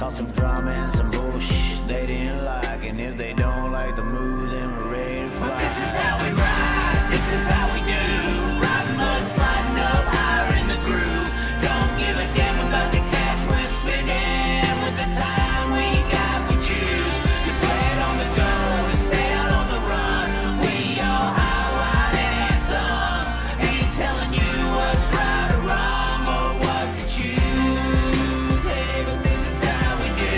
Talk some drama and some bullshit they didn't like. And if they don't like the mood, then we're ready to fly. But this is how we ride, this is how we do. Riding mud, sliding up higher in the groove. Don't give a damn about the cash we're spending. With the time we got, we choose to play it on the go, to stay out on the run. We all high, wild, and handsome. Ain't telling you what's right or wrong or what to choose. Hey, but this is how we do.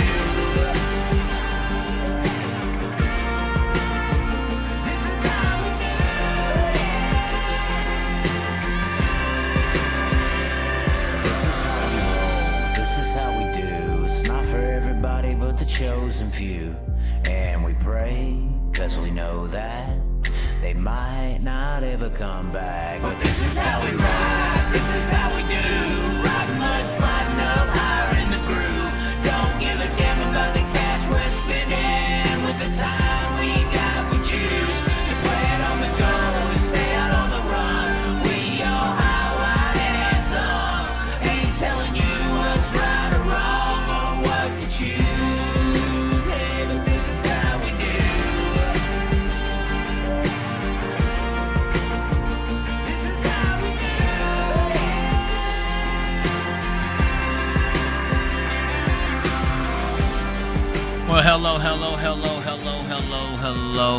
This is how we do. This is how we roll. This is how we do. It's not for everybody but the chosen few. And we pray, cause we know that they might not ever come back. But this is how we ride, this is how we do. Riding mud, sliding up higher in the groove. Don't give a damn about the cash we're spending. With the time we got, we choose to play it on the go, to stay out on the run. We all high, wild, and handsome. Ain't telling you what's right or wrong or what to choose. Hey, but this is how we do. This is how we do. Well, hello,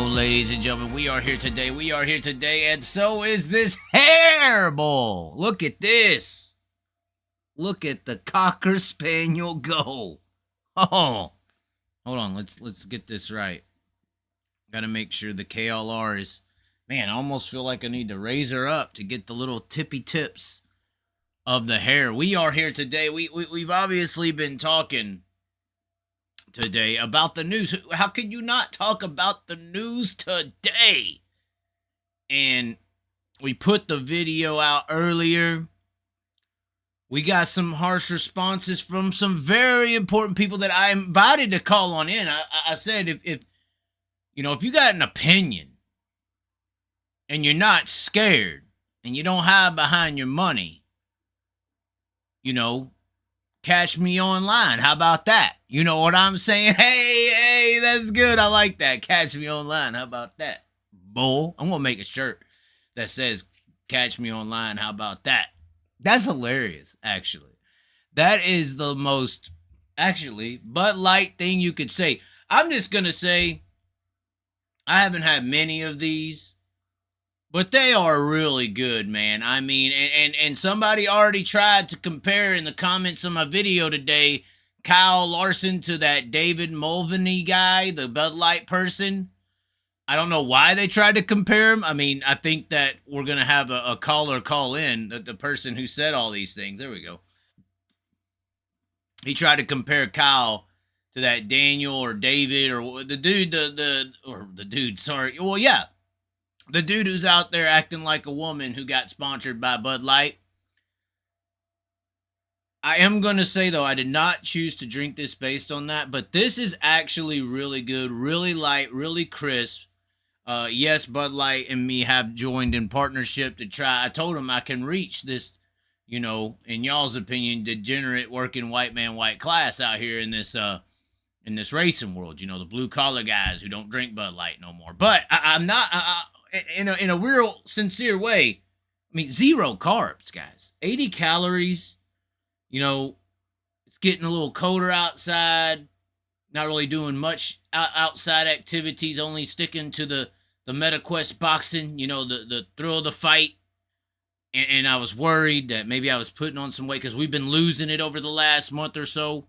ladies and gentlemen. We are here today, and so is this hair bowl. Look at this. Look at the Cocker Spaniel go. Oh, hold on. Let's get this right. Got to make sure the KLR is. Man, I almost feel like I need to raise her up to get the little tippy tips of the hair. We are here today. We've obviously been talking today about the news. How could you not talk about the news today? And we put the video out earlier. We got some harsh responses from some very important people that I invited to call on in. I said, if you got an opinion and you're not scared and you don't hide behind your money, catch me online. How about that? You know what I'm saying? Hey, that's good. I like that. Catch me online. How about that? Bull. I'm going to make a shirt that says, catch me online. How about that? That's hilarious, actually. That is the most, Bud Light thing you could say. I'm just going to say, I haven't had many of these, but they are really good, man. I mean, and somebody already tried to compare in the comments on my video today, Kyle Larson to that David Mulvaney guy, the Bud Light person. I don't know why they tried to compare him. I mean, I think that we're going to have a caller call in, the person who said all these things. There we go. He tried to compare Kyle to that Daniel or David or the dude, the dude, sorry. Well, yeah. The dude who's out there acting like a woman who got sponsored by Bud Light. I am going to say, though, I did not choose to drink this based on that, but this is actually really good, really light, really crisp. Yes, Bud Light and me have joined in partnership to try. I told him I can reach this, in y'all's opinion, degenerate working white man, white class out here in this racing world. The blue collar guys who don't drink Bud Light no more. But I'm not, in a real sincere way. I mean, 0 carbs, guys. 80 calories. It's getting a little colder outside. Not really doing much outside activities. Only sticking to the MetaQuest boxing. The thrill of the fight. And I was worried that maybe I was putting on some weight because we've been losing it over the last month or so.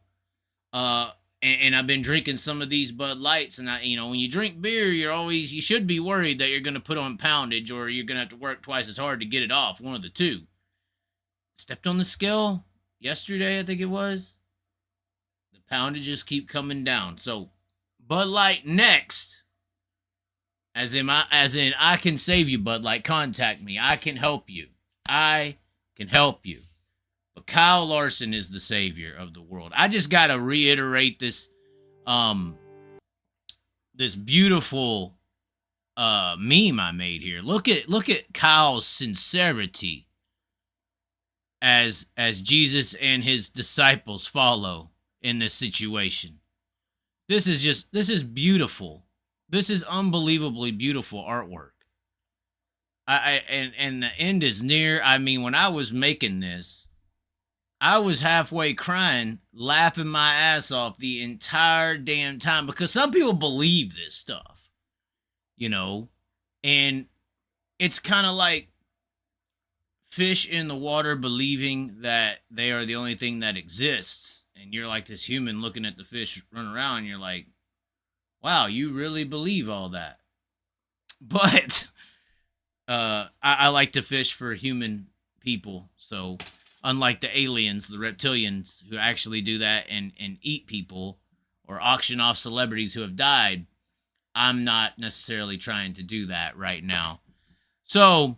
And I've been drinking some of these Bud Lights, and when you drink beer, you should be worried that you're going to put on poundage or you're going to have to work twice as hard to get it off, one of the two. Stepped on the scale yesterday, I think it was. The poundages keep coming down. So, Bud Light next. As in, I can save you, Bud Light. Contact me. I can help you. But Kyle Larson is the savior of the world. I just got to reiterate this beautiful meme I made here. Look at Kyle's sincerity as Jesus and his disciples follow in this situation. This is beautiful. This is unbelievably beautiful artwork. And the end is near. I mean, when I was making this, I was halfway crying, laughing my ass off the entire damn time, because some people believe this stuff, you know, and it's kind of like fish in the water believing that they are the only thing that exists. And you're like this human looking at the fish run around, and you're like, wow, you really believe all that. But I like to fish for human people, so unlike the aliens, the reptilians who actually do that and eat people or auction off celebrities who have died, I'm not necessarily trying to do that right now. So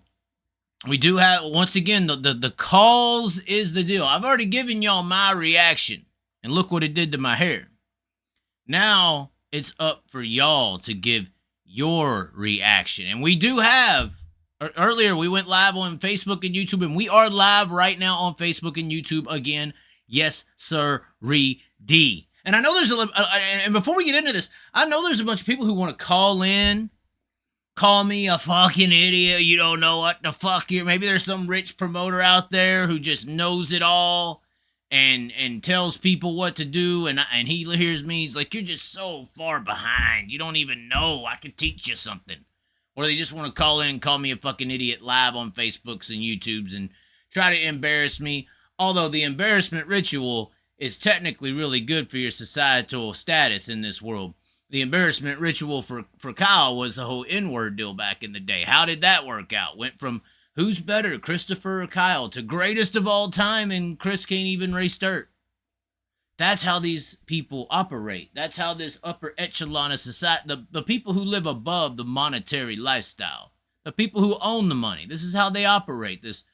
we do have, once again, the calls is the deal. I've already given y'all my reaction, and look what it did to my hair. Now it's up for y'all to give your reaction. And we do have, earlier we went live on Facebook and YouTube, and we are live right now on Facebook and YouTube again. Yes, sir, D. And I know there's and before we get into this, I know there's a bunch of people who want to call in, call me a fucking idiot, you don't know what the fuck you're, maybe there's some rich promoter out there who just knows it all and tells people what to do, and he hears me, he's like, you're just so far behind, you don't even know, I could teach you something. Or they just want to call in and call me a fucking idiot live on Facebooks and YouTubes and try to embarrass me, although the embarrassment ritual is technically really good for your societal status in this world. The embarrassment ritual for Kyle was the whole N-word deal back in the day. How did that work out? Went from who's better, Christopher or Kyle, to greatest of all time, and Chris can't even race dirt. That's how these people operate. That's how this upper echelon of society, the people who live above the monetary lifestyle, the people who own the money, this is how they operate this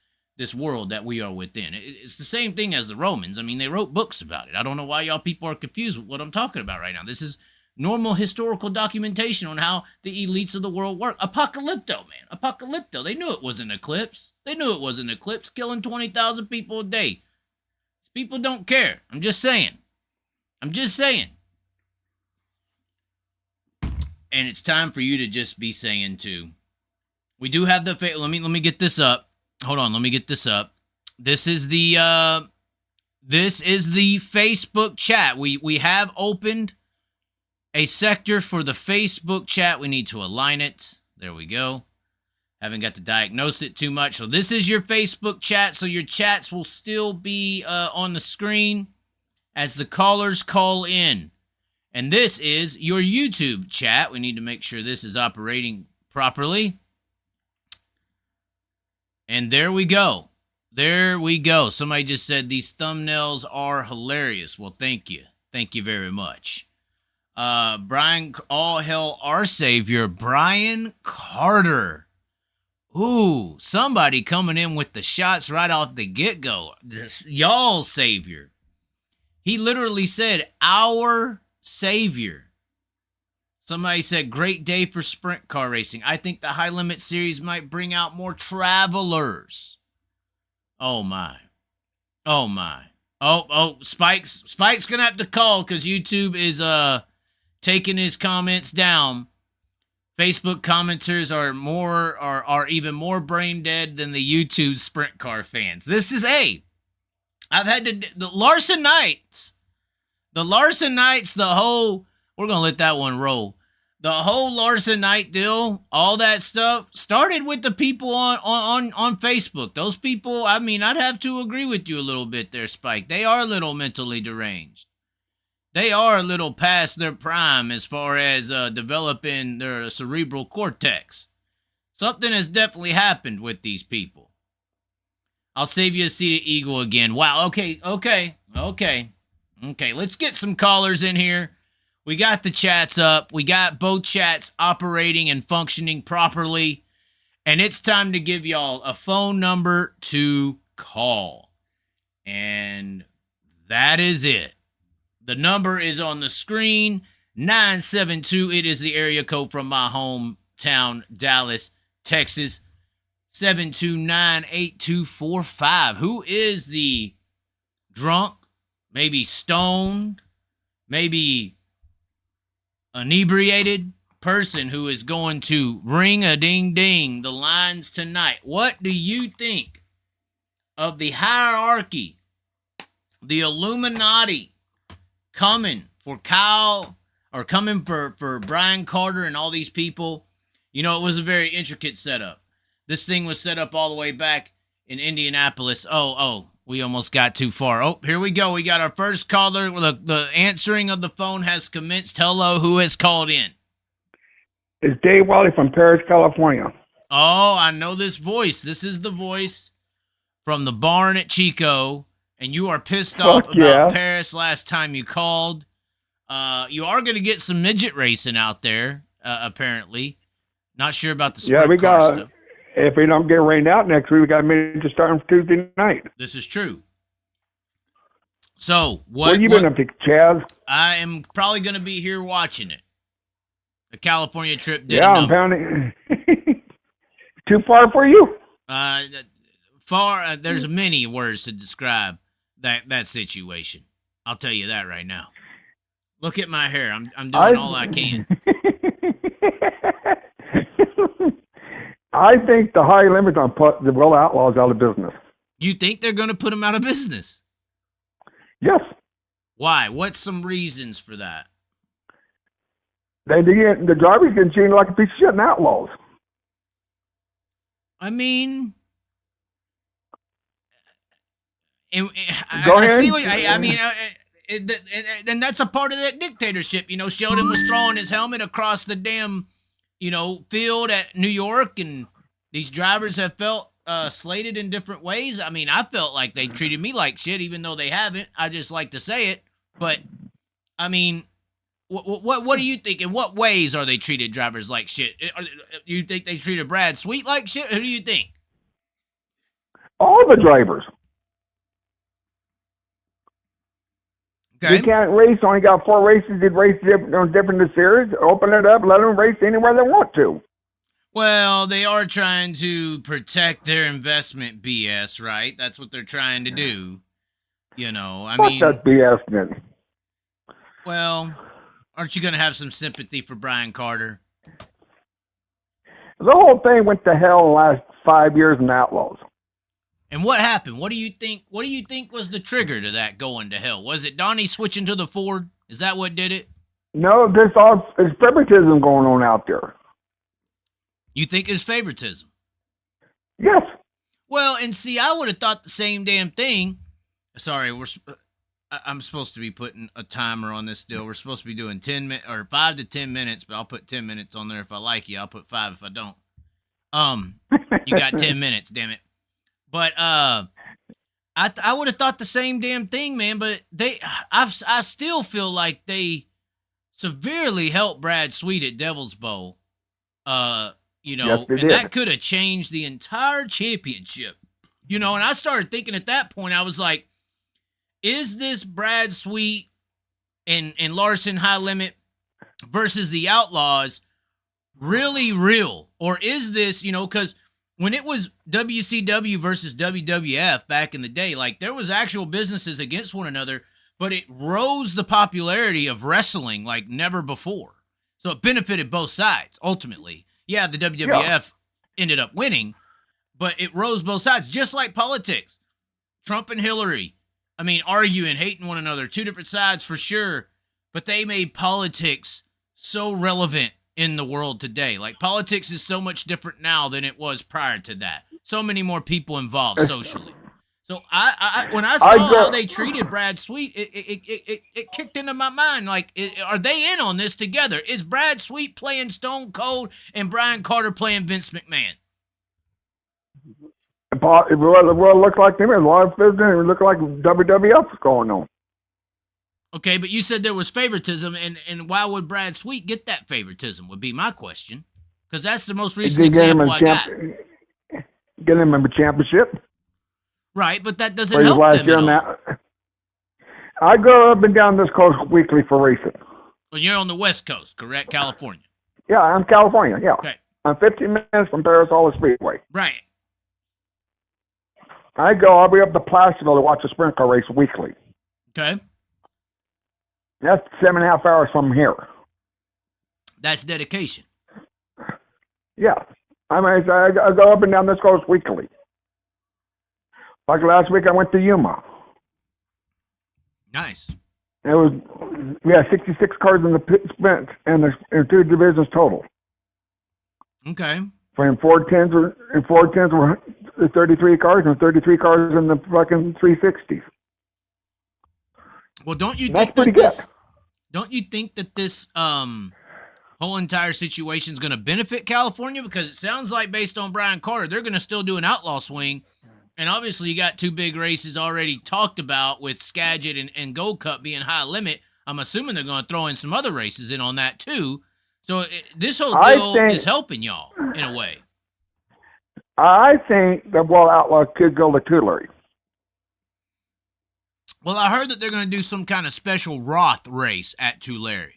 world that we are within. It's the same thing as the Romans. I mean, they wrote books about it. I don't know why y'all people are confused with what I'm talking about right now. This is normal historical documentation on how the elites of the world work. Apocalypto, man. Apocalypto. They knew it was an eclipse. They knew it was an eclipse, killing 20,000 people a day. People don't care. I'm just saying. And it's time for you to just be saying too. We do have the let me get this up. Hold on, let me get this up. This is the Facebook chat. We have opened a sector for the Facebook chat. We need to align it. There we go. Haven't got to diagnose it too much. So this is your Facebook chat. So your chats will still be on the screen as the callers call in. And this is your YouTube chat. We need to make sure this is operating properly. And there we go. There we go. Somebody just said these thumbnails are hilarious. Well, thank you. Thank you very much. Brian, all hell our savior, Brian Carter. Ooh, somebody coming in with the shots right off the get-go. This y'all's savior. He literally said, our savior. Somebody said, great day for sprint car racing. I think the High Limit Series might bring out more travelers. Oh, my. Oh, my. Oh, Spike's going to have to call because YouTube is taking his comments down. Facebook commenters are even more brain dead than the YouTube sprint car fans. This is I've had the Larson Knights. The Larson Knights, we're going to let that one roll. The whole Larson Knight deal, all that stuff, started with the people on Facebook. Those people, I mean, I'd have to agree with you a little bit there, Spike. They are a little mentally deranged. They are a little past their prime as far as developing their cerebral cortex. Something has definitely happened with these people. I'll save you a seat at Eagle again. Wow, okay. Let's get some callers in here. We got the chats up. We got both chats operating and functioning properly. And it's time to give y'all a phone number to call. And that is it. The number is on the screen, 972. It is the area code from my hometown, Dallas, Texas, 729-8245. Who is the drunk, maybe stoned, maybe inebriated person who is going to ring-a-ding-ding the lines tonight. What do you think of the hierarchy, the Illuminati coming for Kyle or coming for Brian Carter and all these people? You know, it was a very intricate setup. This thing was set up all the way back in Indianapolis. Oh, we almost got too far. Oh, here we go. We got our first caller. The answering of the phone has commenced. Hello, who has called in? It's Dave Wiley from Paris, California. Oh, I know this voice. This is the voice from the barn at Chico, and you are pissed off about Paris last time you called. You are going to get some midget racing out there, apparently. Not sure about the sprint car stuff. If we don't get rained out next week, we got midget starting Tuesday night. This is true. So, what you been up to, Chaz? I am probably going to be here watching it. The California trip did I'm pounding. Too far for you? Far. There's many words to describe that situation. I'll tell you that right now. Look at my hair. I'm doing all I can. I think the high limits on put the Will Outlaws out of business. You think they're going to put them out of business? Yes. Why? What's some reasons for that? The drivers get treated like a piece of shit in Outlaws. I mean, Go ahead. And that's a part of that dictatorship. You know, Sheldon was throwing his helmet across the damn, field at New York, and these drivers have felt slated in different ways. I mean, I felt like they treated me like shit, even though they haven't. I just like to say it. But, I mean, what do you think? In what ways are they treated drivers like shit? You think they treated Brad Sweet like shit? Who do you think? All the drivers. Okay. You can't race. Only got 4 races. Did race different series. Open it up. Let them race anywhere they want to. Well, they are trying to protect their investment, BS, right? That's what they're trying to do. What's that BS then? Well, aren't you going to have some sympathy for Brian Carter? The whole thing went to hell in the last 5 years in Outlaws. And what happened? What do you think? What do you think was the trigger to that going to hell? Was it Donnie switching to the Ford? Is that what did it? No, there's favoritism going on out there. You think it's favoritism? Yes. Well, and see, I would have thought the same damn thing. Sorry, I'm supposed to be putting a timer on this deal. We're supposed to be doing 5 to 10 minutes, but I'll put 10 minutes on there if I like you. I'll put 5 if I don't. You got 10 minutes, damn it. But I would have thought the same damn thing, man. But I still feel like they severely helped Brad Sweet at Devil's Bowl. Yes, and that could have changed the entire championship. And I started thinking at that point, I was like, is this Brad Sweet and Larson High Limit versus the Outlaws really real? Or is this, because when it was WCW versus WWF back in the day, like there was actual businesses against one another, but it rose the popularity of wrestling like never before. So it benefited both sides, ultimately. Yeah, the WWF ended up winning, but it rose both sides, just like politics. Trump and Hillary, arguing, hating one another, 2 different sides for sure, but they made politics so relevant in the world today. Like, politics is so much different now than it was prior to that. So many more people involved socially. So I when I saw how they treated Brad Sweet, it kicked into my mind. Like, are they in on this together? Is Brad Sweet playing Stone Cold and Brian Carter playing Vince McMahon? It will look like them. A lot of business. It look like WWF is going on. Okay, but you said there was favoritism, and why would Brad Sweet get that favoritism would be my question. Because that's the most recent example I got. Get him a championship. Right, but that doesn't help them at all. I go up and down this coast weekly for racing. Well, you're on the West Coast, correct? California. Yeah, I'm California, yeah. Okay. I'm 15 minutes from Paris All Speedway. Right. I'll be up to Placerville to watch a sprint car race weekly. Okay. That's 7.5 hours from here. That's dedication. Yeah. I mean, I go up and down this coast weekly. Like last week, I went to Yuma. Nice. It was, 66 cars in the sprint and the 2 divisions total. Okay. And 410s were 33 cars, and 33 cars in the fucking 360s. Well, don't you That's think pretty that this? good. Don't you think that this whole entire situation is going to benefit California? Because it sounds like, based on Brian Carter, they're going to still do an outlaw swing. And obviously, you got 2 big races already talked about with Skagit and Gold Cup being high limit. I'm assuming they're going to throw in some other races in on that too. So this whole deal is helping y'all in a way. I think the World Outlaw could go to Tulare. Well, I heard that they're going to do some kind of special Roth race at Tulare.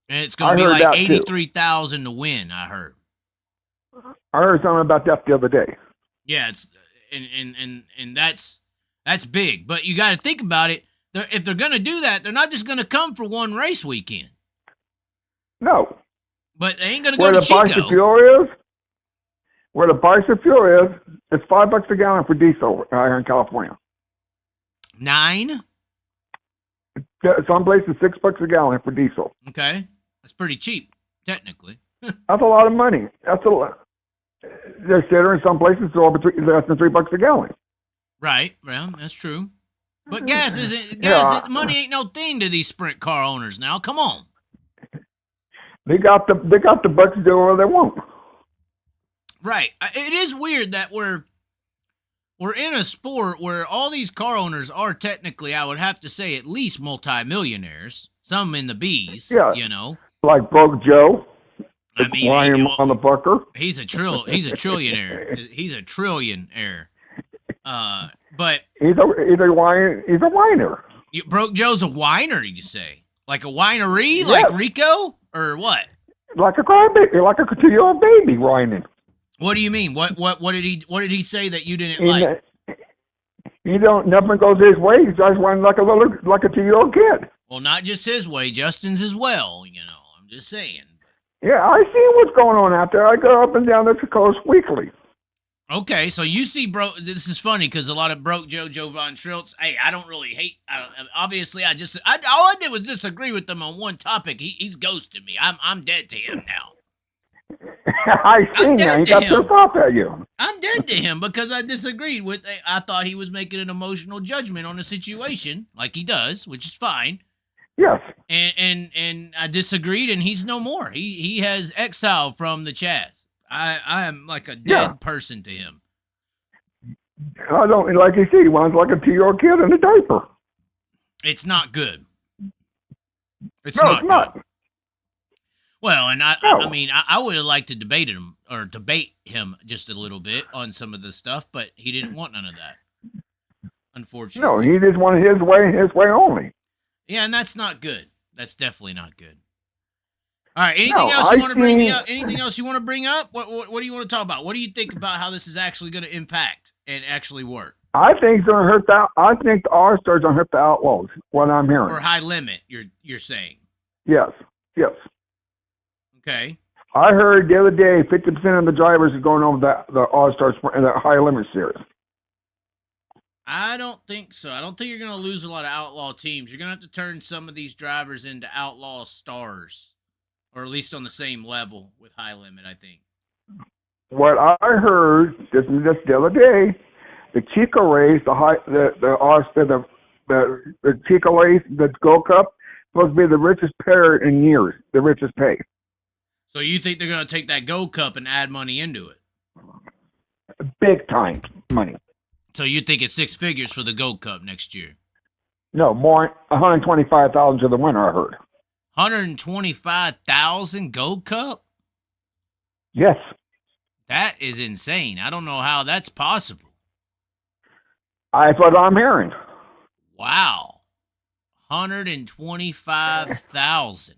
And it's going to be like 83,000 to win, I heard. I heard something about that the other day. Yeah, it's and that's big. But you got to think about it. If they're going to do that, they're not just going to come for one race weekend. No. But they ain't going to go to Chico. Where the price of fuel is, it's $5 a gallon for diesel here in California. 9? Some places $6 a gallon for diesel. Okay, that's pretty cheap, technically. That's a lot of money. That's a lot. They're considering some places it's less than $3 a gallon. Right. Well, that's true. But gas money ain't no thing to these sprint car owners now. Come on. They got the bucks to do whatever they want. Right. It is weird that we're in a sport where all these car owners are technically, I would have to say, at least multimillionaires. Some in the B's, you know. Like Broke Joe. I mean, on the bucker. He's a trillionaire. He's a trillionaire. But he's a whiner. Broke Joe's a whiner, did you say? Like a winery, like Rico, or what? Like a crybaby, like a 2-year-old baby whining. What do you mean? What did he say that you didn't like? Nothing goes his way. He's just whining like a 2-year-old kid. Well, not just his way, Justin's as well. You know, I'm just saying. Yeah, I see what's going on out there. I go up and down the coast weekly. Okay, so you see, this is funny because a lot of Broke Joe Von Schriltz. Hey, I don't really hate. Obviously, all I did was disagree with them on one topic. He's ghosted me. I'm dead to him now. I seen that. He got pissed off at you. I'm dead to him because I disagreed with. I thought he was making an emotional judgment on the situation, like he does, which is fine. Yes. And I disagreed, and he's no more. He has exiled from the Chaz. I am like a dead person to him. I don't like you see. He was like a 2-year-old kid in a diaper. It's not good. It's not good. Well, and I mean, I would have liked to debate him just a little bit on some of the stuff, but he didn't want none of that. Unfortunately. No, he just wanted his way only. Yeah, and that's not good. That's definitely not good. All right. Anything else you want to bring up? Anything else you want to bring up? What do you want to talk about? What do you think about how this is actually going to impact and actually work? I think it's going to hurt I think the All-Stars going to hurt the Outlaws. What I'm hearing. Or high limit. You're saying. Yes. Okay. I heard the other day 50% of the drivers are going over the All-Stars in the high limit series. I don't think so. I don't think you're going to lose a lot of outlaw teams. You're going to have to turn some of these drivers into outlaw stars. Or at least on the same level with high limit, I think. What I heard just the other day, the Chico race, the Chico race, the Gold Cup, supposed to be the richest pair in years, the richest pay. So you think they're going to take that Gold Cup and add money into it? Big time money. So you think it's 6 figures for the Gold Cup next year? No, more, $125,000 to the winner, I heard. 125,000 Gold Cup? Yes. That is insane. I don't know how that's possible. That's what I'm hearing. Wow. 125,000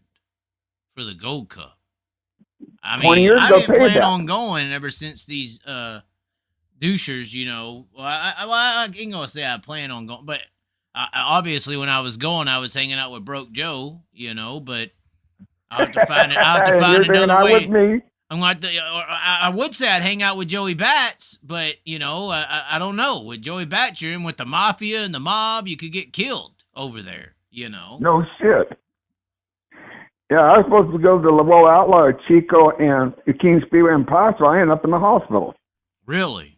for the Gold Cup. I mean, I didn't plan on going ever since these douchers, you know. Well, I ain't gonna say I plan on going, but Obviously, when I was going, I was hanging out with Broke Joe, but I'll have to find it. I'll have to find another way. With me. I'm going to. I would say I'd hang out with Joey Bats, but I don't know. With Joey Bats, you're in with the mafia and the mob. You could get killed over there. No shit. Yeah, I was supposed to go to the Lowell Outlaw, Chico, and the King Speedway in Paso. I ended up in the hospital. Really?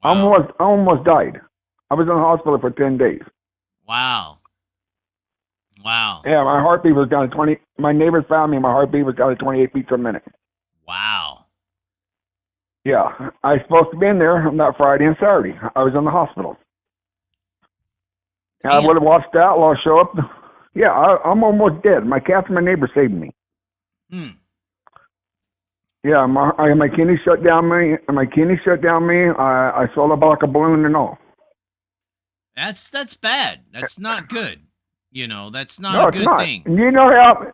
Wow. I almost died. I was in the hospital for 10 days. Wow. Yeah, my heartbeat was down to 20. My neighbors found me. My heartbeat was down to 28 beats a minute. Wow. Yeah, I was supposed to be in there on that Friday and Saturday. I was in the hospital. I would have watched the Outlaw show up. Yeah, I'm almost dead. My cats and my neighbor saved me. Yeah, my kidney shut down me. I swallowed up like a balloon and all. That's bad. That's not good. That's not a good thing. You know how,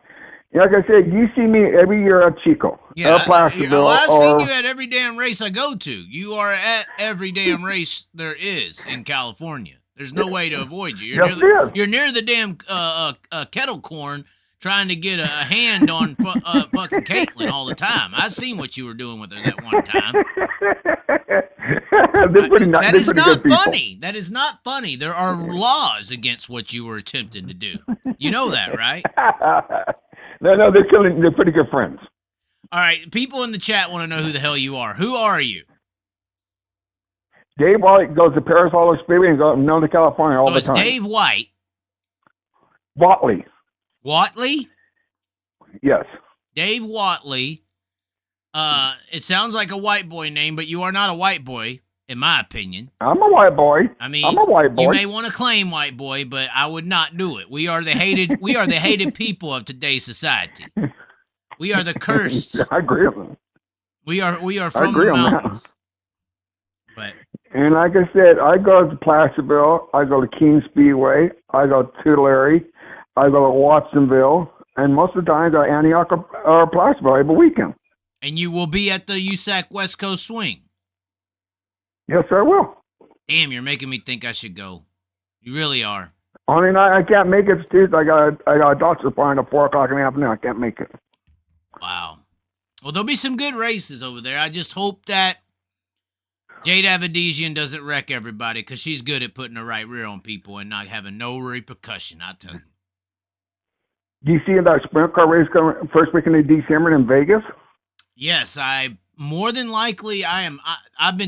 like I said, you see me every year at Chico. Yeah, I've seen you at every damn race I go to. You are at every damn race there is in California. There's no way to avoid you. You're near the damn kettle corn trying to get a hand on fucking Caitlin all the time. I seen what you were doing with her that one time. That is not funny. That is not funny. There are laws against what you were attempting to do. You know that, right? No, they're pretty good friends. All right, people in the chat want to know who the hell you are. Who are you? Dave White goes to Paris Hollow Speedway and goes to California all the time. So it's Dave White. Watley? Yes. Dave Watley. It sounds like a white boy name, but you are not a white boy, in my opinion. I'm a white boy. I'm a white boy. You may want to claim white boy, but I would not do it. We are the hated. We are the hated people of today's society. We are the cursed. I agree with them. We are from the mountains. But. And like I said, I go to Placerville, I go to King Speedway, I go to Tulare, I go to Watsonville, and most of the time I go to Antioch or Placerville every weekend. And you will be at the USAC West Coast Swing? Yes, I will. Damn, you're making me think I should go. You really are. Only night I can't make it. It's Tuesday. I got a doctor's appointment at 4 o'clock in the afternoon. I can't make it. Wow. Well, there'll be some good races over there. I just hope that Jade Avedisian doesn't wreck everybody, because she's good at putting the right rear on people and not having no repercussion, I tell you. Do you see that sprint car race coming first weekend of December in Vegas? Yes, I've been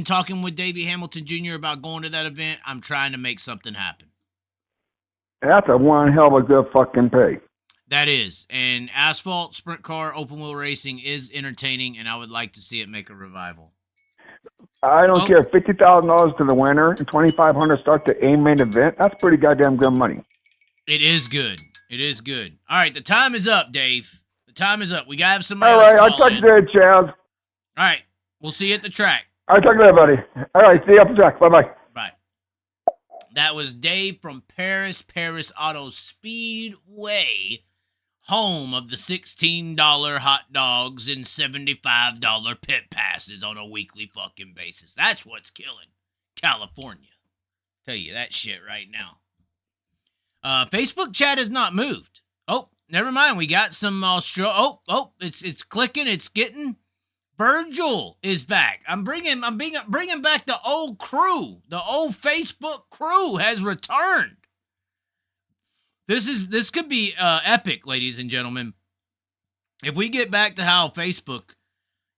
talking with Davey Hamilton Jr. about going to that event. I'm trying to make something happen. That's a one hell of a good fucking pay. That is. And asphalt, sprint car, open wheel racing is entertaining, and I would like to see it make a revival. I don't care. $50,000 to the winner and $2,500 start the A main event. That's pretty goddamn good money. It is good. It is good. All right, the time is up, Dave. The time is up. We gotta have somebody else. All right, I'll talk to you, Chaz. All right, we'll see you at the track. I'll talk to you, buddy. All right, see you at the track. Bye-bye. Bye. That was Dave from Paris Auto Speedway, home of the $16 hot dogs and $75 pit passes on a weekly fucking basis. That's what's killing California. Tell you that shit right now. Facebook chat has not moved. Oh, never mind. We got some it's clicking. It's getting. Virgil is back. I'm bringing back the old crew. The old Facebook crew has returned. This could be epic, ladies and gentlemen. If we get back to how Facebook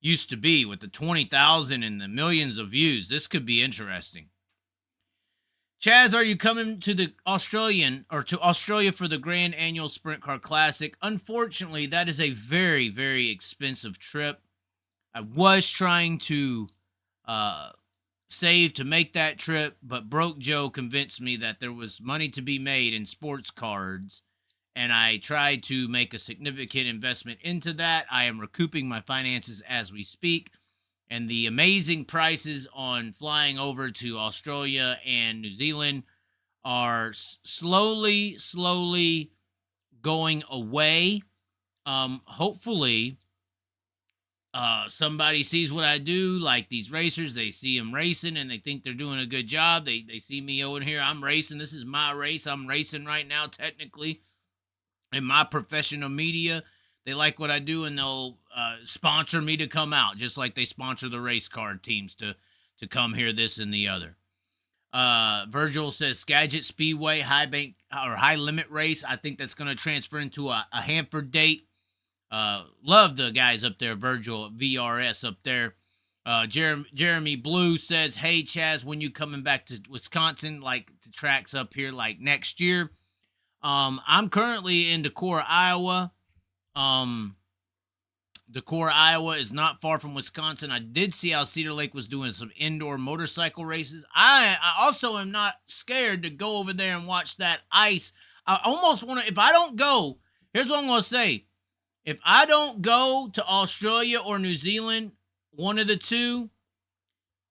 used to be with the 20,000 and the millions of views, this could be interesting. Chaz, are you coming to Australia for the Grand Annual Sprint Car Classic? Unfortunately, that is a very, very expensive trip. I was trying to save to make that trip, but Broke Joe convinced me that there was money to be made in sports cards, and I tried to make a significant investment into that. I am recouping my finances as we speak, and the amazing prices on flying over to Australia and New Zealand are slowly going away. Hopefully, somebody sees what I do, like these racers, they see them racing and they think they're doing a good job. They see me over here. I'm racing. This is my race. I'm racing right now, technically, in my professional media. They like what I do, and they'll sponsor me to come out, just like they sponsor the race car teams to come here, this and the other. Virgil says Skagit Speedway high limit race. I think that's going to transfer into a Hanford date. Love the guys up there, Virgil VRS up there. Jeremy Blue says, hey, Chaz, when you coming back to Wisconsin, like the tracks up here, like next year? I'm currently in Decorah, Iowa. Decorah, Iowa is not far from Wisconsin. I did see how Cedar Lake was doing some indoor motorcycle races. I also am not scared to go over there and watch that ice. I almost want to, if I don't go, here's what I'm going to say. If I don't go to Australia or New Zealand, one of the two,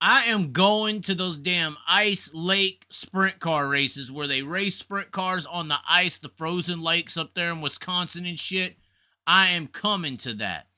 I am going to those damn ice lake sprint car races where they race sprint cars on the ice, the frozen lakes up there in Wisconsin and shit. I am coming to that.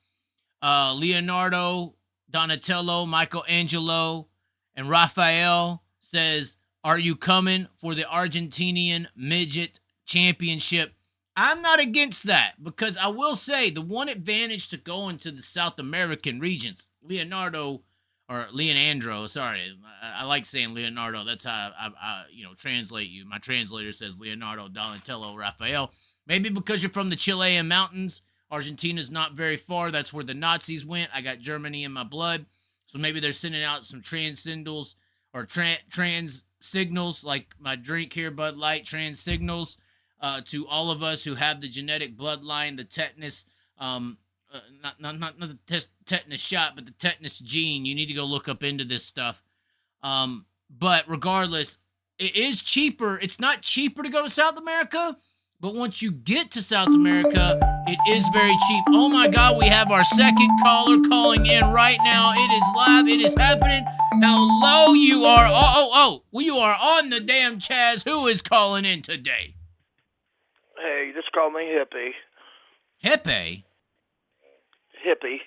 Leonardo, Donatello, Michelangelo, and Raphael says, are you coming for the Argentinian Midget Championship? I'm not against that, because I will say the one advantage to going to the South American regions, Leonardo, sorry, I like saying Leonardo. That's how I translate you. My translator says Leonardo, Donatello, Raphael. Maybe because you're from the Chilean mountains. Argentina's not very far. That's where the Nazis went. I got Germany in my blood. So maybe they're sending out some trans signals or trans signals, like my drink here, Bud Light, trans signals, to all of us who have the genetic bloodline, the tetanus, not the tetanus shot, but the tetanus gene. You need to go look up into this stuff. But regardless, it is cheaper. It's not cheaper to go to South America, but once you get to South America, it is very cheap. Oh my God, we have our second caller calling in right now. It is live. It is happening. Hello, you are. Well, you are on the damn Chaz. Who is calling in today? Hey, just call me Hippie. Hippie? Hippie.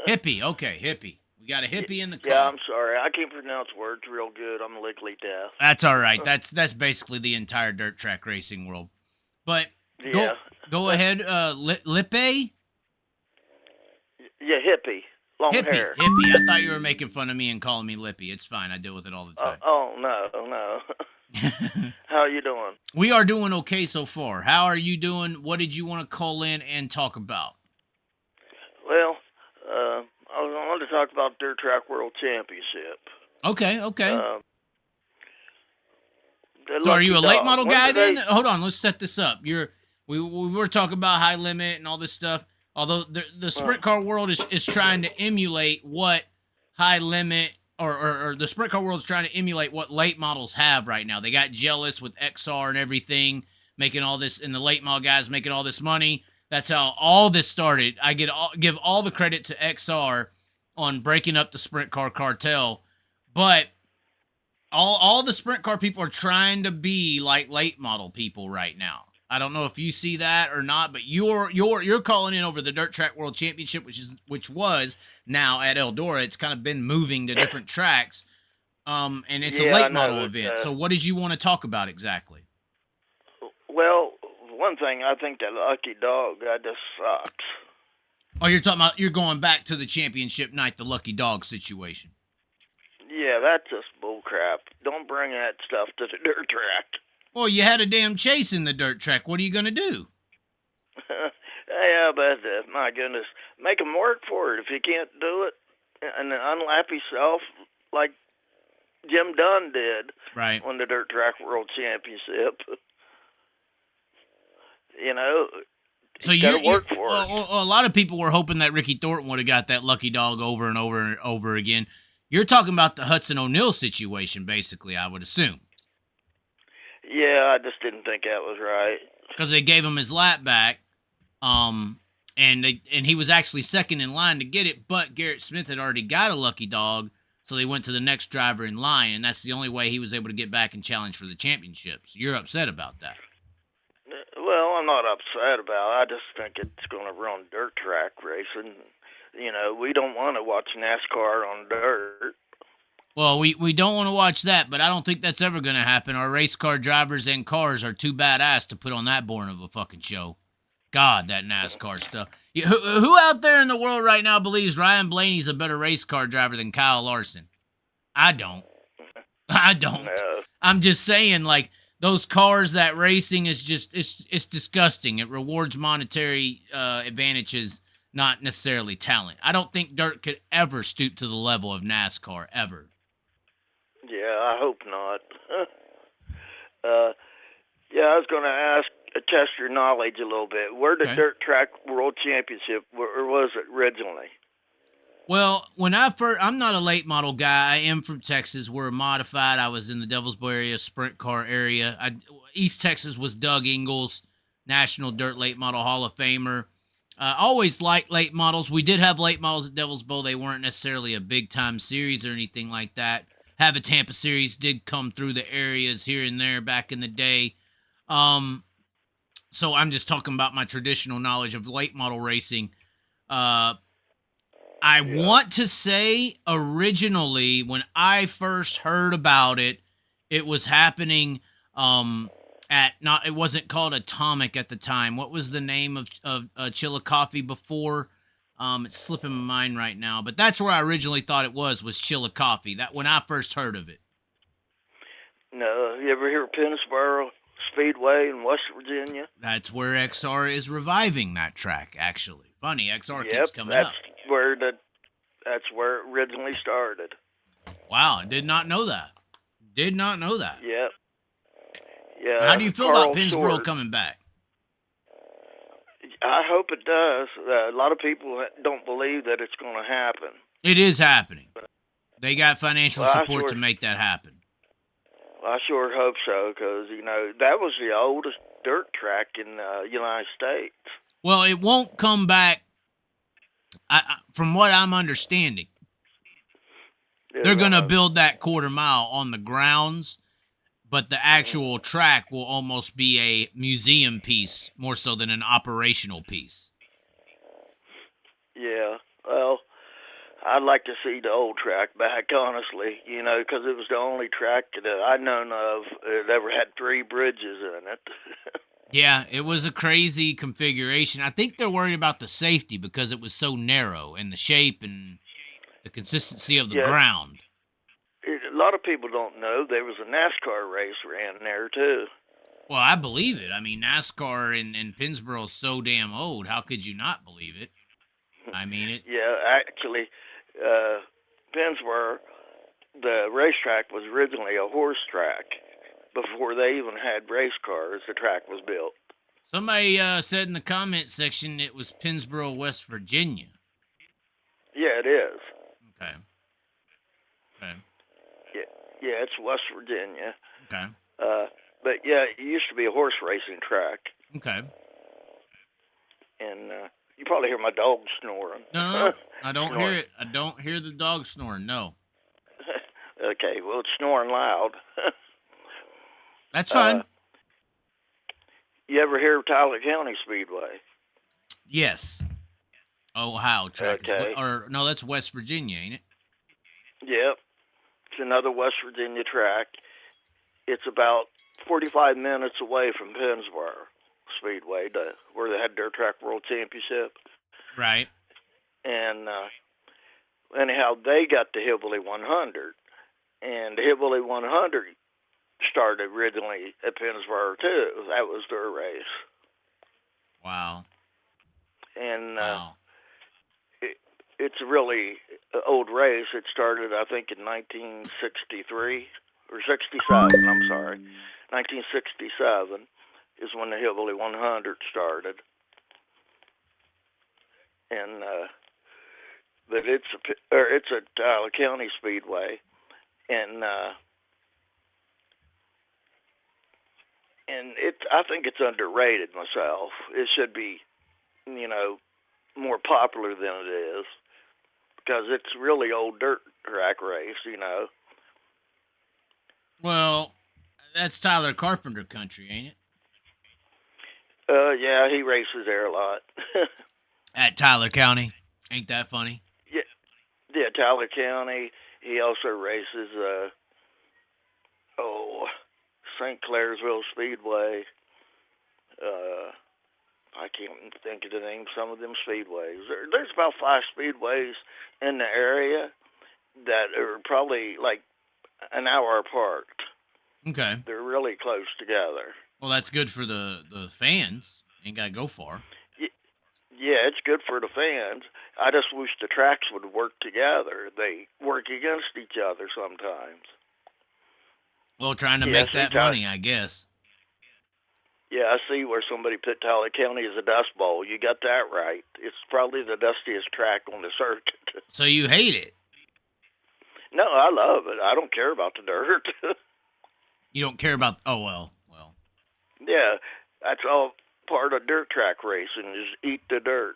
Hippie. Okay, Hippie. We got a hippie in the call. Yeah, I'm sorry. I can't pronounce words real good. I'm legally deaf. That's all right. That's basically the entire dirt track racing world. But yeah. go ahead, Lippe? Yeah, Hippie. Long hair. Hippie. I thought you were making fun of me and calling me Lippy. It's fine. I deal with it all the time. No. How are you doing? We are doing okay so far. How are you doing? What did you want to call in and talk about? Well, I wanted to talk about Dirt Track World Championship. Okay. So are you a late model guy then? Hold on, let's set this up. We were talking about high limit and all this stuff. Although the sprint car world is trying to emulate what high limit or the sprint car world is trying to emulate what late models have right now. They got jealous with XR and everything, making all this, and the late model guys making all this money. That's how all this started. I give all the credit to XR on breaking up the sprint car cartel, but all the sprint car people are trying to be like late model people right now. I don't know if you see that or not, but you're calling in over the Dirt Track World Championship, which was now at Eldora. It's kind of been moving to different tracks, and it's a late model event. So what did you want to talk about exactly? Well, one thing, I think that Lucky Dog guy just sucks. Oh, you're going back to the championship night, the Lucky Dog situation. Yeah, that's just bullcrap. Don't bring that stuff to the dirt track. Well, you had a damn chase in the dirt track. What are you going to do? Yeah, but my goodness, make him work for it. If you can't do it and unlap yourself like Jim Dunn did on the Dirt Track World Championship, so you got to work for it. Well, a lot of people were hoping that Ricky Thornton would have got that Lucky Dog over and over and over again. You're talking about the Hudson O'Neal situation, basically, I would assume. Yeah, I just didn't think that was right. Because they gave him his lap back, and he was actually second in line to get it, but Garrett Smith had already got a Lucky Dog, so they went to the next driver in line, and that's the only way he was able to get back and challenge for the championship. So you're upset about that. Well, I'm not upset about it. I just think it's going to run dirt track racing. We don't want to watch NASCAR on dirt. Well, we don't want to watch that, but I don't think that's ever going to happen. Our race car drivers and cars are too badass to put on that boring of a fucking show. God, that NASCAR stuff. Who out there in the world right now believes Ryan Blaney's a better race car driver than Kyle Larson? I don't. No. I'm just saying, like, those cars, that racing is just, it's disgusting. It rewards monetary advantages, not necessarily talent. I don't think dirt could ever stoop to the level of NASCAR, ever. Yeah, I hope not. I was going to ask, test your knowledge a little bit. Where did Dirt Track World Championship, or was it originally? Well, I'm not a late model guy. I am from Texas. We're modified. I was in the Devilsburg area, sprint car area. East Texas was Doug Ingles, National Dirt Late Model Hall of Famer. Always liked late models. We did have late models at Devil's Bowl. They weren't necessarily a big-time series or anything like that. Have a Tampa series did come through the areas here and there back in the day. So I'm just talking about my traditional knowledge of late model racing. I want to say originally when I first heard about it, it was happening it wasn't called Atomic at the time. What was the name of Chillicothe before? It's slipping my mind right now, but that's where I originally thought it was Chillicothe. That when I first heard of it. No, you ever hear of Pennsboro Speedway in West Virginia? That's where XR is reviving that track, actually. Funny, XR keeps coming up. That's where it originally started. Wow, I did not know that. Yep. Yeah. How do you feel about Pennsboro coming back? I hope it does. A lot of people don't believe that it's going to happen. It is happening. They got financial support to make that happen. I sure hope so, because, that was the oldest dirt track in the United States. Well, it won't come back, from what I'm understanding. They're going to build that quarter mile on the grounds, but the actual track will almost be a museum piece more so than an operational piece. Yeah, well, I'd like to see the old track back, honestly, because it was the only track that I known of that ever had 3 bridges in it. Yeah, it was a crazy configuration. I think they're worried about the safety because it was so narrow and the shape and the consistency of the ground. A lot of people don't know there was a NASCAR race ran there, too. Well, I believe it. I mean, NASCAR in Pennsboro is so damn old. How could you not believe it? I mean it. Yeah, actually, Pennsboro, the racetrack was originally a horse track. Before they even had race cars, the track was built. Somebody said in the comment section it was Pennsboro, West Virginia. Yeah, it is. Okay. Yeah, it's West Virginia. Okay. But yeah, it used to be a horse racing track. Okay. And you probably hear my dog snoring. No, I don't hear it. I don't hear the dog snoring, no. Okay, well, it's snoring loud. That's fine. You ever hear of Tyler County Speedway? Yes. Ohio track. Okay. No, that's West Virginia, ain't it? Yep. It's another West Virginia track. It's about 45 minutes away from Pennsboro Speedway, where they had their Track World Championship. Right. And anyhow, they got the Hillbilly 100. And the Hillbilly 100 started originally at Pennsboro, too. That was their race. Wow. And it's a really old race. It started, I think, in 1963 or 67. I'm sorry, 1967 is when the Hillbilly 100 started. And but it's a Tyler County Speedway, and I think it's underrated myself. It should be, more popular than it is, because it's really old dirt track race, Well, that's Tyler Carpenter country, ain't it? Yeah, he races there a lot. At Tyler County. Ain't that funny? Yeah, Tyler County. He also races, St. Clairsville Speedway. I can't think of the name of some of them speedways. There's about 5 speedways in the area that are probably like an hour apart. Okay. They're really close together. Well, that's good for the fans. Ain't got to go far. Yeah, it's good for the fans. I just wish the tracks would work together. They work against each other sometimes. Well, trying to make that money, I guess. Yeah, I see where somebody put Tyler County as a dust bowl. You got that right. It's probably the dustiest track on the circuit. So you hate it? No, I love it. I don't care about the dirt. You don't care about... Oh, well. Yeah, that's all part of dirt track racing is eat the dirt.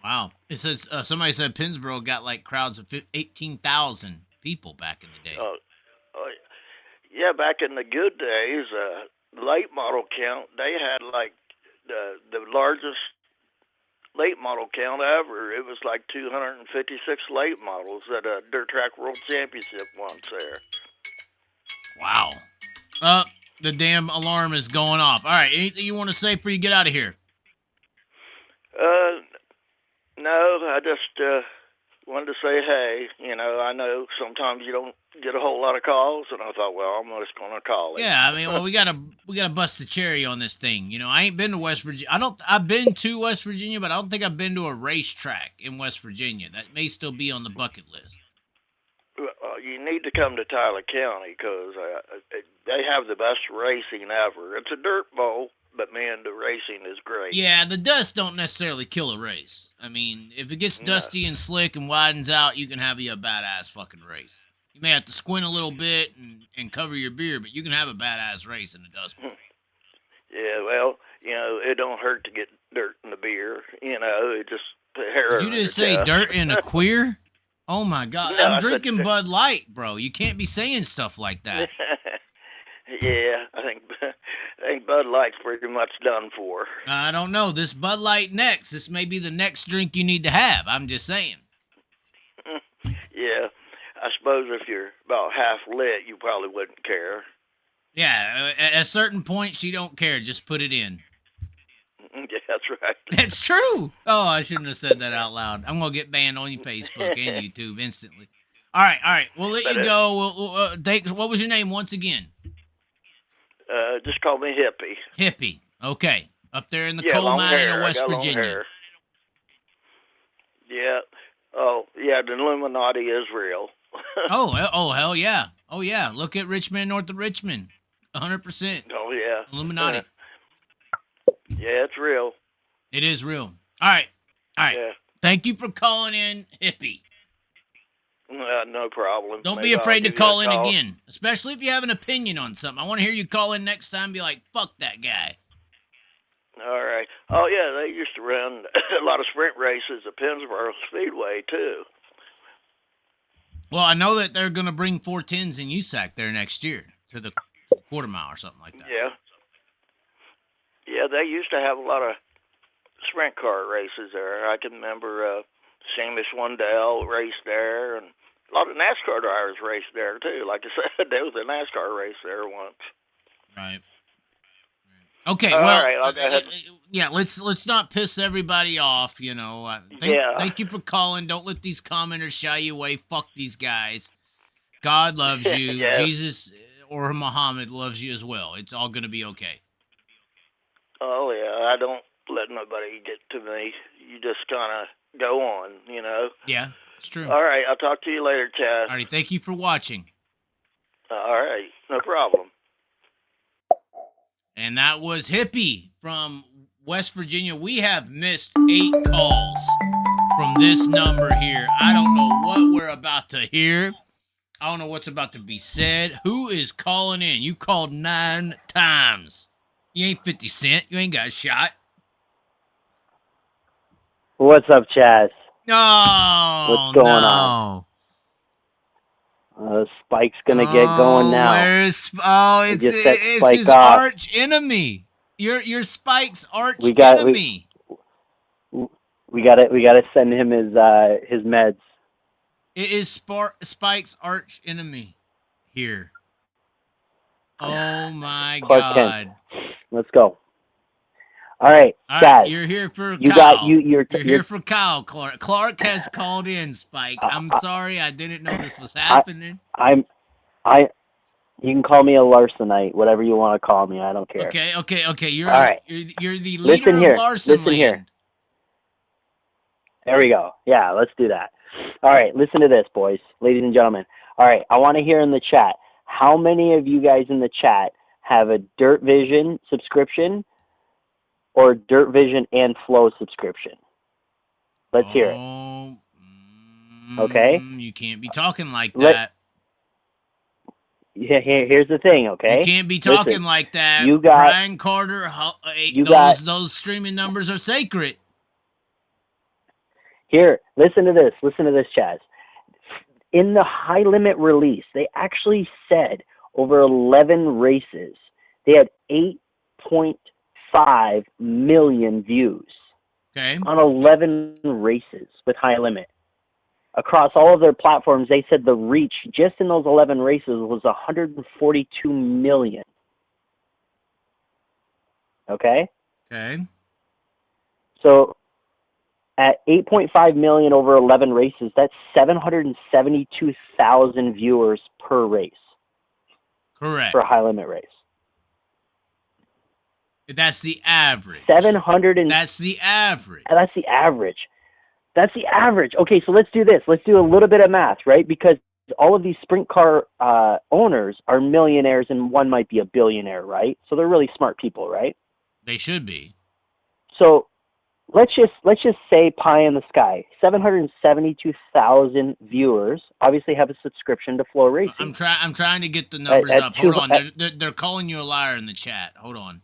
Wow. It says somebody said Pennsboro got like crowds of 18,000 people back in the day. Yeah, back in the good days, late model count, they had like the largest late model count ever. It was like 256 late models at a Dirt Track World Championship once there. Wow. The damn alarm is going off. All right, anything you want to say before you get out of here? No, I just wanted to say, hey, I know sometimes you don't get a whole lot of calls, and I thought, well, I'm just going to call it. Yeah, I mean, well, we gotta bust the cherry on this thing. I ain't been to West Virginia. I've been to West Virginia, but I don't think I've been to a racetrack in West Virginia. That may still be on the bucket list. You need to come to Tyler County because they have the best racing ever. It's a dirt bowl, but man, the racing is great. Yeah, the dust don't necessarily kill a race. I mean, if it gets dusty and slick and widens out, you can have a badass fucking race. You may have to squint a little bit and cover your beer, but you can have a badass race in the dust bowl. Yeah, well, it don't hurt to get dirt in the beer. It just put hair. Did you just say dirt in a queer? Oh, my God. No, I'm drinking Bud Light, bro. You can't be saying stuff like that. Yeah, I think Bud Light's pretty much done for. I don't know. This Bud Light next. This may be the next drink you need to have. I'm just saying. Yeah, I suppose if you're about half lit, you probably wouldn't care. Yeah, at a certain point, she don't care. Just put it in. Yeah, that's right. That's true. Oh, I shouldn't have said that out loud. I'm going to get banned on your Facebook and YouTube instantly. All right. We'll let you go. What was your name once again? Just call me Hippie. Hippie. Okay. Up there in the coal mine in West Virginia. Yeah. Oh, yeah, the Illuminati is real. oh, hell yeah. Oh, yeah. Look at Richmond, north of Richmond. 100%. Oh, yeah. Illuminati. Yeah, it's real. It is real. All right. Yeah. Thank you for calling in, Hippie. No problem. Don't be afraid to call in again, especially if you have an opinion on something. I want to hear you call in next time and be like, fuck that guy. All right. Oh, yeah, they used to run a lot of sprint races at Pennsboro Speedway, too. Well, I know that they're going to bring 410s in USAC there next year to the quarter mile or something like that. Yeah. Yeah, they used to have a lot of sprint car races there. I can remember Seamus Wendell raced there, and a lot of NASCAR drivers raced there, too. Like I said, there was a NASCAR race there once. Right. Okay, all well, right, I'll go ahead. Yeah, let's not piss everybody off, Thank you for calling. Don't let these commenters shy you away. Fuck these guys. God loves you. Yeah. Jesus or Muhammad loves you as well. It's all going to be okay. Oh, yeah, I don't let nobody get to me. You just kind of go on, Yeah, it's true. All right, I'll talk to you later, Chaz. All right, thank you for watching. All right, no problem. And that was Hippie from West Virginia. We have missed 8 calls from this number here. I don't know what we're about to hear. I don't know what's about to be said. Who is calling in? You called 9 times. You ain't 50 Cent. You ain't got a shot. What's up, Chaz? Oh, what's going on? Spike's gonna get going now. It's his arch enemy. You're Spike's arch enemy. We gotta send him his meds. It is Spike's arch enemy here. Oh my Clark God! Kent. Let's go. All right, All Chaz. right, you're here for You Kyle. you're here for Kyle. Clark has called in. Spike, I'm sorry, I didn't know this was happening. You can call me a Larsenite, whatever you want to call me. I don't care. Okay. You're All right. You're the leader Listen here. of Larson Listen here. There we go. Yeah, let's do that. All right, listen to this, boys, ladies and gentlemen. All right, I want to hear in the chat, how many of you guys in the chat have a Dirt Vision subscription or Dirt Vision and Flow subscription? Let's hear it. Okay? You can't be talking like that. Yeah, here's the thing, okay? You can't be talking like that. You got Brian Carter. Those streaming numbers are sacred. Here, listen to this. Listen to this, Chaz. In the high limit release, they actually said over 11 races, they had 8.5 million views. Okay. On 11 races with high limit. Across all of their platforms, they said the reach just in those 11 races was 142 million. Okay? Okay. So at 8.5 million over 11 races, that's 772,000 viewers per race. Correct. For a high limit race. That's the average. That's the average. That's the average. That's the average. Okay, so let's do this. Let's do a little bit of math, right? Because all of these sprint car owners are millionaires and one might be a billionaire, right? So they're really smart people, right? They should be. So let's just say pie in the sky. 772,000 viewers obviously have a subscription to Flow Racing. I'm trying to get the numbers up. Hold on. They're calling you a liar in the chat. Hold on.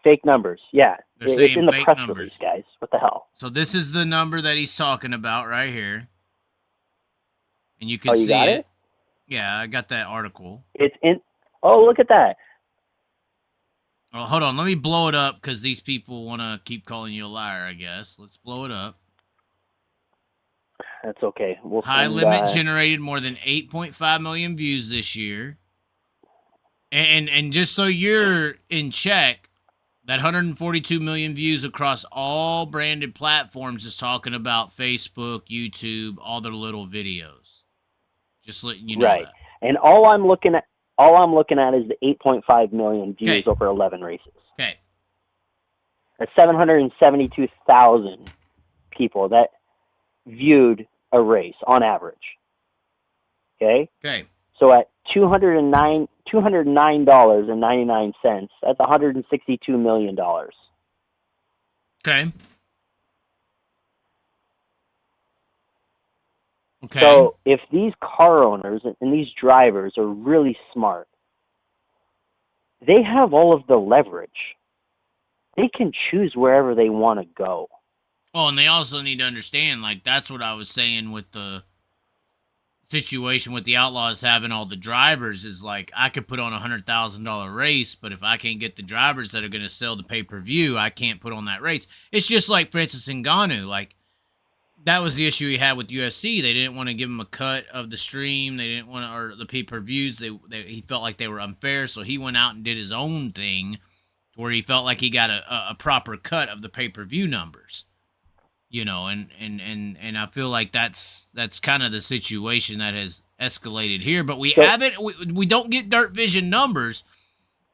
Fake numbers, yeah. It's in the press numbers. release, guys. What the hell? So this is the number that he's talking about right here. And you can see got it. Yeah, I got that article. It's in. Oh, look at that. Oh, hold on. Let me blow it up because these people want to keep calling you a liar, I guess. Let's blow it up. That's okay. High Limit generated more than 8.5 million views this year. And just so you're in check, that 142 million views across all branded platforms is talking about Facebook, YouTube, all their little videos. Just letting you know right. that. And all I'm looking at is the 8.5 million views over 11 races. Okay. That's 772,000 people that viewed a race on average. Okay? Okay. So at $209.99, that's $162 million. Okay. Okay. So if these car owners and these drivers are really smart, they have all of the leverage. They can choose wherever they want to go. Oh, and they also need to understand, like, that's what I was saying with the situation with the Outlaws having all the drivers is, like, I could put on a $100,000 race, but if I can't get the drivers that are going to sell the pay-per-view, I can't put on that race. It's just like Francis Ngannou. Like, that was the issue he had with UFC. They didn't want to give him a cut of the stream. They didn't want to, or the pay-per-views. He felt like they were unfair, so he went out and did his own thing where he felt like he got a proper cut of the pay-per-view numbers. You know, and I feel like that's kind of the situation that has escalated here. But we don't get Dirt Vision numbers,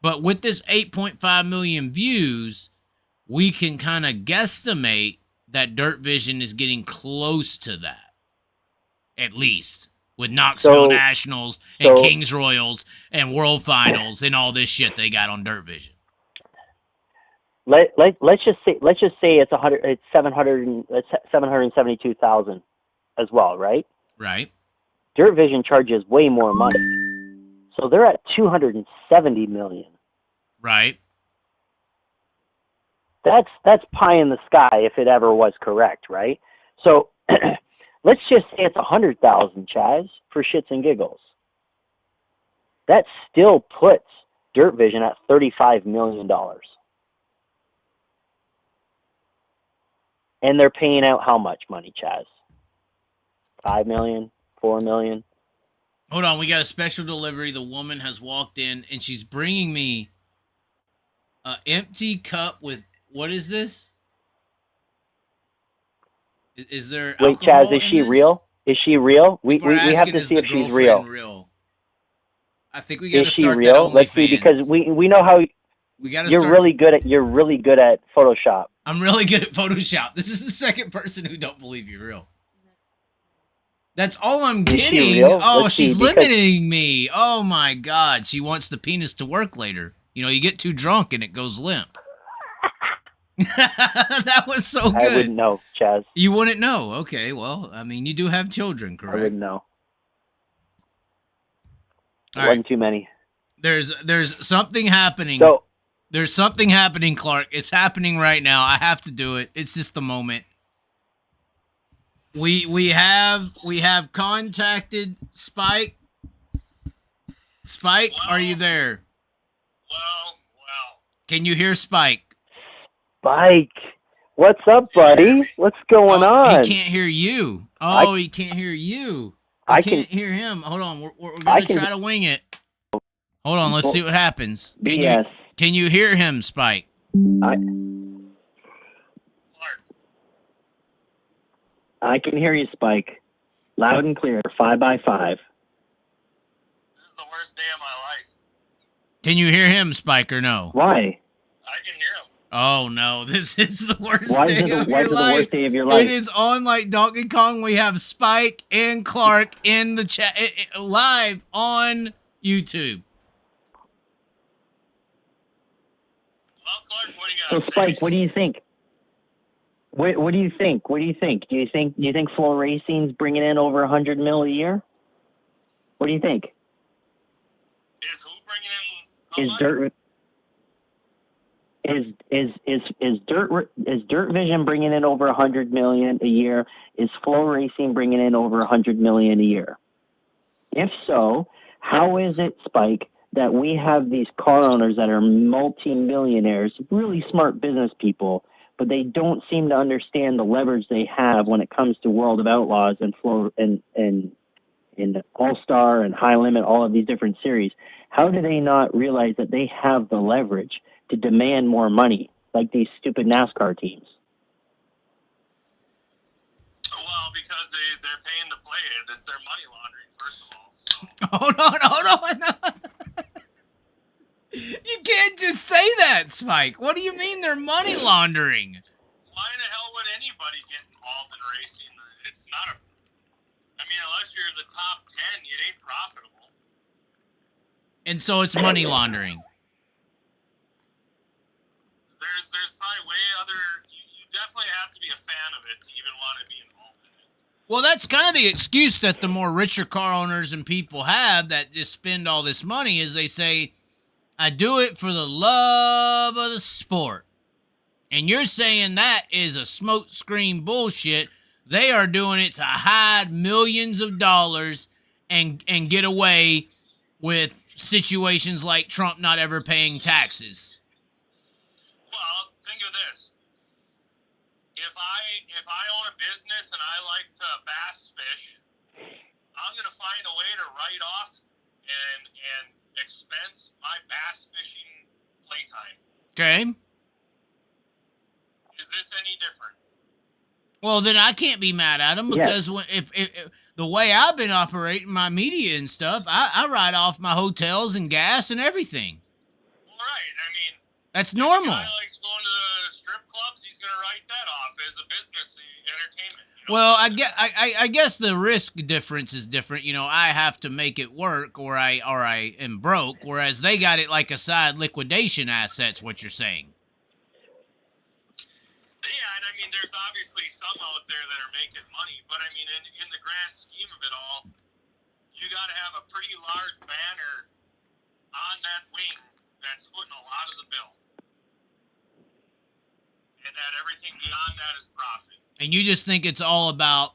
but with this 8.5 million views, we can kind of guesstimate that Dirt Vision is getting close to that, at least, with Knoxville Nationals and Kings Royals and World Finals and all this shit they got on Dirt Vision. Let's just say it's 772,000 as well, right? Right. Dirt Vision charges way more money, so they're at 270 million. Right. That's pie in the sky if it ever was correct, right? So let's just say it's 100,000, Chaz, for shits and giggles. That still puts Dirt Vision at $35 million. And they're paying out how much money, Chaz? $5 million, $4 million. Hold on, we got a special delivery. The woman has walked in, and she's bringing me an empty cup with, what is this? Is there Wait, alcohol Chaz, is in she this? real? Is she real? We have asking, to is see the if she's girlfriend real. real? I think we got to Is she start real? that Let's see, OnlyFans. because we know how we got to you're start. really good at Photoshop. I'm really good at Photoshop. This is the second person who don't believe you're real. That's all I'm Is she getting. real? Oh, Let's she's see, because- limiting me. Oh my God. She wants the penis to work later. You know, you get too drunk and it goes limp. That was so good. I wouldn't know, Chaz. You wouldn't know. Okay, well, I mean, you do have children, correct? I wouldn't know. All right. Wasn't too many. There's something happening. So There's something happening, Clark. It's happening right now. I have to do it. It's just the moment. We have contacted Spike. Spike, are you there? Well. Can you hear Spike? Spike, what's up, buddy? What's going on? He can't hear you. He can't hear you. I can't hear him. Hold on. We're going to try to wing it. Hold on. Let's see what happens. Can you hear him, Spike? I can hear you, Spike. Loud and clear, 5x5. This is the worst day of my life. Can you hear him, Spike, or no? Why? I can hear him. Oh, no. This is the worst Why day is of it your the life. worst day of your life? It is on like Donkey Kong. We have Spike and Clark in the chat live on YouTube. Well, Clark, what do you got? So, Spike, what do you think? What do you think? What do you think? Do you think Flow Racing's bringing in over $100 million a year? What do you think? Is who bringing in? Is Dirt Vision bringing in over $100 million a year? Is Flow Racing bringing in over $100 million a year? If so, how is it, Spike, that we have these car owners that are multi-millionaires, really smart business people, but they don't seem to understand the leverage they have when it comes to World of Outlaws and Flow and All-Star and High Limit, all of these different series? How do they not realize that they have the leverage to demand more money, like these stupid NASCAR teams? Well, because they're paying to play it. That they're money laundering, first of all. So. Hold on. You can't just say that, Spike. What do you mean they're money laundering? Why in the hell would anybody get involved in racing? It's not a... I mean, unless you're the top 10, it ain't profitable. And so it's money laundering. There's probably way other... You definitely have to be a fan of it to even want to be involved in it. Well, that's kind of the excuse that the more richer car owners and people have that just spend all this money is they say, I do it for the love of the sport. And you're saying that is a smokescreen bullshit. They are doing it to hide millions of dollars and get away with situations like Trump not ever paying taxes. Well, think of this. If I own a business and I like to bass fish, I'm going to find a way to write off and expense my bass fishing playtime. Okay. Is this any different? Well, then I can't be mad at them because if the way I've been operating my media and stuff, I write off my hotels and gas and everything. Well, right. I mean, that's normal. If a guy likes going to the strip clubs, he's going to write that off as a business entertainment. You know? Well, I guess the risk difference is different. You know, I have to make it work or I am broke, whereas they got it like a side liquidation assets, what you're saying. Yeah, and I mean, there's obviously some out there that are making money, but I mean, in the grand scheme of it all, you got to have a pretty large banner on that wing that's footing a lot of the bill. And that everything beyond that is profit. And you just think it's all about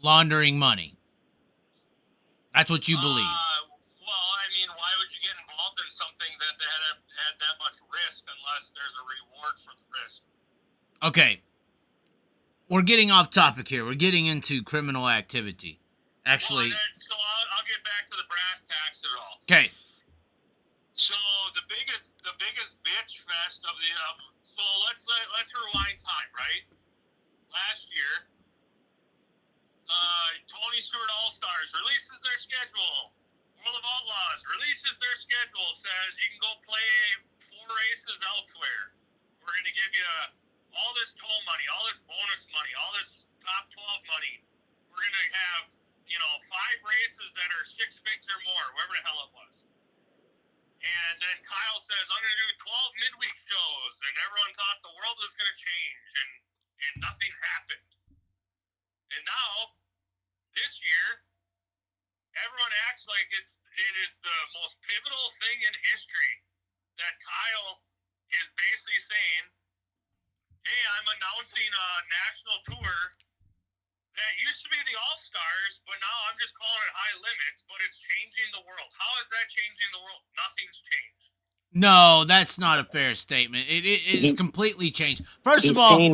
laundering money. That's what you believe. Well, I mean, why would you get involved in something that had that much risk unless there's a reward for the risk? Okay. We're getting off topic here. We're getting into criminal activity. Actually. So I'll get back to the brass tacks of it all. Okay. So the biggest bitch fest of the so let's rewind time, right? Last year, Tony Stewart All Stars releases their schedule. World of Outlaws releases their schedule. Says you can go play 4 races elsewhere. We're gonna give you all this toll money, all this bonus money, all this top 12 money. We're gonna have 5 races that are 6 figs or more, wherever the hell it was. And then Kyle says, I'm going to do 12 midweek shows. And everyone thought the world was going to change, and nothing happened. And now, this year, everyone acts like it is the most pivotal thing in history that Kyle is basically saying, hey, I'm announcing a national tour that used to be the All-Stars, but now I'm just calling it High Limits, but it's changing the world. How is that changing the world? Nothing's changed. No, that's not a fair statement. It's completely changed. First of all, it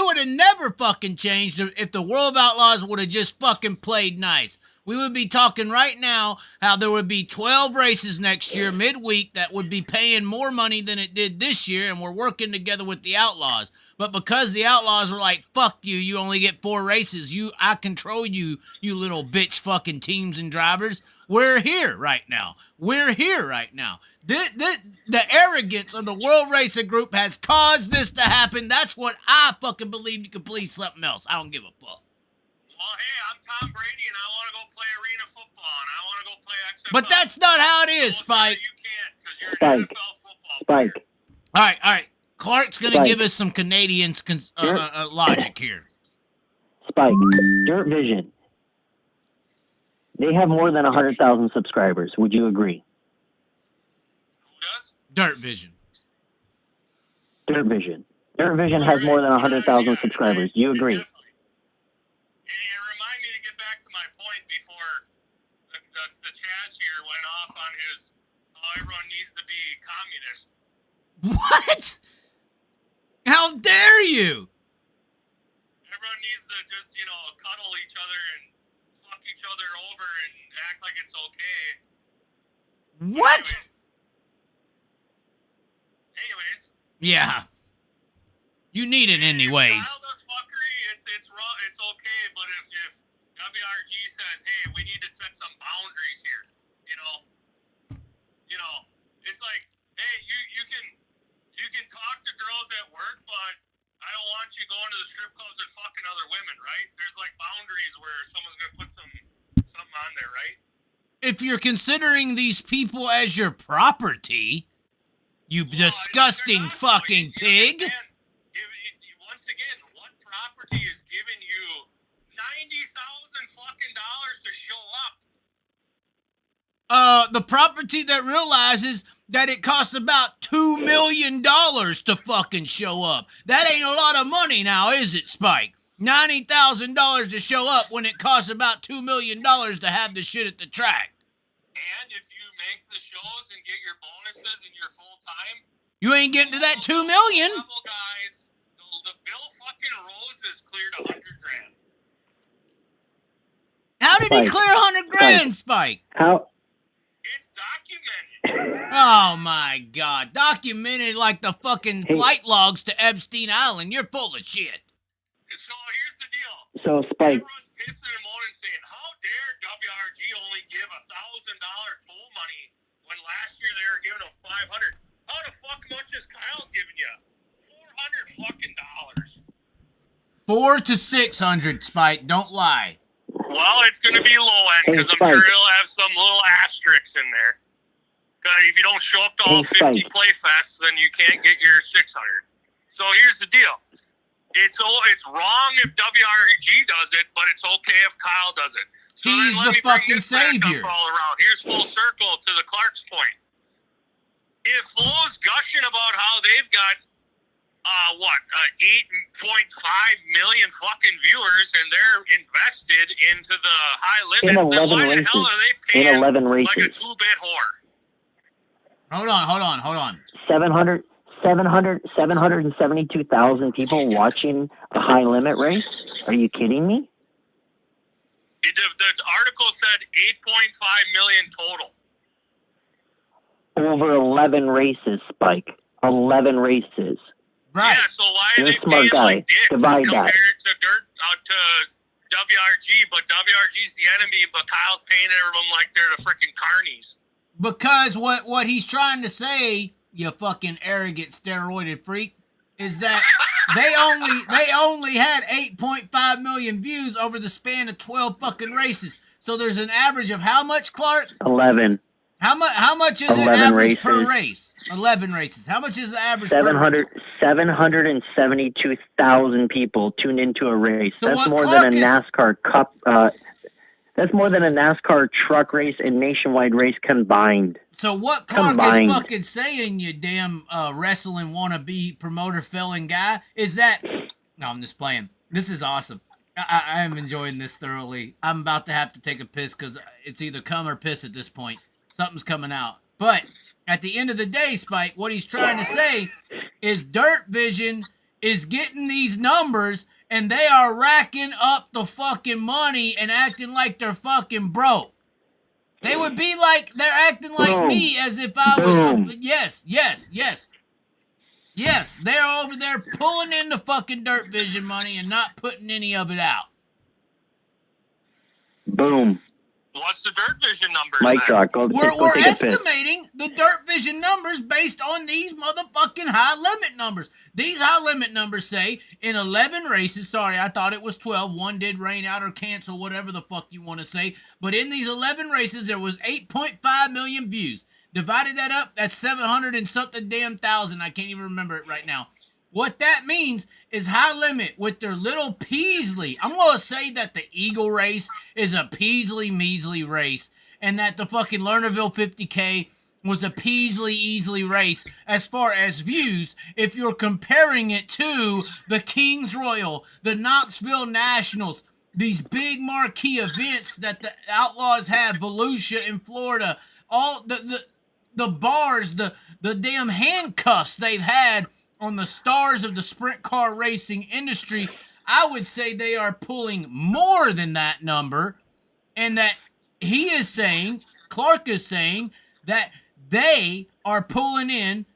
would have never fucking changed if the World of Outlaws would have just fucking played nice. We would be talking right now how there would be 12 races next year midweek that would be paying more money than it did this year, and we're working together with the Outlaws. But because the Outlaws were like, fuck you, you only get 4 races, I control you, you little bitch fucking teams and drivers, we're here right now. We're here right now. The arrogance of the World Racer Group has caused this to happen. That's what I fucking believe. You could please something else. I don't give a fuck. Well, hey, I'm Tom Brady, and I want to go play arena football, and I want to go play XFL. But that's not how it is, Spike. You can't, because you're an NFL football player. Spike. All right. Clark's going to give us some Canadian logic here. Spike. Dirt Vision. They have more than 100,000 subscribers. Would you agree? Who does? Dirt Vision. Dirt Vision. Dirt Vision has more than 100,000 subscribers. You agree? Definitely. It remind me to get back to my point before the Chaz here went off on his how everyone needs to be communist. What? How dare you? Everyone needs to just, cuddle each other and fuck each other over and act like it's okay. What? Anyways. Yeah. You need it anyways. If Kyle does fuckery, it's wrong. It's okay, but if WRG says, hey, we need to set some boundaries here, it's like, hey, you can talk to girls at work, but I don't want you going to the strip clubs and fucking other women, right? There's like boundaries where someone's gonna put something on there, right? If you're considering these people as your property, you disgusting fucking pig. Once again, what property is giving you $90,000 fucking dollars to show up? The property that realizes that it costs about $2 million to fucking show up. That ain't a lot of money now, is it, Spike? $90,000 to show up when it costs about $2 million to have the shit at the track. And if you make the shows and get your bonuses and your full time, you ain't getting to that $2 million. Guys, the Bill fucking Roses cleared $100,000. How did he clear $100,000, Spike? How? It's documented. Oh my God! Documented like the fucking flight logs to Epstein Island. You're full of shit. So here's the deal. So Spike. Everyone's pissing and moaning, saying, "How dare WRG only give $1,000 toll money when last year they were giving them $500? How the fuck much is Kyle giving you? $400 fucking dollars. $400 to $600, Spike. Don't lie. Well, it's going to be low end because I'm sure it'll have some little asterisks in there. Because if you don't show up to all 50 play fests, then you can't get your 600. So here's the deal. It's wrong if WRG does it, but it's okay if Kyle does it. So he's the fucking savior. All around. Here's full circle to the Clark's point. If Flo's gushing about how they've got 8.5 million fucking viewers and they're invested into the high limits, then why the hell are they paying 11 races. like a 2-bit whore? Hold on. 700 772,000 people watching a high limit race? Are you kidding me? The article said 8.5 million total. Over 11 races, Spike. 11 races. Right. Yeah, so why are You're they a smart paying guy. like dick Divide compared that. to WRG, but WRG's the enemy, but Kyle's paying everyone like they're the freaking carnies. Because what he's trying to say, you fucking arrogant steroided freak, is that they only had 8.5 million views over the span of 12 fucking races. So there's an average of how much, Clark? 11. How much is an average per race? 11 races. How much is the average per race? 772,000 people tuned into a race. So that's more than a NASCAR Cup. That's more than a NASCAR truck race and nationwide race combined. So what Clark is fucking saying, you damn wrestling wannabe promoter felon guy, is that... No, I'm just playing. This is awesome. I am enjoying this thoroughly. I'm about to have to take a piss because it's either come or piss at this point. Something's coming out. But at the end of the day, Spike, what he's trying to say is Dirt Vision is getting these numbers and they are racking up the fucking money and acting like they're fucking broke. They would be like, they're acting like me as if I was, yes. Yes, they're over there pulling in the fucking Dirt Vision money and not putting any of it out. Boom. What's the Dirt Vision numbers? Mic drop. We're estimating the Dirt Vision numbers based on these motherfucking high limit numbers. These high limit numbers say in 11 races, sorry, I thought it was 12. One did rain out or cancel, whatever the fuck you want to say. But in these 11 races, there was 8.5 million views. Divided that up, that's 700 and something damn thousand. I can't even remember it right now. What that means is high limit with their little Peasley. I'm going to say that the Eagle race is a Peasley-measly race and that the fucking Lernerville 50K was a Peasley-easily race as far as views if you're comparing it to the Kings Royal, the Knoxville Nationals, these big marquee events that the Outlaws have, Volusia in Florida, all the bars, the damn handcuffs they've had on the stars of the sprint car racing industry. I would say they are pulling more than that number, and that he is saying, Clark is saying, that they are pulling in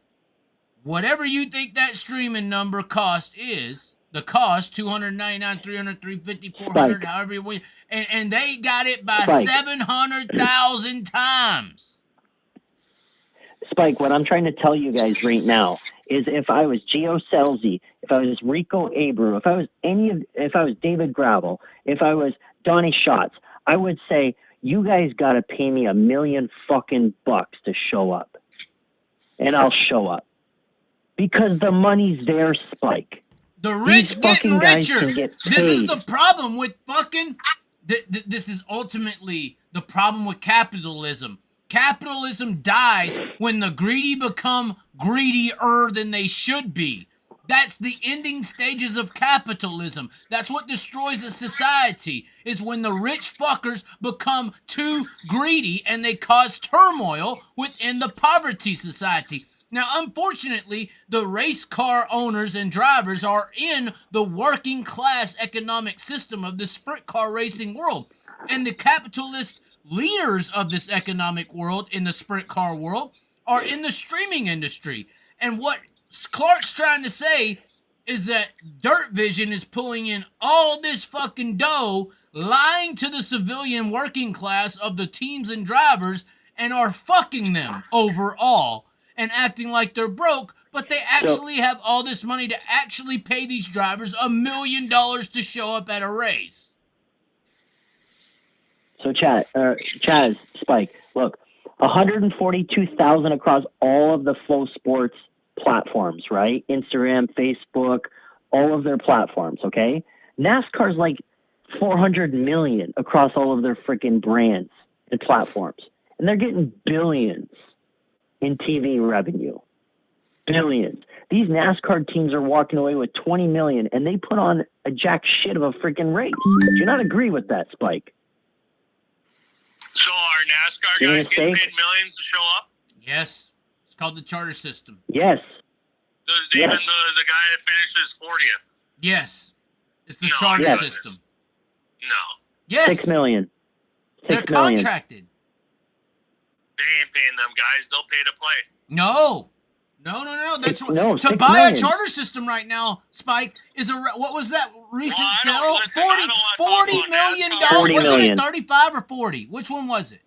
whatever you think that streaming number cost is, the cost, $299, $300, $350, $400, however you want, and they got it by 700,000 times. Spike, what I'm trying to tell you guys right now is if I was Gio Selzy, if I was Rico Abreu, if I was David Gravel, if I was Donnie Schatz, I would say, you guys got to pay me $1 million fucking bucks to show up. And I'll show up. Because the money's there, Spike. The rich getting richer. This is the problem with fucking... This is ultimately the problem with capitalism. Capitalism dies when the greedy become greedier than they should be. That's the ending stages of capitalism. That's what destroys a society, is when the rich fuckers become too greedy and they cause turmoil within the poverty society. Now, unfortunately, the race car owners and drivers are in the working class economic system of the sprint car racing world. And the capitalist leaders of this economic world in the sprint car world are in the streaming industry. And what Clark's trying to say is that Dirt Vision is pulling in all this fucking dough, lying to the civilian working class of the teams and drivers, and are fucking them overall and acting like they're broke, but they actually have all this money to actually pay these drivers $1 million to show up at a race. So Chaz, Spike, look, 142,000 across all of the Flow Sports platforms, right? Instagram, Facebook, all of their platforms, okay? NASCAR's like 400 million across all of their freaking brands and platforms. And they're getting billions in TV revenue. Billions. These NASCAR teams are walking away with 20 million, and they put on a jack shit of a freaking race. Do you not agree with that, Spike? So are NASCAR guys getting paid millions to show up? Yes. It's called the charter system. Yes. Even the guy that finishes 40th. Yes. It's the charter system. No. Yes. $6 million. They're contracted. They ain't paying them guys. They'll pay to play. No. That's to buy a charter system right now, Spike, is what was that recent sale? $40 million. Was it 35 or 40? Which one was it?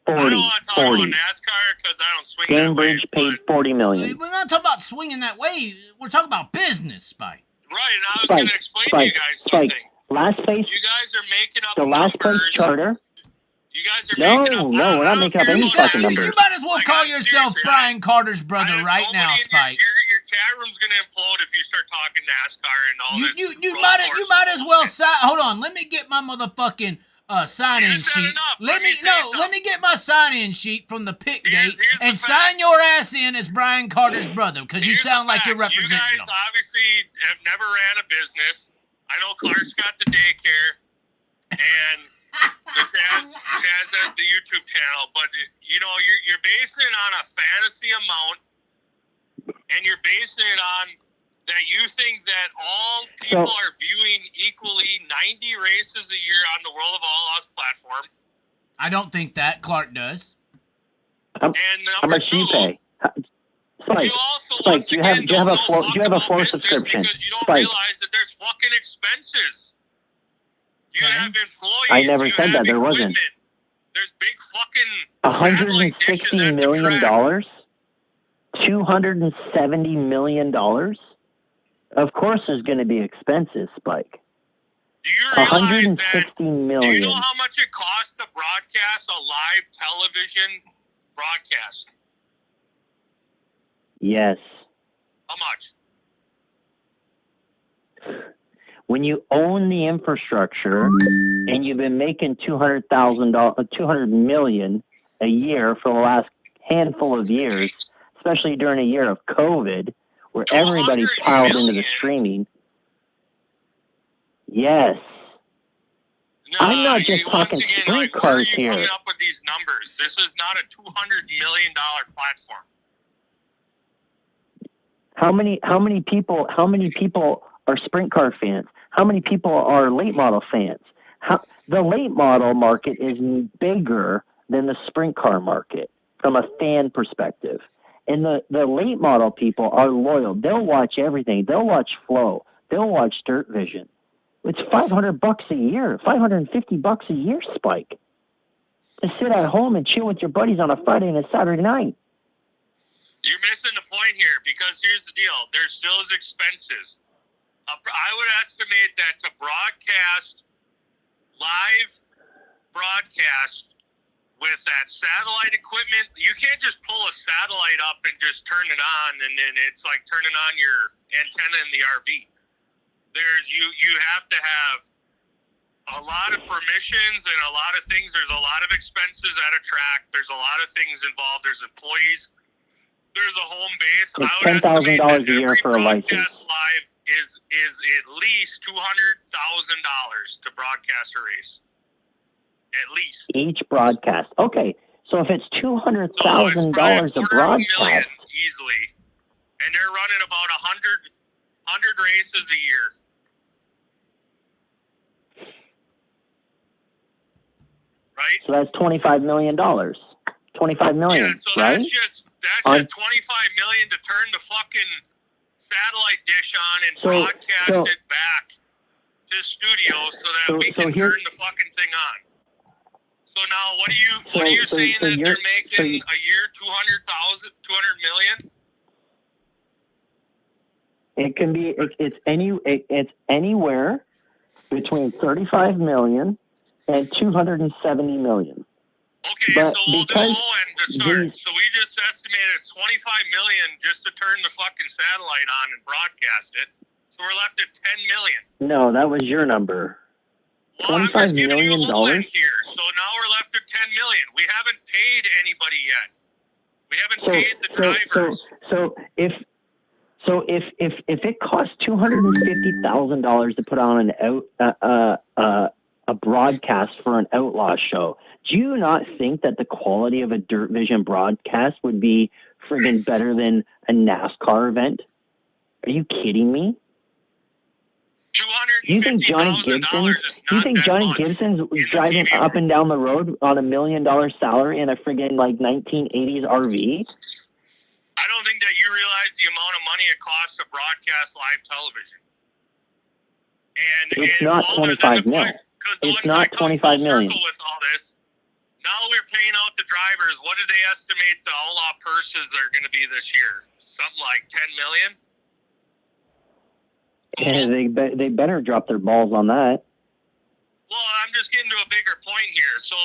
40. I don't want to talk about NASCAR because I don't swing that way. Gamebridge paid $40 million. We're not talking about swinging that way. We're talking about business, Spike. Right, and I was going to explain to you guys something. Last place. You guys are making up the last place charter. You guys are making up. No, we're not making up any fucking numbers. You might as well call yourself Brian Carter's brother right now, Spike. Your chat room's going to implode if you start talking NASCAR and all this. You might as well hold on. Let me get my motherfucking sign-in sheet. Let me get my sign-in sheet from the pit gate and sign your ass in as Brian Carter's brother, because you sound like you're representing him. You guys obviously have never ran a business. I know Clark's got the daycare, and Chaz has the YouTube channel, but you're basing it on a fantasy amount, and you're basing it on that you think that all people are viewing equally 90 races a year on the World of Outlaws platform. I don't think that. Clark does. And how much do you pay? Spike, do you have a floor subscription? Because you don't realize that there's fucking expenses. You have employees. I never said that there wasn't. There's big fucking $160 million. $270 million. Of course, there's going to be expenses, Spike. Do you realize $160 million. Do you know how much it costs to broadcast a live television broadcast? Yes. How much? When you own the infrastructure and you've been making $200 million a year for the last handful of years, especially during a year of COVID, where everybody piled into the streaming. Yes. No, I'm not just talking sprint cars here. Where are you coming up with these numbers? This is not a $200 million platform. How many people are sprint car fans? How many people are late model fans? The late model market is bigger than the sprint car market from a fan perspective. And the late model people are loyal. They'll watch everything. They'll watch Flow. They'll watch Dirt Vision. It's $500 a year, $550 a year, Spike. To sit at home and chill with your buddies on a Friday and a Saturday night. You're missing the point here, because here's the deal. There still is expenses. I would estimate that to broadcast, live broadcast, with that satellite equipment, you can't just pull a satellite up and just turn it on, and then it's like turning on your antenna in the RV. You have to have a lot of permissions and a lot of things. There's a lot of expenses at a track. There's a lot of things involved. There's employees. There's a home base. It's $10,000 a year for a license. Live is at least $200,000 to broadcast a race. At least each broadcast. Okay, so if it's $200,000 a broadcast, easily, and they're running about 100 races a year. Right. So that's $25 million. $25 million. Yeah. So right? That's just $25 million to turn the fucking satellite dish on and broadcast it back to the studio so that we can turn the fucking thing on. So now, what are you saying that they're making a year? $200 million? It can be. It's anywhere between $35 million and $270 million. Okay, so we'll do low end to start. So we just estimated $25 million just to turn the fucking satellite on and broadcast it. So we're left at $10 million. No, that was your number. Well, I'm just giving you a low end here. So now we're left at $10 million. We haven't paid anybody yet. We haven't paid the drivers. So if it costs $250,000 to put on a broadcast for an Outlaw show, do you not think that the quality of a Dirt Vision broadcast would be friggin' better than a NASCAR event? Are you kidding me? You think Johnny Gibson's driving up and down the road on $1 million salary in a friggin' like 1980s RV? I don't think that you realize the amount of money it costs to broadcast live television. And it's not 25 million. It's not 25 million. With all this, now we're paying out the drivers. What do they estimate the Outlaw purses are going to be this year? Something like 10 million. Yeah, they better drop their balls on that. Well, I'm just getting to a bigger point here. So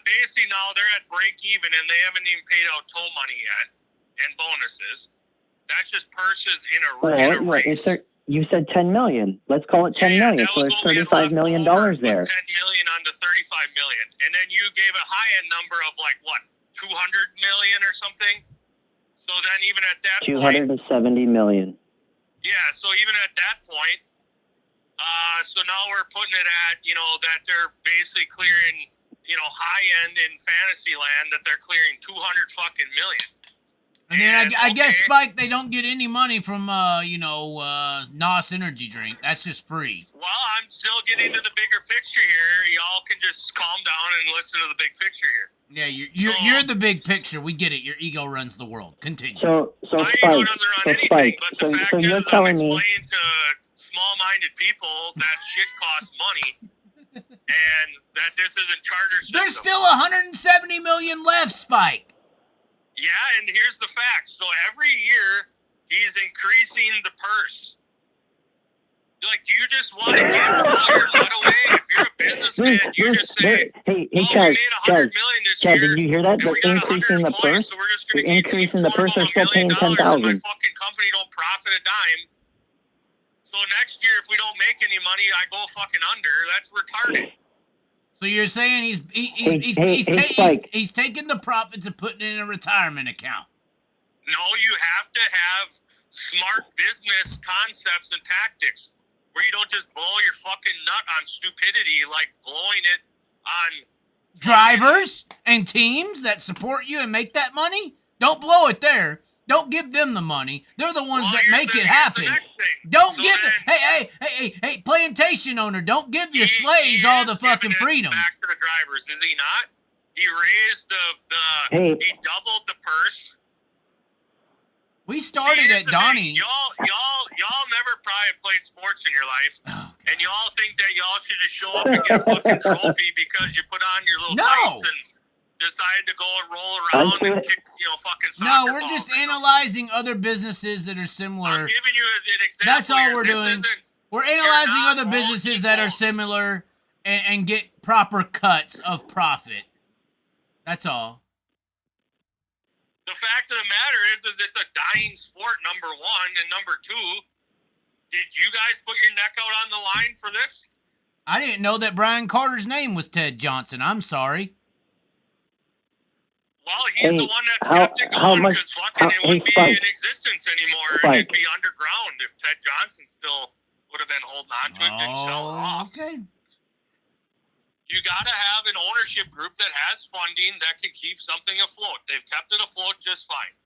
basically now they're at break even and they haven't even paid out toll money yet and bonuses. That's just purses in a race. You said 10 million. Let's call it 10 million. So there's $35 million there. 10 million onto 35 million. And then you gave a high-end number of like, what, 200 million or something? So then even at that 270 million. Yeah, so even at that point, so now we're putting it at, that they're basically clearing, high-end in fantasy land, that they're clearing 200 fucking million. And then I guess, Spike, they don't get any money from, NOS energy drink. That's just free. Well, I'm still getting to the bigger picture here. Y'all can just calm down and listen to the big picture here. Yeah, you're the big picture. We get it. Your ego runs the world. Continue. So Spike, so you're telling me, explain to small-minded people that shit costs money, and that this isn't charter system. There's still 170 million left, Spike. Yeah, and here's the fact. So every year, he's increasing the purse. Like, do you just want to give all your nut away? If you're a businessman, you just say, hey, we made $100 million this year, did you hear that? They're increasing the purse. So we're just going to increasing the purse. They're still paying $10,000. My fucking company don't profit a dime. So next year, if we don't make any money, I go fucking under. That's retarded. So you're saying he's taking the profits and putting it in a retirement account? No, you have to have smart business concepts and tactics where you don't just blow your fucking nut on stupidity like blowing it on drivers and teams that support you and make that money. Don't blow it there. Don't give them the money. They're the ones that make it happen. Don't give them. Hey, plantation owner, don't give your slaves all the fucking freedom. Back to the drivers, is he not? He raised he doubled the purse. We started at Donnie. Y'all never probably played sports in your life, and y'all think that y'all should just show up and get a fucking trophy because you put on your little tights and decided to go and roll around and kick, fucking soccer No, we're just analyzing other businesses that are similar. I'm giving you an example. That's all we're doing. We're analyzing other businesses that are similar and get proper cuts of profit. That's all. The fact of the matter is it's a dying sport, number one. And number two, did you guys put your neck out on the line for this? I didn't know that Brian Carter's name was Ted Johnson. I'm sorry. Well, he's the one that's kept it going because fucking it wouldn't be in existence anymore. And it'd be underground if Ted Johnson still would have been holding on to it and sell it off. Okay. You got to have an ownership group that has funding that can keep something afloat. They've kept it afloat just fine.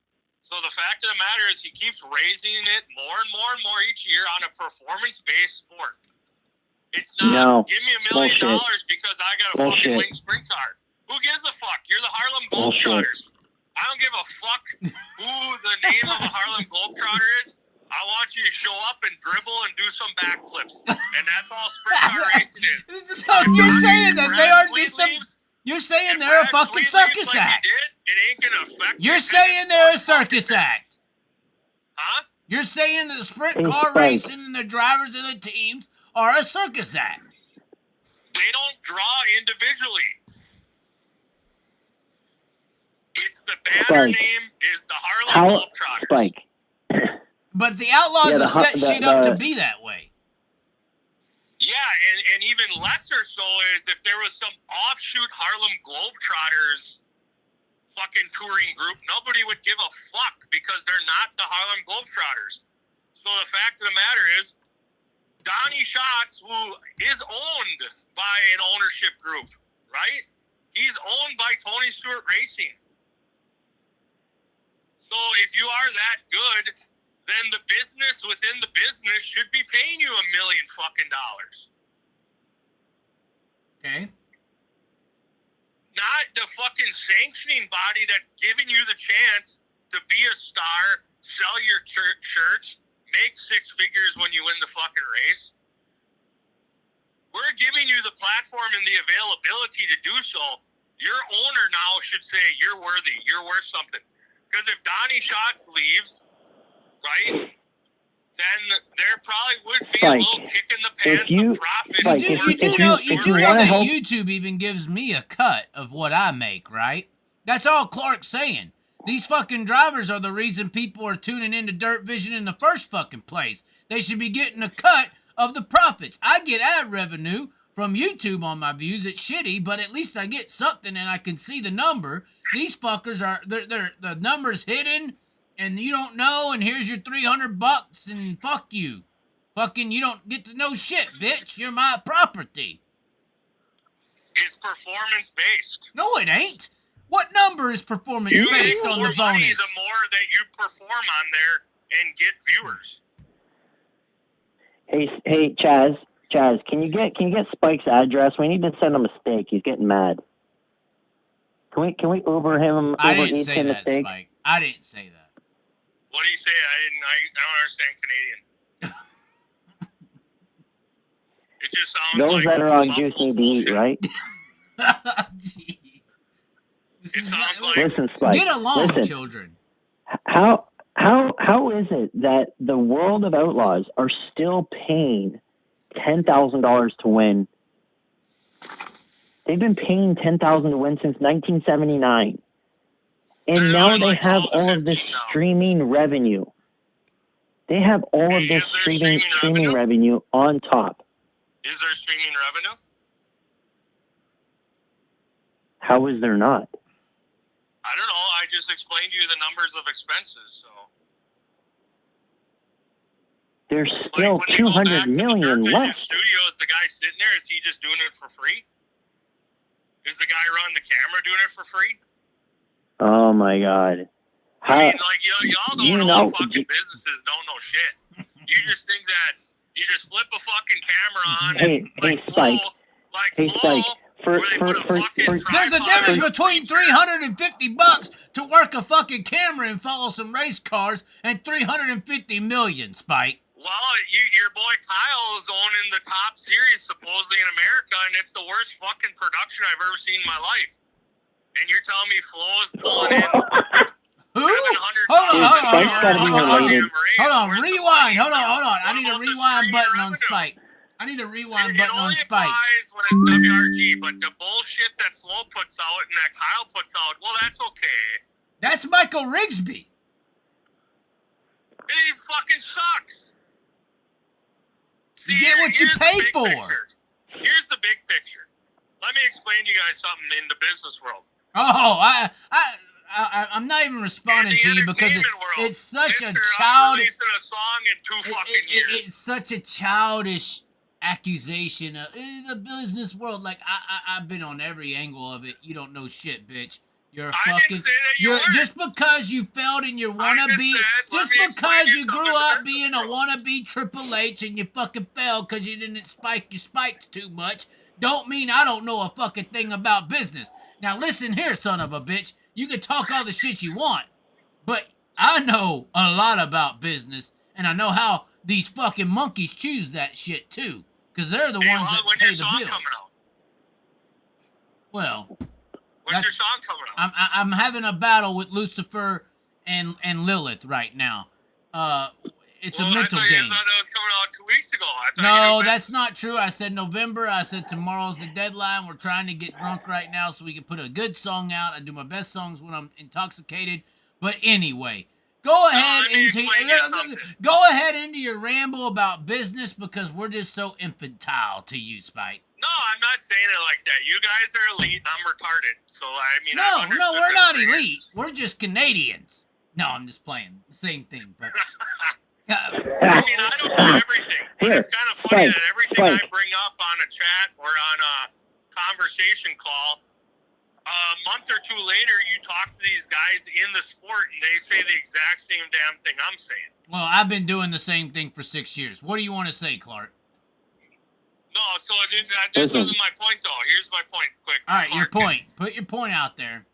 So the fact of the matter is he keeps raising it more and more and more each year on a performance-based sport. It's not, give me $1 million because I got a fucking wing sprint car. Who gives a fuck? You're the Harlem Globetrotters. I don't give a fuck who the name of the Harlem Globetrotter is. I want you to show up and dribble and do some backflips. And that's all sprint car racing is. You're saying that they are just you're saying they're a fucking circus act. It ain't going to affect You're saying they're a circus act. Huh? You're saying that the sprint car racing and the drivers and the teams are a circus act. They don't draw individually. It's the banner name is the Harlem Globetrotters. Spike. But the Outlaws are set shit up to be that way. Yeah, and even lesser so is if there was some offshoot Harlem Globetrotters fucking touring group, nobody would give a fuck because they're not the Harlem Globetrotters. So the fact of the matter is, Donnie Schatz, who is owned by an ownership group, right? He's owned by Tony Stewart Racing. So if you are that good, then the business within the business should be paying you $1 million fucking dollars. Okay. Not the fucking sanctioning body that's giving you the chance to be a star, sell your shirts, make 6 figures when you win the fucking race. We're giving you the platform and the availability to do so. Your owner now should say, you're worthy, you're worth something. Because if Donnie Schatz leaves, right, then there probably would be a little kick in the pants of profit. You do know that YouTube even gives me a cut of what I make, right? That's all Clark's saying. These fucking drivers are the reason people are tuning into Dirt Vision in the first fucking place. They should be getting a cut of the profits. I get ad revenue from YouTube on my views. It's shitty, but at least I get something and I can see the number. These fuckers are, the number's hidden and you don't know, and here's your $300 and fuck you. Fucking, you don't get to know shit, bitch. You're my property. It's performance based. No, it ain't. What number is performance based on the bonus? Money, the more that you perform on there and get viewers. Hey, Chaz, can you get Spike's address? We need to send him a steak. He's getting mad. Can we Uber him? I didn't say that, Spike. I didn't say that. What do you say? I don't understand Canadian. It just sounds those like that are on juice need to eat, right? It sounds like. Listen, Spike. Get along, children. How is it that the world of Outlaws are still paying $10,000 to win? They've been paying $10,000 to win since 1979. And now they have all of this streaming revenue. They have all of this streaming revenue on top. Is there streaming revenue? How is there not? I don't know. I just explained to you the numbers of expenses, so. There's still $200 million left. Studios, the guy sitting there, is he just doing it for free? Is the guy running the camera doing it for free? Oh my God! I mean, like y'all don't know fucking businesses don't know shit. You just think that you just flip a fucking camera on. Spike. There's a difference between $350 to work a fucking camera and follow some race cars and $350 million, Spike. Well, your boy Kyle is owning the top series supposedly in America, and it's the worst fucking production I've ever seen in my life. And you're telling me Flo's pulling in who? Hold on, rewind. Hold on. I need a rewind button on Spike. I need a rewind button on Spike. It only applies when it's WRG, but the bullshit that Flo puts out and that Kyle puts out, well, that's okay. That's Michael Rigsby. He fucking sucks. You get what you pay for. Here's the big picture. Let me explain to you guys something in the business world. Oh, I'm not even responding to you because it's such a childish. It's such a childish accusation of the business world. Like I've been on every angle of it. You don't know shit, bitch. You're a fucking. You're just because you failed in your wannabe. Just because you grew up being a wannabe Triple H and you fucking failed because you didn't spike your spikes too much. Don't mean I don't know a fucking thing about business. Now listen here, son of a bitch. You can talk all the shit you want, but I know a lot about business, and I know how these fucking monkeys choose that shit too, because they're the ones that pay the bills. Well, when's your song coming out? I'm having a battle with Lucifer and Lilith right now. It's a mental game. I thought it was coming out 2 weeks ago. No, that's not true. I said November. I said tomorrow's the deadline. We're trying to get drunk right now so we can put a good song out. I do my best songs when I'm intoxicated. But anyway, go ahead into your ramble about business because we're just so infantile to you, Spike. No, I'm not saying it like that. You guys are elite and I'm retarded. So, I mean, No, we're not elite. We're just Canadians. No, I'm just playing. Same thing, but... I mean, I don't know everything, but it's kind of funny that everything I bring up on a chat or on a conversation call, a month or two later, you talk to these guys in the sport, and they say the exact same damn thing I'm saying. Well, I've been doing the same thing for 6 years. What do you want to say, Clark? No, so this wasn't my point, though. Here's my point, quick. All right, Clark, your point. Put your point out there.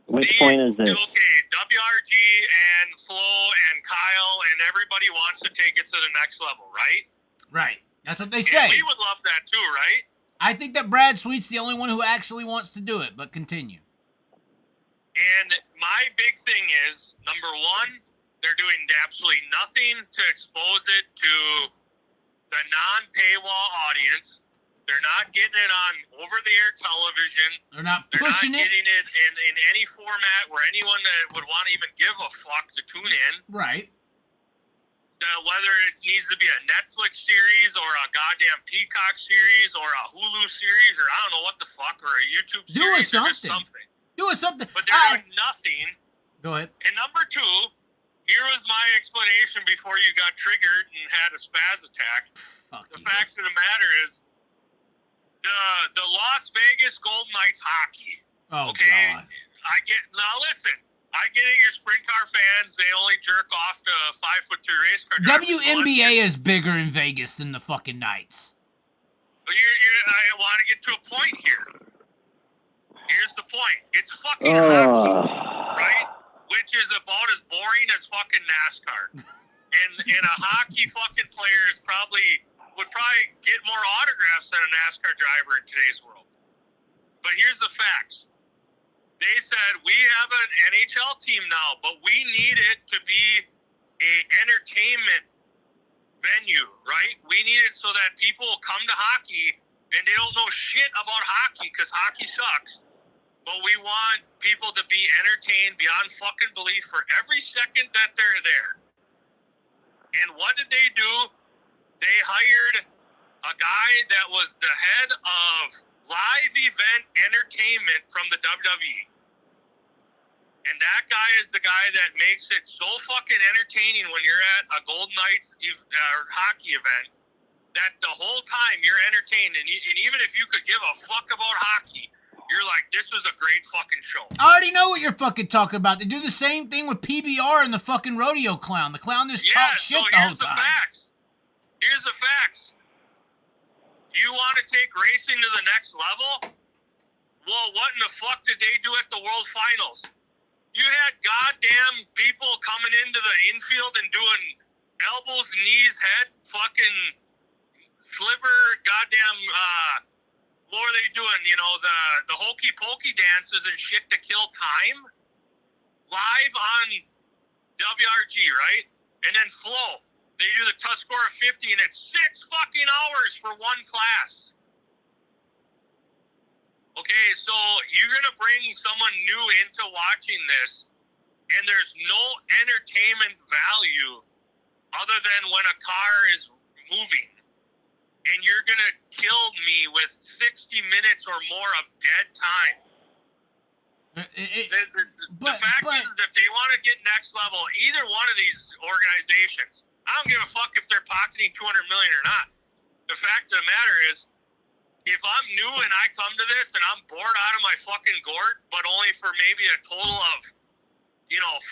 Which point is this? Okay, WRG and Flo and Kyle and everybody wants to take it to the next level, right? Right. That's what they say. And we would love that too, right? I think that Brad Sweet's the only one who actually wants to do it, but continue. And my big thing is, number one, they're doing absolutely nothing to expose it to the non-paywall audience. They're not getting it on over-the-air television. They're not They're pushing not getting it in any format where anyone that would want to even give a fuck to tune in. Right. Whether it needs to be a Netflix series or a goddamn Peacock series or a Hulu series or I don't know what the fuck, or a YouTube Do series us or just something. something. Do us something. But they're doing nothing. Go ahead. And number two, here was my explanation before you got triggered and had a spaz attack. Fuck The you. fact of the matter is, the Las Vegas Golden Knights hockey. Oh, Okay, God. now listen. I get it. You're sprint car fans. They only jerk off to 5'3" race car drivers. WNBA is bigger in Vegas than the fucking Knights. But I want to get to a point here. Here's the point. It's fucking hockey, right? Which is about as boring as fucking NASCAR. And a hockey fucking player would probably get more autographs than a NASCAR driver in today's world. But here's the facts. They said, we have an NHL team now, but we need it to be a entertainment venue, right? We need it so that people will come to hockey and they don't know shit about hockey because hockey sucks. But we want people to be entertained beyond fucking belief for every second that they're there. And what did they do? They hired a guy that was the head of live event entertainment from the WWE. And that guy is the guy that makes it so fucking entertaining when you're at a Golden Knights hockey event that the whole time you're entertained. And even if you could give a fuck about hockey, you're like, this was a great fucking show. I already know what you're fucking talking about. They do the same thing with PBR and the fucking rodeo clown. The clown just talks shit the whole time. Here's the facts. You want to take racing to the next level? Well, what in the fuck did they do at the World Finals? You had goddamn people coming into the infield and doing elbows, knees, head, fucking sliver, goddamn, what were they doing? You know, the hokey pokey dances and shit to kill time? Live on WRG, right? And then Flo. They do the tough score of 50 and it's 6 fucking hours for one class. Okay, so you're going to bring someone new into watching this, and there's no entertainment value other than when a car is moving. And you're going to kill me with 60 minutes or more of dead time. The fact is if they want to get next level, either one of these organizations, I don't give a fuck if they're pocketing $200 million or not. The fact of the matter is, if I'm new and I come to this and I'm bored out of my fucking gourd, but only for maybe a total of,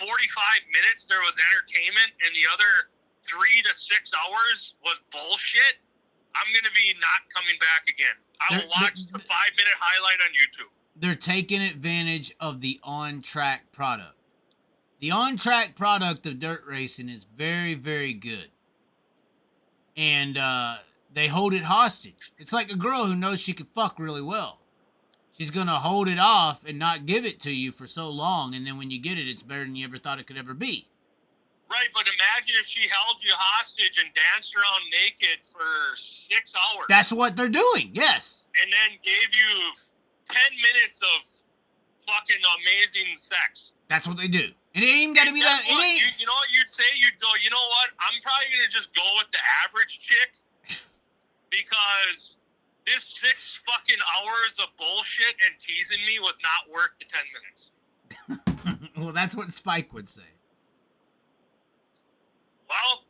45 minutes there was entertainment and the other 3 to 6 hours was bullshit, I'm going to be not coming back again. I will watch the 5-minute highlight on YouTube. They're taking advantage of the on-track product. The on-track product of dirt racing is very, very good. And, they hold it hostage. It's like a girl who knows she can fuck really well. She's going to hold it off and not give it to you for so long, and then when you get it, it's better than you ever thought it could ever be. Right, but imagine if she held you hostage and danced around naked for 6 hours. That's what they're doing, yes. And then gave you 10 minutes of fucking amazing sex. That's what they do. And it ain't even got to be that. You know what you'd say? You'd go, you know what? I'm probably going to just go with the average chick. Because this 6 fucking hours of bullshit and teasing me was not worth the 10 minutes. Well, that's what Spike would say. Well,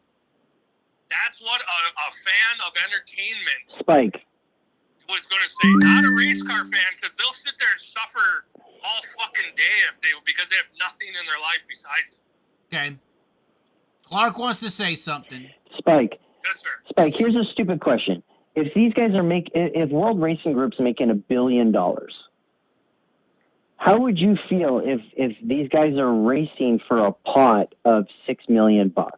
that's what a fan of entertainment Spike was going to say, not a race car fan, because they'll sit there and suffer all fucking day because they have nothing in their life besides it. Okay. Clark wants to say something. Spike. Yes, sir. Spike, here's a stupid question. If these guys are if World Racing Group's making $1 billion, how would you feel if these guys are racing for a pot of $6 million? For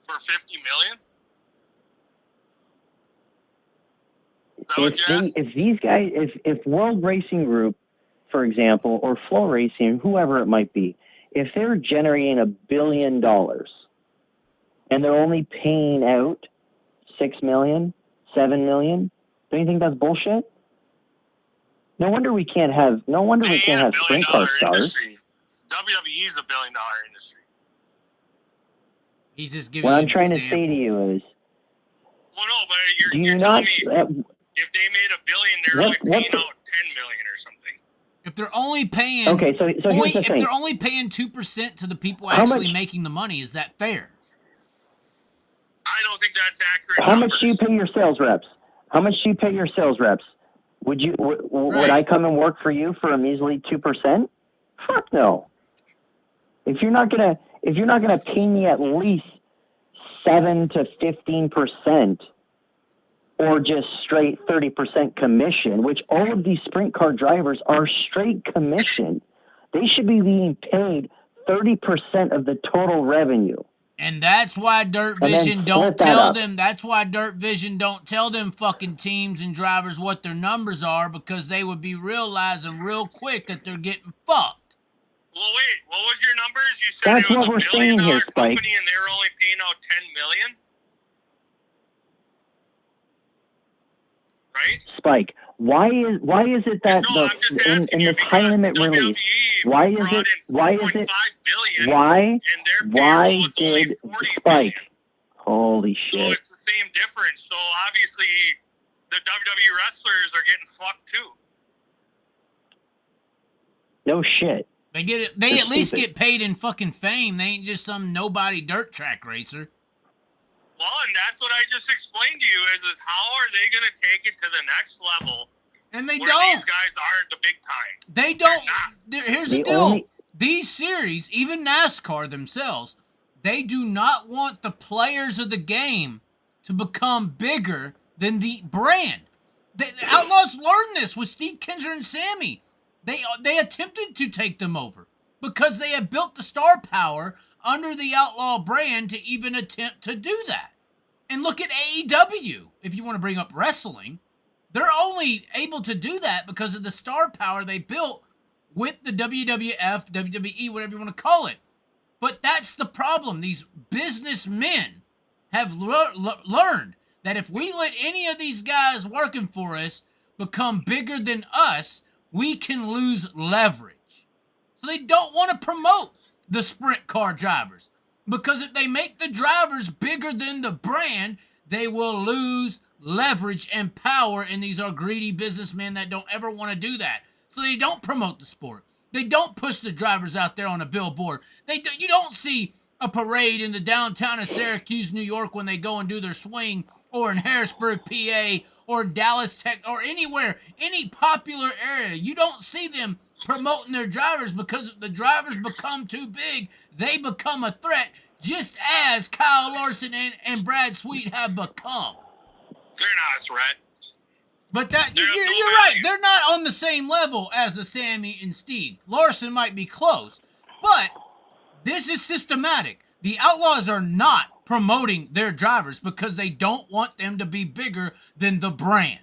$50 million? If World Racing Group, for example, or Flow Racing, whoever it might be, if they're generating $1 billion and they're only paying out $6 million, $7 million, don't you think that's bullshit? No wonder we can't have sprint car stars. WWE is $1 billion industry. He's just giving. What I'm trying to say to you is, well, no, but you're telling me if they made $1 billion, they're only paying out $10 million or something. If they're only paying, okay, so here's the thing. If they're only paying 2% to the people actually making the money, is that fair? I don't think that's accurate. How much do you pay your sales reps? Would I come and work for you for a measly 2%? Fuck no. If you're not gonna pay me at least 7 to 15%, or just straight 30% commission, which all of these sprint car drivers are straight commission, they should be being paid 30% of the total revenue. And that's why Dirt Vision don't tell them. That's why Dirt Vision don't tell them fucking teams and drivers what their numbers are, because they would be realizing real quick that they're getting fucked. Well, wait, what was your numbers? You said that's it was what we're $1 billion saying here, company Spike. and they were only paying out $10 million? Right? Spike, why is it that in this high limit release, why did Spike? Holy shit. So it's the same difference. So obviously the WWE wrestlers are getting fucked too. No shit. They get it. They at least get paid in fucking fame. They ain't just some nobody dirt track racer. Well, and that's what I just explained to you is how are they going to take it to the next level? And they where don't. These guys are the big time. They don't. Here's the deal. These series, even NASCAR themselves, they do not want the players of the game to become bigger than the brand. The Outlaws learned this with Steve Kinser and Sammy. They attempted to take them over because they had built the star power under the Outlaw brand to even attempt to do that. And look at AEW, if you want to bring up wrestling. They're only able to do that because of the star power they built with the WWF, WWE, whatever you want to call it. But that's the problem. These businessmen have learned that if we let any of these guys working for us become bigger than us, we can lose leverage. So they don't want to promote the sprint car drivers, because if they make the drivers bigger than the brand, they will lose leverage and power, and these are greedy businessmen that don't ever want to do that. So they don't promote the sport. They don't push the drivers out there on a billboard. You don't see a parade in the downtown of Syracuse, New York when they go and do their swing, or in Harrisburg, PA, or in Dallas, Texas, or anywhere, any popular area. You don't see them promoting their drivers, because if the drivers become too big, they become a threat, just as Kyle Larson and Brad Sweet have become. They're not a threat. But you're right. They're not on the same level as the Sammy and Steve. Larson might be close, but this is systematic. The Outlaws are not promoting their drivers because they don't want them to be bigger than the brand.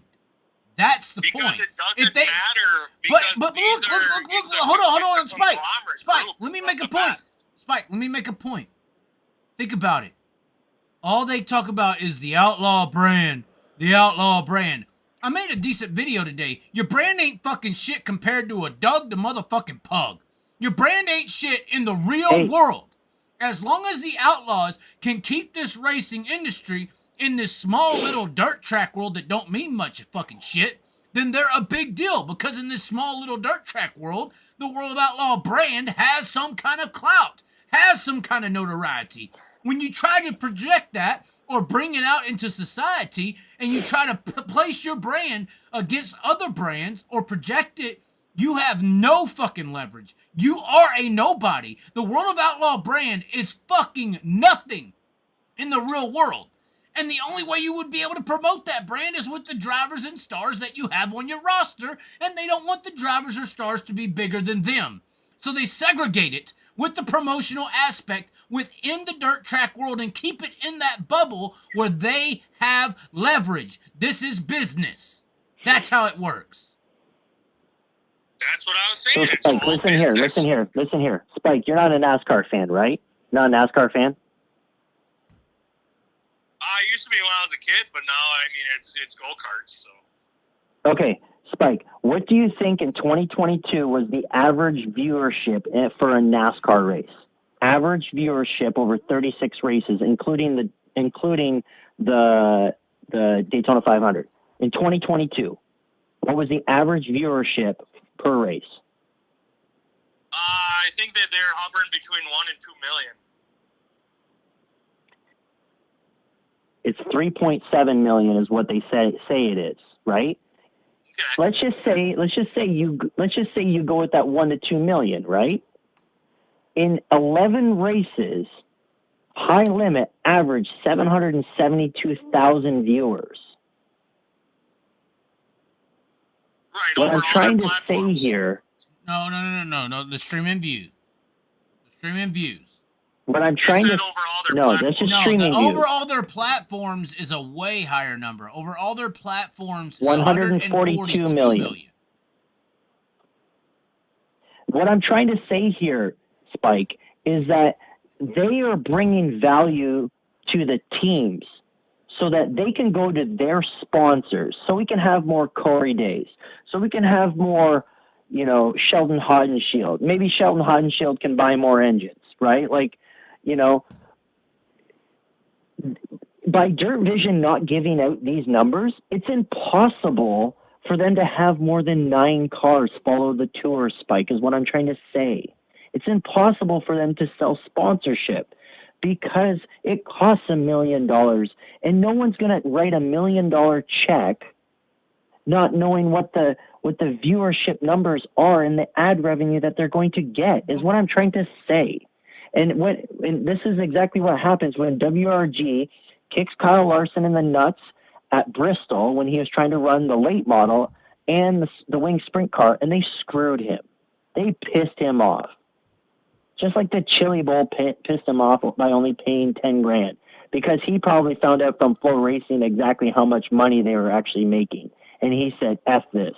That's the point. It doesn't matter. But look, hold on, Spike, let me make a point. Spike, let me make a point. Think about it. All they talk about is the Outlaw brand. The Outlaw brand. I made a decent video today. Your brand ain't fucking shit compared to a Doug the motherfucking Pug. Your brand ain't shit in the real world. As long as the Outlaws can keep this racing industry in this small little dirt track world that don't mean much of fucking shit, then they're a big deal, because in this small little dirt track world, the World Outlaw brand has some kind of clout, has some kind of notoriety. when you try to project that or bring it out into society and you try to place your brand against other brands or project it, you have no fucking leverage. You are a nobody. The World of Outlaw brand is fucking nothing in the real world. And the only way you would be able to promote that brand is with the drivers and stars that you have on your roster, and they don't want the drivers or stars to be bigger than them. So they segregate it with the promotional aspect within the dirt track world and keep it in that bubble where they have leverage. This is business. That's how it works. That's what I was saying. So, Spike, listen here. Spike, you're not a NASCAR fan, right? Not a NASCAR fan? I used to be when I was a kid, but now, I mean, it's go-karts, so. Okay, Spike, what do you think in 2022 was the average viewership for a NASCAR race? Average viewership over 36 races, including the Daytona 500. In 2022, what was the average viewership per race? I think that they're hovering between 1 and 2 million. It's 3.7 million is what they say it is, right? Okay. Let's just say you go with that 1 to 2 million, right? In 11 races, High Limit averaged 772,000 viewers. Right. What I'm trying to say here. No. The streaming views. What I'm trying to that's just streaming views. Over all their platforms is a way higher number. Over all their platforms, 142 million. What I'm trying to say here, Spike, is that they are bringing value to the teams so that they can go to their sponsors, so we can have more Corey days, so we can have more, Sheldon Haudenschild. Maybe Sheldon Haudenschild can buy more engines, right? By Dirt Vision not giving out these numbers, it's impossible for them to have more than 9 cars follow the tour, Spike, is what I'm trying to say. It's impossible for them to sell sponsorship because it costs $1 million, and no one's going to write $1 million check not knowing what the viewership numbers are and the ad revenue that they're going to get, is what I'm trying to say. And this is exactly what happens when WRG kicks Kyle Larson in the nuts at Bristol when he was trying to run the late model and the wing sprint car, and they screwed him. They pissed him off. Just like the Chili Bowl pissed him off by only paying $10,000, because he probably found out from Flow Racing exactly how much money they were actually making, and he said, "F this."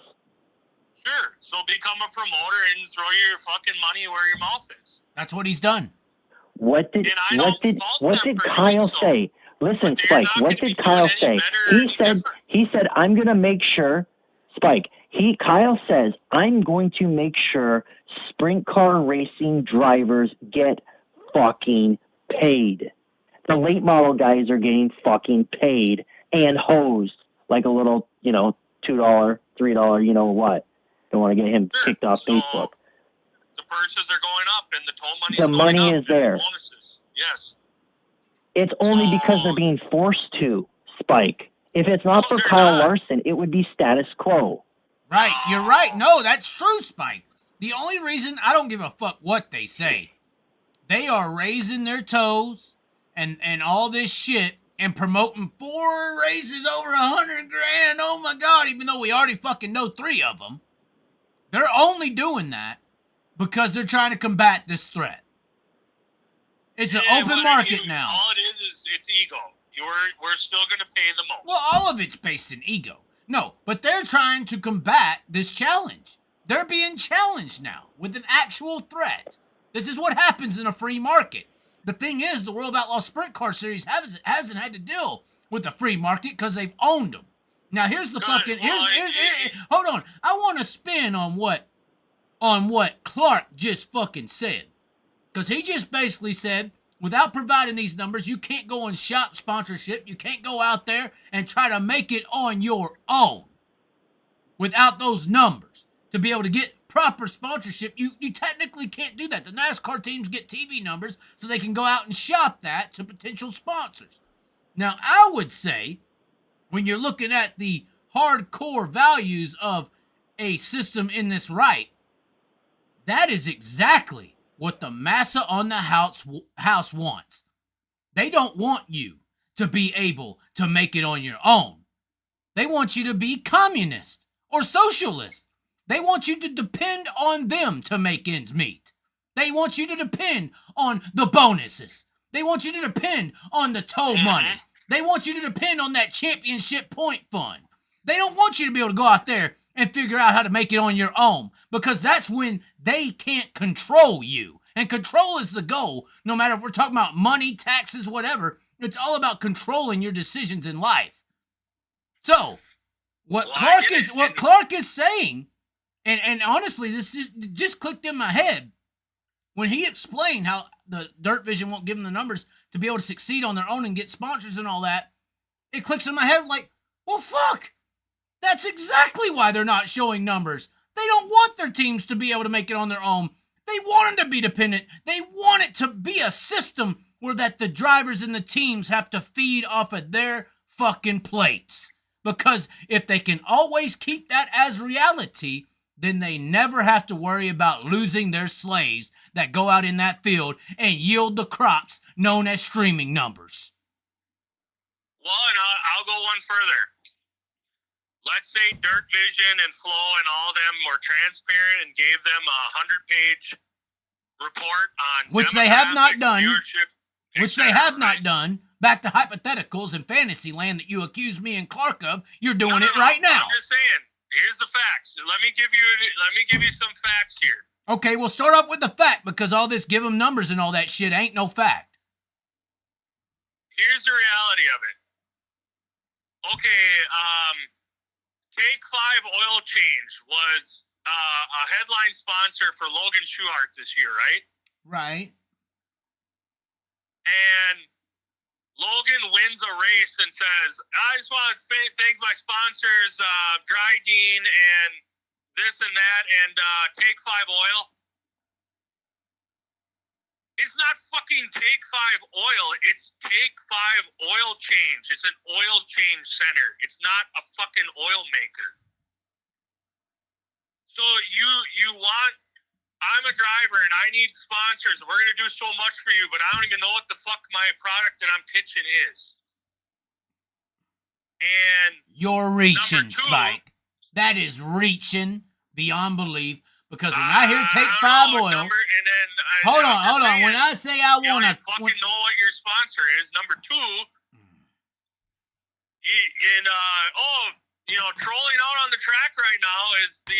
Sure. So become a promoter and throw your fucking money where your mouth is. That's what he's done. What did Kyle say? Listen, Spike, what did Kyle say? He said, I'm going to make sure, Spike, Kyle says, I'm going to make sure sprint car racing drivers get fucking paid. The late model guys are getting fucking paid and hosed like a little, $2, $3, you know what. Don't want to get him kicked off Facebook. The purses are going up and the toll money the money is there. Bonuses. Yes. It's only because they're being forced to, Spike. If it's not for Kyle Larson, it would be status quo. Right, you're right. No, that's true, Spike. The only reason I don't give a fuck what they say, they are raising their toes and all this shit and promoting 4 races over $100,000. Oh my God, even though we already fucking know 3 of them. They're only doing that because they're trying to combat this threat. It's an open market now. All it is it's ego. We're still going to pay the most. Well, all of it's based in ego. No, but they're trying to combat this challenge. They're being challenged now with an actual threat. This is what happens in a free market. The thing is, the World Outlaw Sprint Car Series hasn't had to deal with a free market because they've owned them. Now, here's the fucking... hold on. I want to spin on what Clark just fucking said. Because he just basically said, without providing these numbers, you can't go and shop sponsorship. You can't go out there and try to make it on your own without those numbers to be able to get proper sponsorship, you technically can't do that. The NASCAR teams get TV numbers so they can go out and shop that to potential sponsors. Now, I would say, when you're looking at the hardcore values of a system in this right, that is exactly what the massa on the house wants. They don't want you to be able to make it on your own. They want you to be communist or socialist. They want you to depend on them to make ends meet. They want you to depend on the bonuses. They want you to depend on the tow money. They want you to depend on that championship point fund. They don't want you to be able to go out there and figure out how to make it on your own, because that's when they can't control you. And control is the goal, no matter if we're talking about money, taxes, whatever. It's all about controlling your decisions in life. So, what Clark is saying, and honestly, this just clicked in my head, when he explained how the Dirt Vision won't give them the numbers to be able to succeed on their own and get sponsors and all that, it clicks in my head like, well, fuck. That's exactly why they're not showing numbers. They don't want their teams to be able to make it on their own. They want them to be dependent. They want it to be a system where that the drivers and the teams have to feed off of their fucking plates. Because if they can always keep that as reality, then they never have to worry about losing their slaves that go out in that field and yield the crops known as streaming numbers. Well, and I'll go one further. Let's say Dirt Vision and Flow and all of them were transparent and gave them a 100-page report on which they have not done. Which they have not done. Back to hypotheticals and fantasy land that you accuse me and Clark of. You're doing it right now. I'm just saying. Here's the facts. Let me give you some facts here. Okay, we'll start off with the fact, because all this give them numbers and all that shit ain't no fact. Here's the reality of it. Okay, Take 5 Oil Change was a headline sponsor for Logan Schuchart this year, right? Right. And Logan wins a race and says, I just want to thank my sponsors, Dryden and this and that, and Take 5 Oil. It's not fucking Take 5 Oil. It's Take 5 Oil Change. It's an oil change center. It's not a fucking oil maker. So you want, I'm a driver and I need sponsors. We're going to do so much for you, but I don't even know what the fuck my product that I'm pitching is. And you're reaching, Spike. That is reaching beyond belief. Because when I hear Take 5 Oil, hold on. When I say I want to fucking know what your sponsor is. Number 2, trolling out on the track right now is the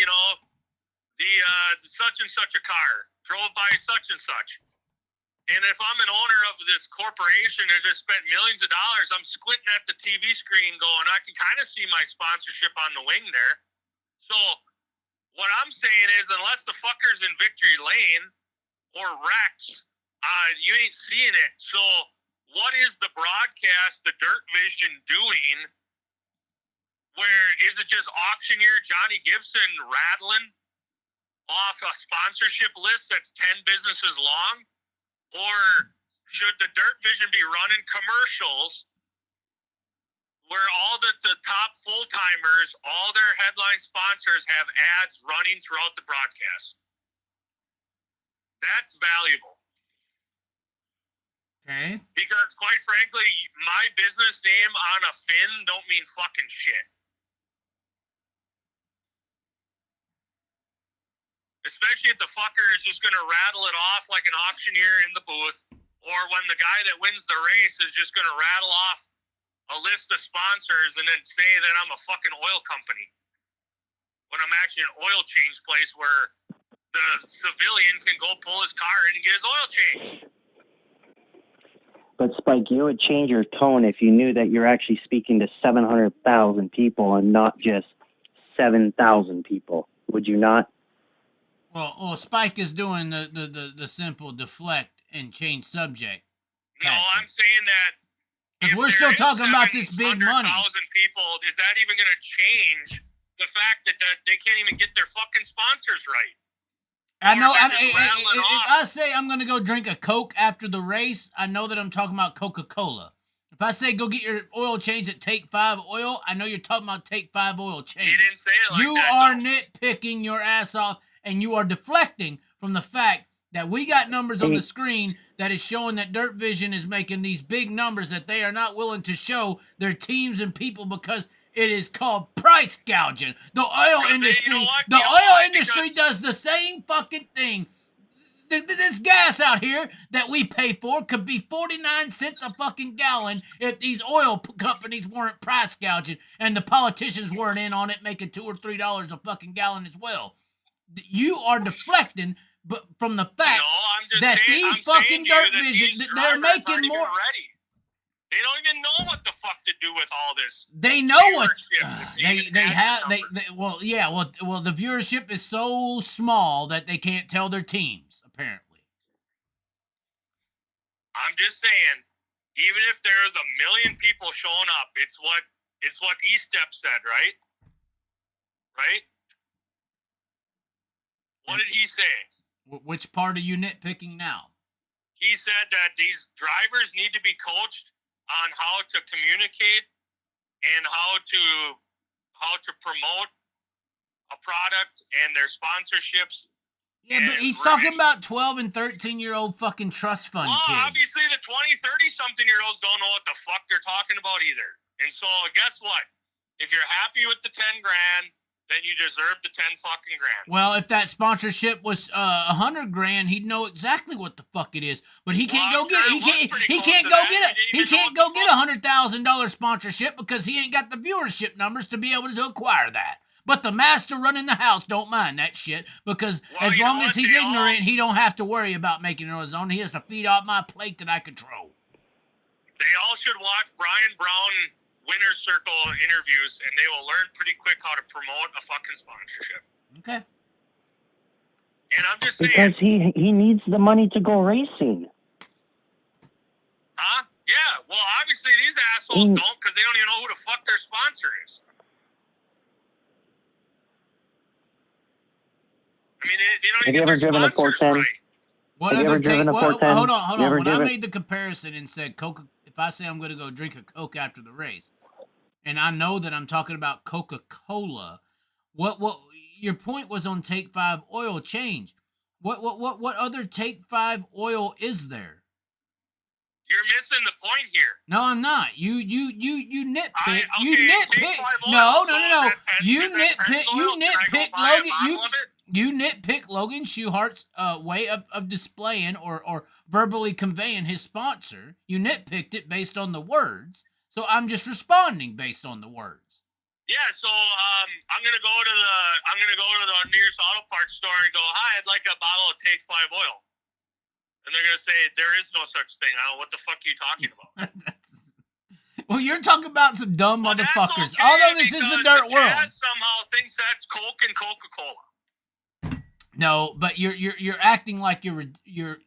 such and such a car drove by such and such. And if I'm an owner of this corporation that just spent millions of dollars, I'm squinting at the TV screen going, I can kind of see my sponsorship on the wing there. So what I'm saying is, unless the fucker's in victory lane or Rex, you ain't seeing it. So what is the broadcast, the Dirt Vision doing? Where is it just auctioneer Johnny Gibson rattling off a sponsorship list that's 10 businesses long? Or should the Dirt Vision be running commercials where all the top full-timers, all their headline sponsors have ads running throughout the broadcast? That's valuable. Okay. Because, quite frankly, my business name on a fin don't mean fucking shit. Especially if the fucker is just going to rattle it off like an auctioneer in the booth, or when the guy that wins the race is just going to rattle off a list of sponsors and then say that I'm a fucking oil company, when I'm actually an oil change place where the civilian can go pull his car in and get his oil changed. But Spike, you would change your tone if you knew that you're actually speaking to 700,000 people and not just 7,000 people. Would you not? Well, Spike is doing the simple deflect and change subject. No, I'm saying that because we're still talking about this big money. 100,000 people, is that even going to change the fact that they can't even get their fucking sponsors right? I know. If I say I'm going to go drink a Coke after the race, I know that I'm talking about Coca-Cola. If I say go get your oil change at Take 5 Oil, I know you're talking about Take 5 Oil change. You didn't say it like you that. You are nitpicking your ass off, and you are deflecting from the fact that we got numbers on the screen that is showing that Dirt Vision is making these big numbers that they are not willing to show their teams and people because it is called price gouging. The oil industry, does the same fucking thing. This gas out here that we pay for could be 49 cents a fucking gallon if these oil companies weren't price gouging and the politicians weren't in on it making $2 or $3 a fucking gallon as well. You are deflecting from the fact that these fucking Dirt Vision, they're making more. They don't even know what the fuck to do with all this. They know what well, the viewership is so small that they can't tell their teams, apparently. I'm just saying, even if there's 1 million people showing up, it's what E-Step said, right? Right? What did he say? Which part are you nitpicking now? He said that these drivers need to be coached on how to communicate and how to promote a product and their sponsorships. Yeah, but he's talking about 12 and 13-year-old fucking trust fund kids. Obviously the 20, 30-something-year-olds don't know what the fuck they're talking about either. And so guess what? If you're happy with the 10 grand, then you deserve the 10 fucking grand. Well, if that sponsorship was 100 grand, he'd know exactly what the fuck it is. But he can't go get it. He can't go get it. He can't go get $100,000 sponsorship because he ain't got the viewership numbers to be able to acquire that. But the master running the house don't mind that shit because as long as he's ignorant, he don't have to worry about making it on his own. He has to feed off my plate that I control. They all should watch Brian Brown Winner's Circle interviews, and they will learn pretty quick how to promote a fucking sponsorship. Okay. And I'm just saying, because he needs the money to go racing. Huh? Yeah. Well, obviously these assholes don't because they don't even know who the fuck their sponsor is. I mean, they don't even know their sponsors right. What other take? Hold on. When I made the comparison and said Coca, if I say I'm going to go drink a Coke after the race, and I know that I'm talking about Coca-Cola, what your point was on Take 5 oil change. What other Take 5 oil is there? You're missing the point here. No, I'm not. You nitpick. You nitpick. No. You nitpick Logan. You nitpick Logan Schuchart's way of displaying or verbally conveying his sponsor. You nitpicked it based on the words. So I'm just responding based on the words. Yeah, so I'm gonna go to the nearest auto parts store and go, "Hi, I'd like a bottle of Take 5 oil." And they're gonna say, "There is no such thing." What the fuck are you talking about? Well, you're talking about some dumb motherfuckers. Although this is the dirt world. Chaz somehow thinks that's Coke and Coca-Cola. No, but you're acting like you're.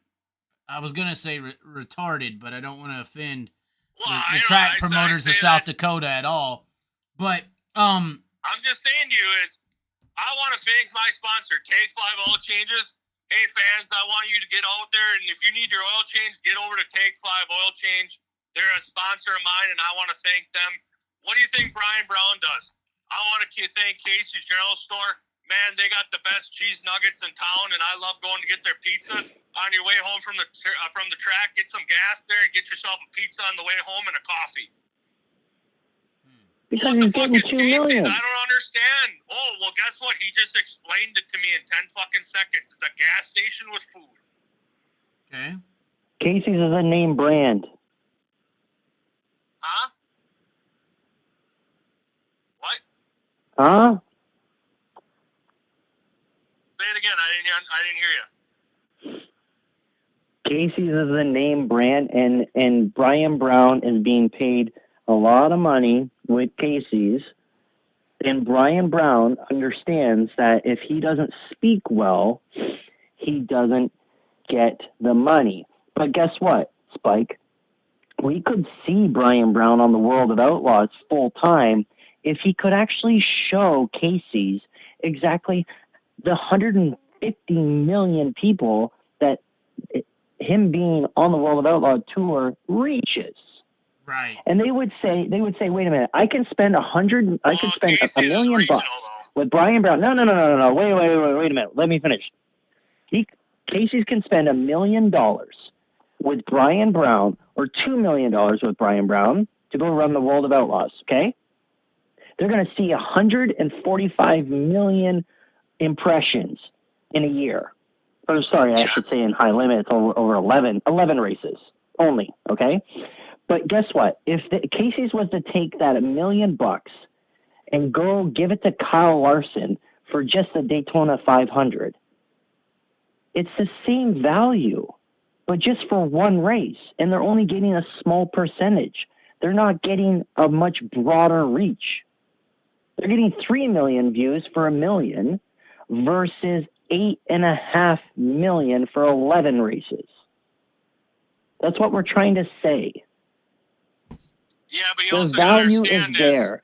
I was gonna say retarded, but I don't want to offend the track promoters of South Dakota at all. But I'm just saying to you is, I want to thank my sponsor, Take 5 Oil Changes. Hey fans, I want you to get out there, and if you need your oil change, get over to Take 5 Oil Change. They're a sponsor of mine, and I want to thank them. What do you think Brian Brown does? I want to thank Casey's General Store. Man, they got the best cheese nuggets in town, and I love going to get their pizzas. On your way home from the track, get some gas there and get yourself a pizza on the way home and a coffee. Because he's getting 2 million. I don't understand. Oh, well, guess what? He just explained it to me in 10 fucking seconds. It's a gas station with food. Okay. Casey's is a name brand. Huh? What? Huh? Say it again. I didn't hear you. Casey's is a name brand, and Brian Brown is being paid a lot of money with Casey's, and Brian Brown understands that if he doesn't speak well, he doesn't get the money. But guess what, Spike? We could see Brian Brown on the World of Outlaws full time if he could actually show Casey's exactly the 50 million people that him being on the World of Outlaw tour reaches. Right. And they would say, wait a minute, I can spend $100 million bucks with Brian Brown. No. Wait a minute. Let me finish. Casey's can spend $1 million with Brian Brown or $2 million with Brian Brown to go run the World of Outlaws. Okay. They're going to see 145 million impressions in a year. Or sorry, I should say in high limit, it's over 11 races only. Okay. But guess what? If Casey's was to take that $1 million and go give it to Kyle Larson for just the Daytona 500, it's the same value, but just for one race. And they're only getting a small percentage. They're not getting a much broader reach. They're getting 3 million views for $1 million versus 8.5 million for 11 races. That's what we're trying to say. Yeah, but you the also value is understand there.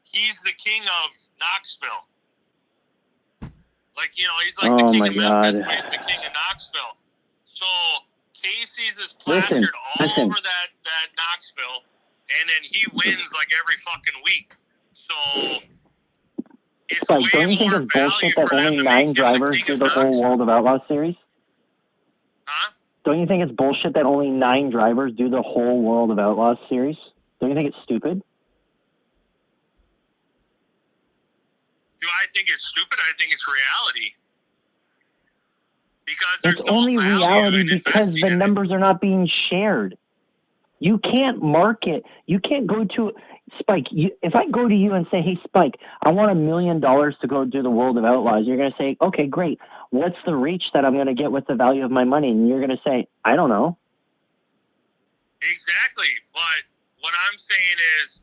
He's the king of Knoxville. Like, he's like the king of Memphis, but he's the king of Knoxville. So Casey's is plastered all over that Knoxville, and then he wins like every fucking week. So it's way don't you think more it's bullshit value that for them only to 9 make drivers him the do king the of whole Knoxville. World of Outlaws series? Huh? Don't you think it's bullshit that only 9 drivers do the whole World of Outlaws series? Don't you think it's stupid? Do I think it's stupid? I think it's reality. Because there's It's only reality because the numbers are not being shared. You can't market. You can't go to Spike. If I go to you and say, hey, Spike, I want $1 million to go do the World of Outlaws, you're going to say, okay, great. What's the reach that I'm going to get with the value of my money? And you're going to say, I don't know. Exactly. But what I'm saying is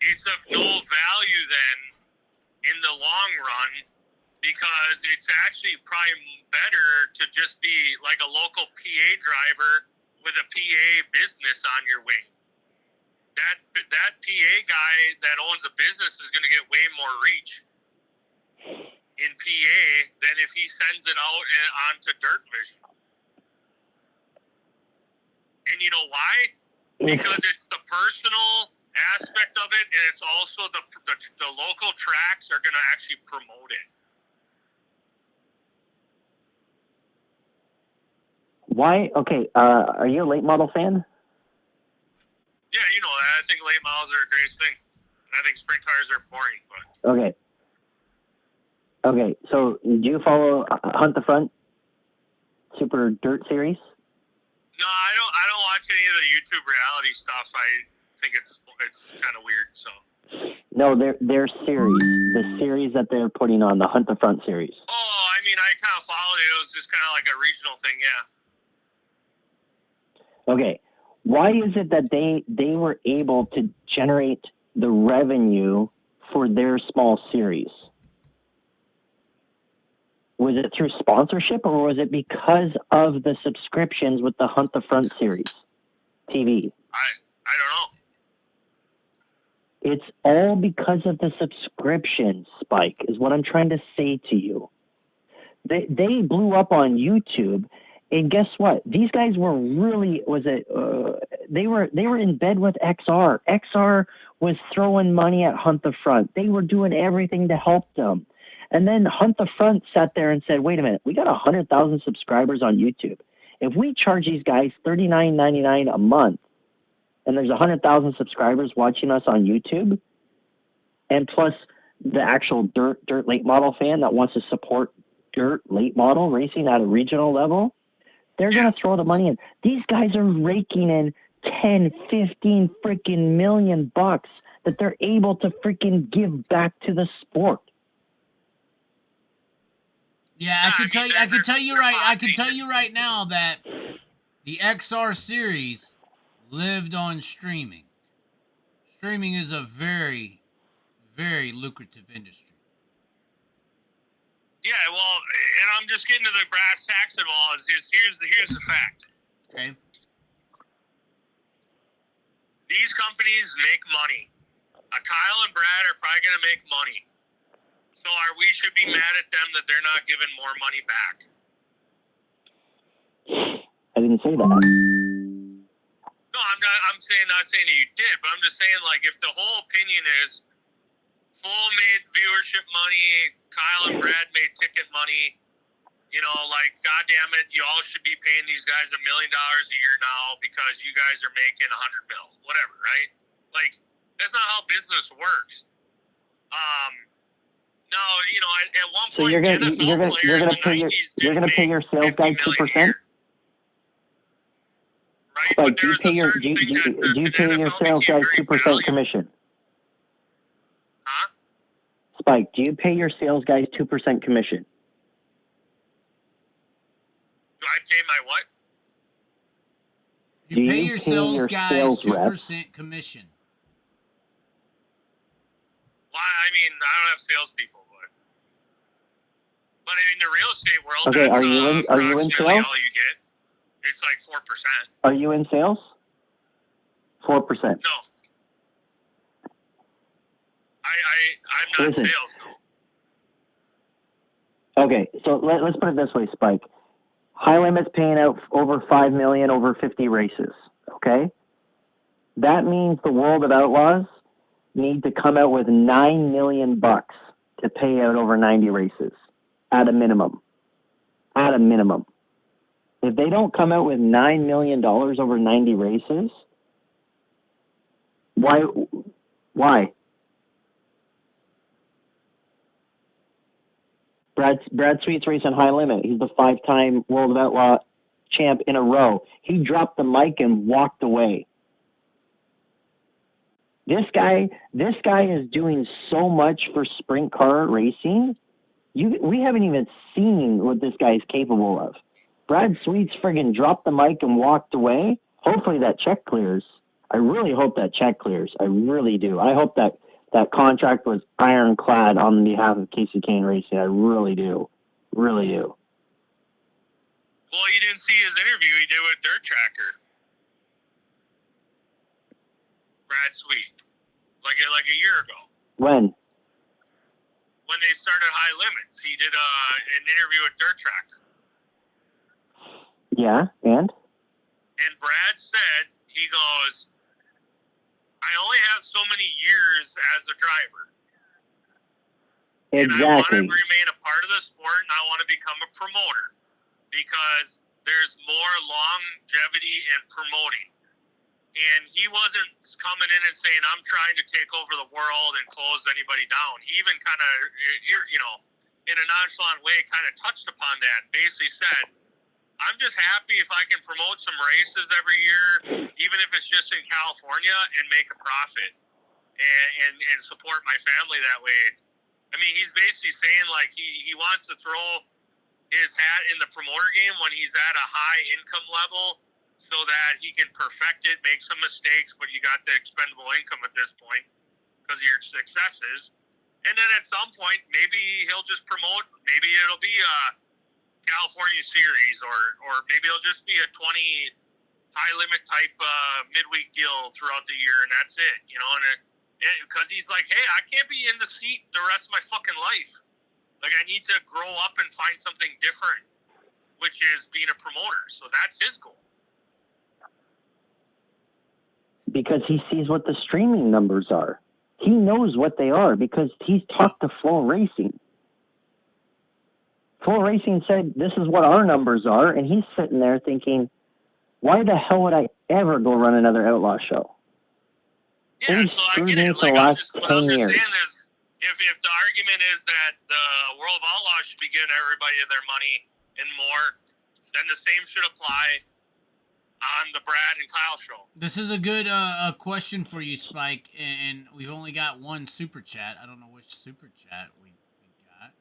it's of no value then in the long run because it's actually probably better to just be like a local PA driver with a PA business on your wing. That PA guy that owns a business is going to get way more reach in PA than if he sends it out onto Dirt Vision. And you know why? Because it's the personal aspect of it, and it's also the local tracks are going to actually promote it. Why? Okay, are you a late model fan? Yeah, you know that. I think late models are the greatest thing. I think sprint cars are boring, but... Okay, so do you follow Hunt the Front Super Dirt Series? No, I don't watch any of the YouTube reality stuff. I think it's kind of weird, so... No, their series. The series that they're putting on, the Hunt the Front series. Oh, I mean, I kind of followed it. It was just kind of like a regional thing, yeah. Okay, why is it that they were able to generate the revenue for their small series? Was it through sponsorship or was it because of the subscriptions with the Hunt the Front series TV? I don't know. It's all because of the subscription, Spike, is what I'm trying to say to you. They blew up on YouTube. And guess what? These guys were really they were in bed with XR. XR was throwing money at Hunt the Front. They were doing everything to help them. And then Hunt the Front sat there and said, wait a minute, we got 100,000 subscribers on YouTube. If we charge these guys $39.99 a month and there's 100,000 subscribers watching us on YouTube, and plus the actual dirt late model fan that wants to support dirt late model racing at a regional level, they're going to throw the money in. These guys are raking in 10, 15 freaking million bucks that they're able to freaking give back to the sport. Yeah, I can tell you right now that the XR series lived on streaming. Streaming is a very, very lucrative industry. Yeah, well, and I'm just getting to the brass tacks of all. Here's the fact. Okay. These companies make money. Kyle and Brad are probably going to make money So we should be mad at them that they're not giving more money back. I didn't say that. No, I'm not saying that you did, but I'm just saying, like, if the whole opinion is Full made viewership money, Kyle and Brad made ticket money, you know, like, goddamn it, you all should be paying these guys $1 million a year now because you guys are making $100 million, whatever, right? Like, that's not how business works. No, you know, at one point, so you're gonna pay your sales guy 2%. Right, but do you pay your sales guys 2% commission? Huh? Spike, do you pay your sales guys 2% commission? Do I pay my what? You pay your sales guys 2% commission. Well, I mean, I don't have salespeople, but in the real estate world, okay, that's are you in sales? all you get. It's like 4%. Are you in sales? 4%. No. I'm not in sales, no. Okay, so let's put it this way, Spike. High Limit's paying out over $5 million over 50 races. Okay, that means the World of Outlaws need to come out with $9 million to pay out over 90 races at a minimum. At a minimum. If they don't come out with $9 million over 90 races, why? Brad Sweet's racing High Limit. He's the 5-time World of Outlaw champ in a row. He dropped the mic and walked away. This guy is doing so much for sprint car racing. We haven't even seen what this guy is capable of. Brad Sweet's friggin' dropped the mic and walked away. Hopefully that check clears. I really hope that check clears. I really do. I hope that contract was ironclad on behalf of Casey Kane Racing. I really do. Really do. Well, you didn't see his interview he did with Dirt Tracker. Brad Sweet. Like a year ago. When? When they started High Limits. He did an interview with Dirt Tracker. Yeah, and? And Brad said, he goes, I only have so many years as a driver. Exactly. And I want to remain a part of the sport, and I want to become a promoter because there's more longevity in promoting. And he wasn't coming in and saying, I'm trying to take over the world and close anybody down. He even kind of, you know, in a nonchalant way, kind of touched upon that. Basically said, I'm just happy if I can promote some races every year, even if it's just in California, and make a profit and support my family that way. I mean, he's basically saying, like, he wants to throw his hat in the promoter game when he's at a high income level so that he can perfect it, make some mistakes, but you got the expendable income at this point because of your successes. And then at some point, maybe he'll just promote, maybe it'll be a California series, or maybe it'll just be a 20 high limit type midweek deal throughout the year, and that's it, you know. And because he's like, hey, I can't be in the seat the rest of my fucking life. Like, I need to grow up and find something different, which is being a promoter. So that's his goal. Because he sees what the streaming numbers are. He knows what they are because he's talked to Flow Racing. Flow Racing said, this is what our numbers are, and he's sitting there thinking, why the hell would I ever go run another Outlaw show? Yeah, so I get it. Like, what I'm just saying is, if the argument is that the World of Outlaws should be giving everybody their money and more, then the same should apply on the Brad and Kyle show. This is a good question for you, Spike, and we've only got one super chat. I don't know which super chat we got.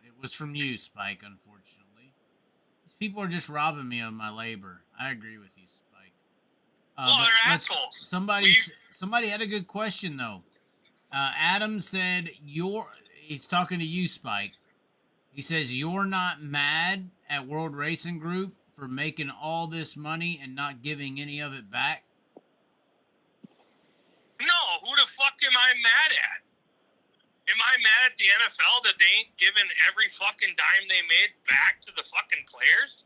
It was from you, Spike, unfortunately. These people are just robbing me of my labor. I agree with you, Spike. Well, they're assholes. Somebody had a good question, though. Adam said, he's talking to you, Spike. He says, you're not mad at World Racing Group for making all this money and not giving any of it back? No, who the fuck am I mad at? Am I mad at the NFL that they ain't given every fucking dime they made back to the fucking players?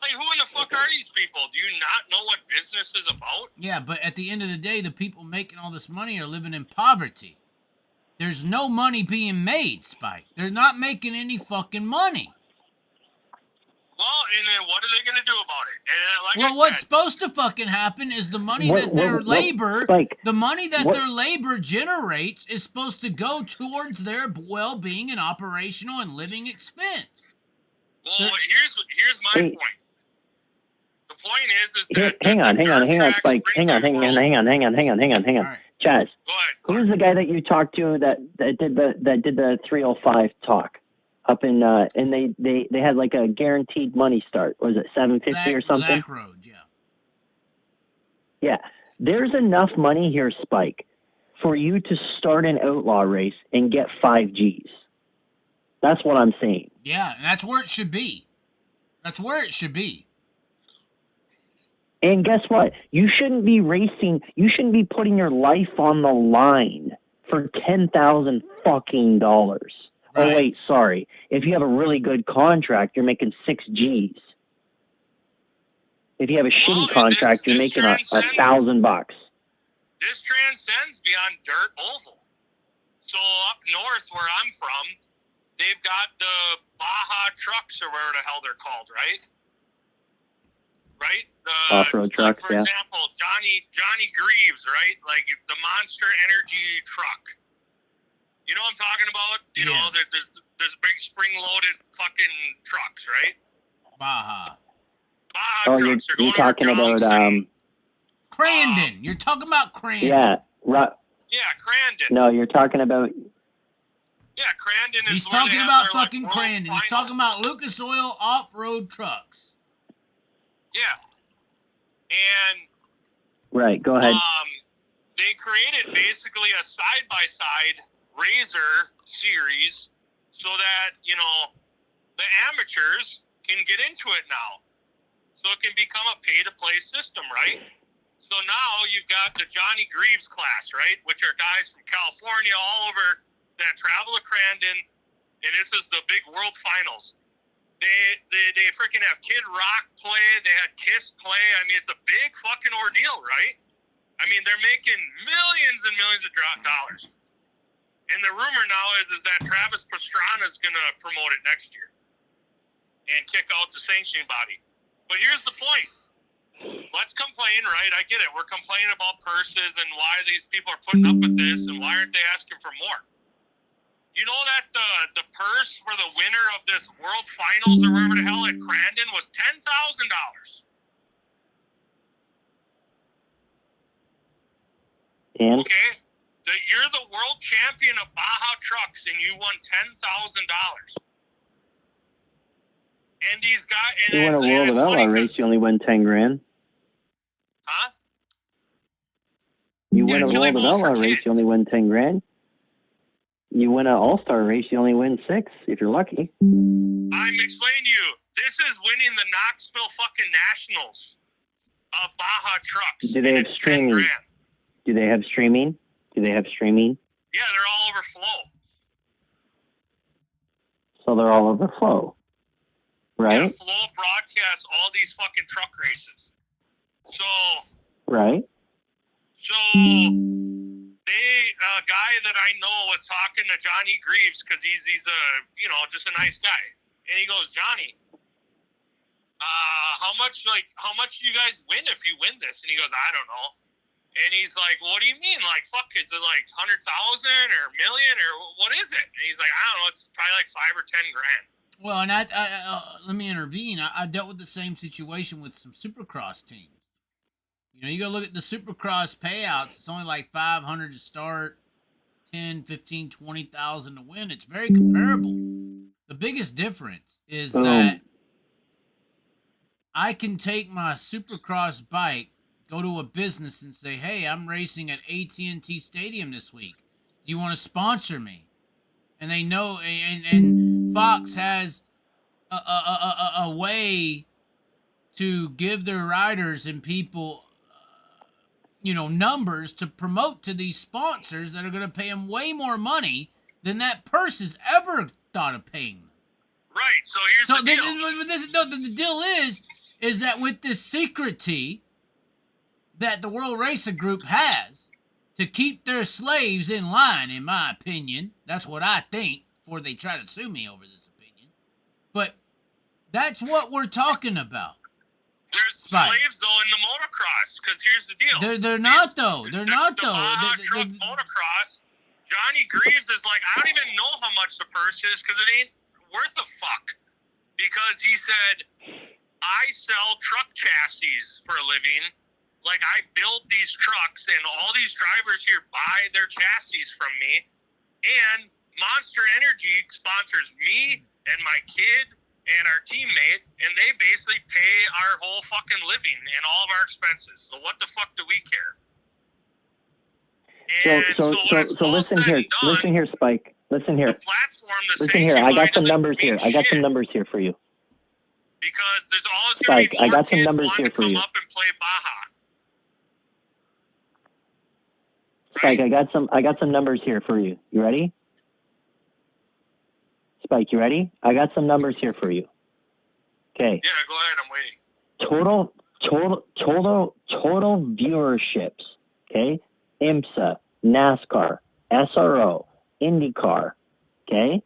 Like, who in the fuck are these people? Do you not know what business is about? Yeah, but at the end of the day, the people making all this money are living in poverty. There's no money being made, Spike. They're not making any fucking money. Well, and then what are they going to do about it? And well, what's supposed to fucking happen is the money that their labor, the money that their labor generates is supposed to go towards their well-being and operational and living expense. Well, here's my point. The point is that hang on, Spike. Hang on. Right. Chaz, go ahead. Who's the guy that you talked to that did the 305 talk up in and they had like a guaranteed money start? Was it $750 or something? Zach Road, yeah. Yeah, there's enough money here, Spike, for you to start an outlaw race and get 5 Gs. That's what I'm saying. Yeah, and that's where it should be. That's where it should be. And guess what? You shouldn't be racing. You shouldn't be putting your life on the line for $10,000 fucking dollars. Right. Oh wait, sorry. If you have a really good contract, you're making 6 Gs. If you have a shitty contract, you're making $1,000. This transcends beyond dirt oval. So up north, where I'm from, they've got the Baja trucks, or whatever the hell they're called, right? Right? Off-road trucks, for example, Johnny Greaves, right? Like the Monster Energy truck. You know what I'm talking about? You know, there's big spring-loaded fucking trucks, right? Baja trucks. You're talking about Crandon. You're talking about Crandon. Yeah, yeah, Crandon. No, you're talking about. Yeah, Crandon is. He's talking about fucking Crandon. He's talking about Lucas Oil off-road trucks. Yeah. And right, go ahead. They created basically a side-by-side RZR series so that, you know, the amateurs can get into it now. So it can become a pay-to-play system, right? So now you've got the Johnny Greaves class, right? Which are guys from California all over that travel to Crandon, and this is the big world finals. They freaking have Kid Rock play. They had Kiss play. I mean, it's a big fucking ordeal, right? I mean, they're making millions and millions of dollars. And the rumor now is that Travis Pastrana is going to promote it next year and kick out the sanctioning body. But here's the point. Let's complain, right? I get it. We're complaining about purses and why these people are putting up with this and why aren't they asking for more? You know that the purse for the winner of this World Finals or wherever the hell at Crandon was $10,000. And? Okay, you're the world champion of Baja trucks, and you won $10,000. And these guys, you win a World of Outlaw race, you only win $10,000. Huh? You win a World of Outlaw race, you only win $10,000. You win an All-Star race, you only win 6 if you're lucky. I'm explaining to you. This is winning the Knoxville fucking Nationals of Baja trucks. Do they have streaming? Do they have streaming? Yeah, they're all over Flow. So they're all over Flow, right? Yeah, Flow broadcasts all these fucking truck races. So. Right. So. A guy that I know was talking to Johnny Greaves because he's a, you know, just a nice guy. And he goes, Johnny, how much do you guys win if you win this? And he goes, I don't know. And he's like, what do you mean? Like, fuck, is it like 100,000 or a million or what is it? And he's like, I don't know. It's probably like 5 or 10 grand. Well, and I let me intervene. I dealt with the same situation with some Supercross teams. You know, you go look at the Supercross payouts, it's only like $500 to start, 10, 15, 20,000 to win. It's very comparable. The biggest difference is that I can take my Supercross bike, go to a business and say, hey, I'm racing at AT&T Stadium this week. Do you want to sponsor me? And they know, and Fox has a way to give their riders and people numbers to promote to these sponsors that are going to pay them way more money than that purse has ever thought of paying them. Right. So here's the deal. The deal is that with this secrecy that the World Racing Group has to keep their slaves in line, in my opinion, that's what I think, before they try to sue me over this opinion. But that's what we're talking about. There's slaves, though, in the motocross, because here's the deal. They're not, though. They're not, though. The truck motocross, Johnny Greaves is like, I don't even know how much the purse is, because it ain't worth a fuck. Because he said, I sell truck chassis for a living. Like, I build these trucks, and all these drivers here buy their chassis from me. And Monster Energy sponsors me and my kid and our teammate, and they basically pay our whole fucking living and all of our expenses. So what the fuck do we care? And so listen here. Listen here, Spike. Listen here. The platform, listen here. I got some numbers here. I got some numbers here for you. Because there's always going to be more I got some kids numbers wanting here to for come you. up and play Baja. Spike, I got some numbers here for you. You ready? Spike, you ready? I got some numbers here for you. Okay. Yeah, go ahead. I'm waiting. Total viewerships. Okay. IMSA, NASCAR, SRO, IndyCar. Okay.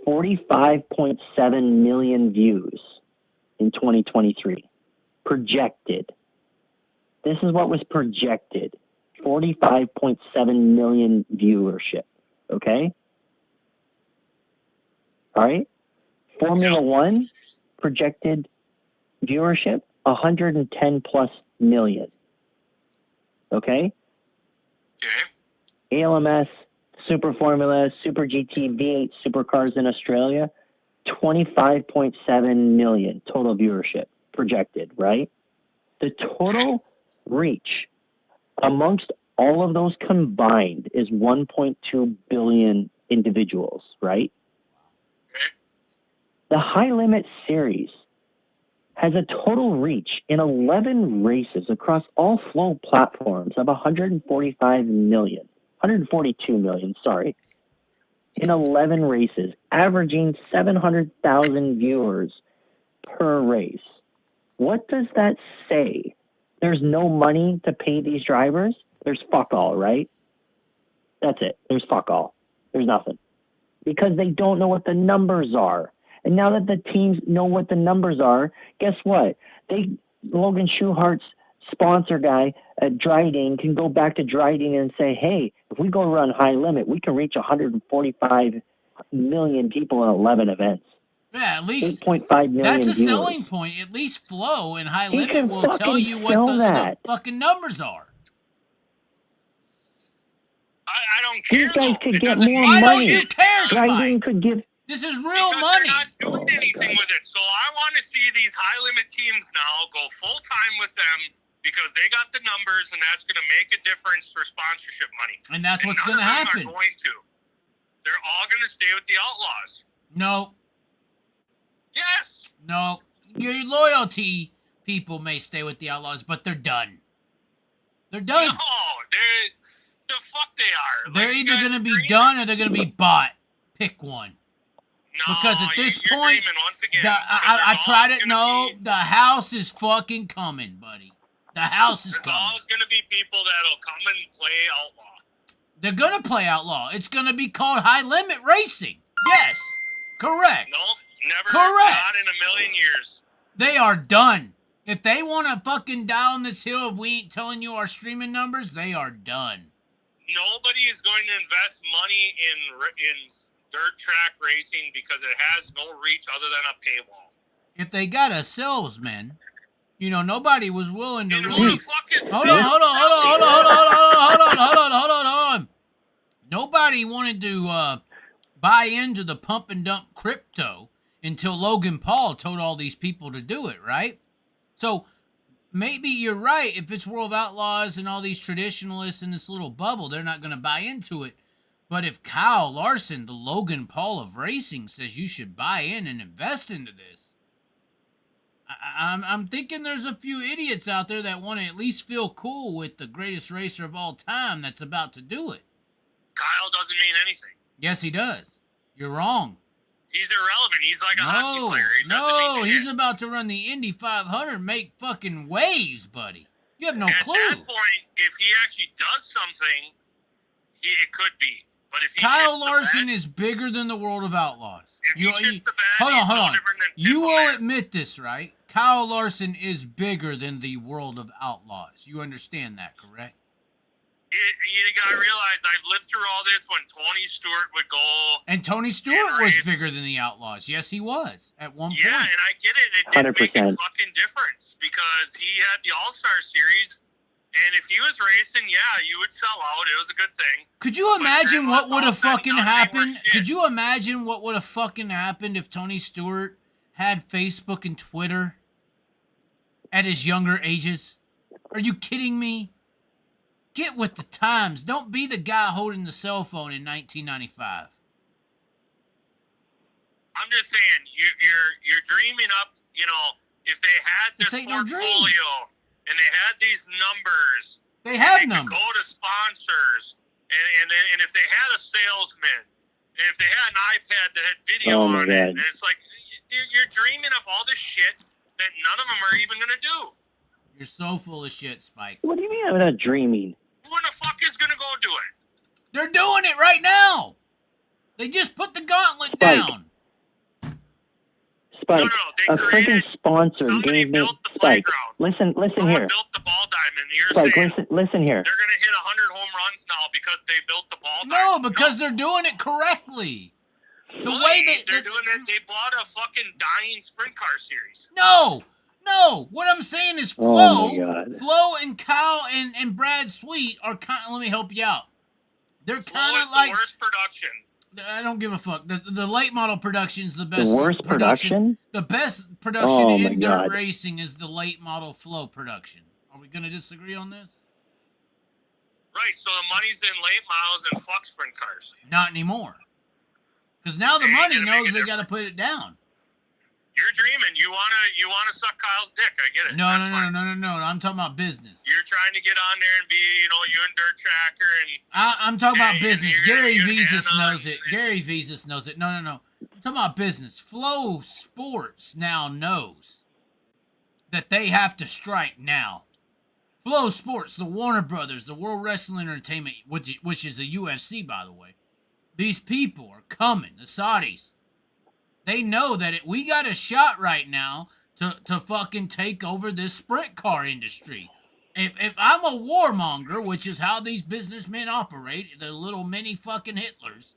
45.7 million views in 2023. Projected. This is what was projected. 45.7 million viewership. Okay. All right. Formula One projected viewership 110 plus million. Okay. Okay. ALMS, Super Formula, Super GT, V8 Supercars in Australia, 25.7 million total viewership projected. Right. The total reach amongst all of those combined is 1.2 billion individuals. Right. The High Limit Series has a total reach in 11 races across all flow platforms of 142 million, sorry, in 11 races, averaging 700,000 viewers per race. What does that say? There's no money to pay these drivers? There's fuck all, right? That's it. There's fuck all. There's nothing. Because they don't know what the numbers are. And now that the teams know what the numbers are, guess what? Logan Schuchart's sponsor guy at Dryden can go back to Dryden and say, hey, if we go run High Limit, we can reach 145 million people in 11 events. Yeah, at least 8.5 million that's a viewers. selling point. At least Flow and High He Limit can will tell you what the fucking numbers are. I don't care. These guys could get more Why money. don't you care, Dryden Spike? could give... This is real Because money. they're not doing anything with it. So I want to see these high limit teams now go full time with them because they got the numbers, and that's going to make a difference for sponsorship money. And that's what's going to happen. Are going to. They're all going to stay with the Outlaws. No. Yes. No. Your loyalty people may stay with the Outlaws, but they're done. They're done. No, the fuck they are. They're either going to be done or they're going to be bought. Pick one. No, Because at this you're point, dreaming once again, I tried it. No, the house is fucking coming, buddy. The house is There's coming. always going to be people that'll come and play Outlaw. They're going to play Outlaw. It's going to be called High Limit Racing. Yes. Correct. Nope, never. Correct. Not in a million years. They are done. If they want to fucking die on this hill if we ain't telling you our streaming numbers, they are done. Nobody is going to invest money in dirt track racing because it has no reach other than a paywall. If they got a salesman, nobody was willing to And really... who the fuck is Hold on. Nobody wanted to buy into the pump and dump crypto until Logan Paul told all these people to do it, right? So maybe you're right. If it's World Outlaws and all these traditionalists in this little bubble, they're not going to buy into it. But if Kyle Larson, the Logan Paul of racing, says you should buy in and invest into this, I'm thinking there's a few idiots out there that want to at least feel cool with the greatest racer of all time that's about to do it. Kyle doesn't mean anything. Yes, he does. You're wrong. He's irrelevant. He's like a hockey player. He's about to run the Indy 500, make fucking waves, buddy. You have no clue. At that point, if he actually does something, it could be. But if he Kyle Larson is bigger than the World of Outlaws. If he shits the bed, hold on. different than You will Man. admit this, right? Kyle Larson is bigger than the World of Outlaws. You understand that, correct? You gotta realize I've lived through all this when Tony Stewart would go. And Tony Stewart was bigger than the Outlaws. Yes, he was at one point. Yeah, and I get it. It didn't make a fucking difference because he had the All-Star Series, and if he was racing, yeah, you would sell out. It was a good thing. Could you imagine what would have fucking happened? Could you imagine what would have fucking happened if Tony Stewart had Facebook and Twitter at his younger ages? Are you kidding me? Get with the times. Don't be the guy holding the cell phone in 1995. I'm just saying, you're dreaming up. You know, if they had this portfolio and they had these numbers, they have numbers. Could go to sponsors, and if they had a salesman, and if they had an iPad that had video on it, and it's like you're dreaming up all this shit that none of them are even gonna do. You're so full of shit, Spike. What do you mean I'm not dreaming? Who in the fuck is gonna go do it? They're doing it right now. They just put the gauntlet down. Spike, a freaking sponsor gave me. Spike, listen here. Built the ball diamond. You're Spike, saying listen here. They're gonna hit 100 home runs now because they built the ball diamond. No, because they're doing it correctly. The way that they're doing it, they bought a fucking dying sprint car series. No. What I'm saying is Flo and Kyle and Brad Sweet are kind of, let me help you out. They're kind of like the worst production. I don't give a fuck. The late model production's the best. The worst production? The best production in dirt racing is the late model Flo production. Are we gonna disagree on this? Right. So the money's in late models and fuck sprint cars. Not anymore. Because now the money knows they got to put it down. You're dreaming. You wanna suck Kyle's dick. I get it. No. I'm talking about business. You're trying to get on there and be, you and Dirt Tracker and. I'm talking about business. Gary Vezus knows it. Gary Vezus knows it. No. I'm talking about business. Flow Sports now knows that they have to strike now. Flow Sports, the Warner Brothers, the World Wrestling Entertainment, which is a UFC, by the way. These people are coming. The Saudis. They know that we got a shot right now to fucking take over this sprint car industry. If I'm a warmonger, which is how these businessmen operate, the little mini fucking Hitlers,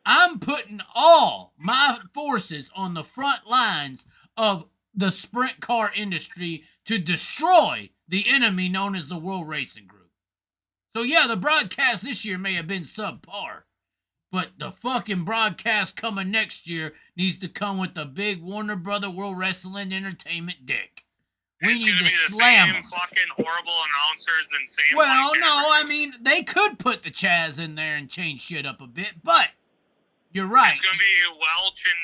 I'm putting all my forces on the front lines of the sprint car industry to destroy the enemy known as the World Racing Group. So yeah, the broadcast this year may have been subpar. But the fucking broadcast coming next year needs to come with the big Warner Brother World Wrestling Entertainment dick. We need to slam them. Fucking horrible announcers and same. Well, no, I mean they could put the Chaz in there and change shit up a bit, but you're right. It's gonna be Welch and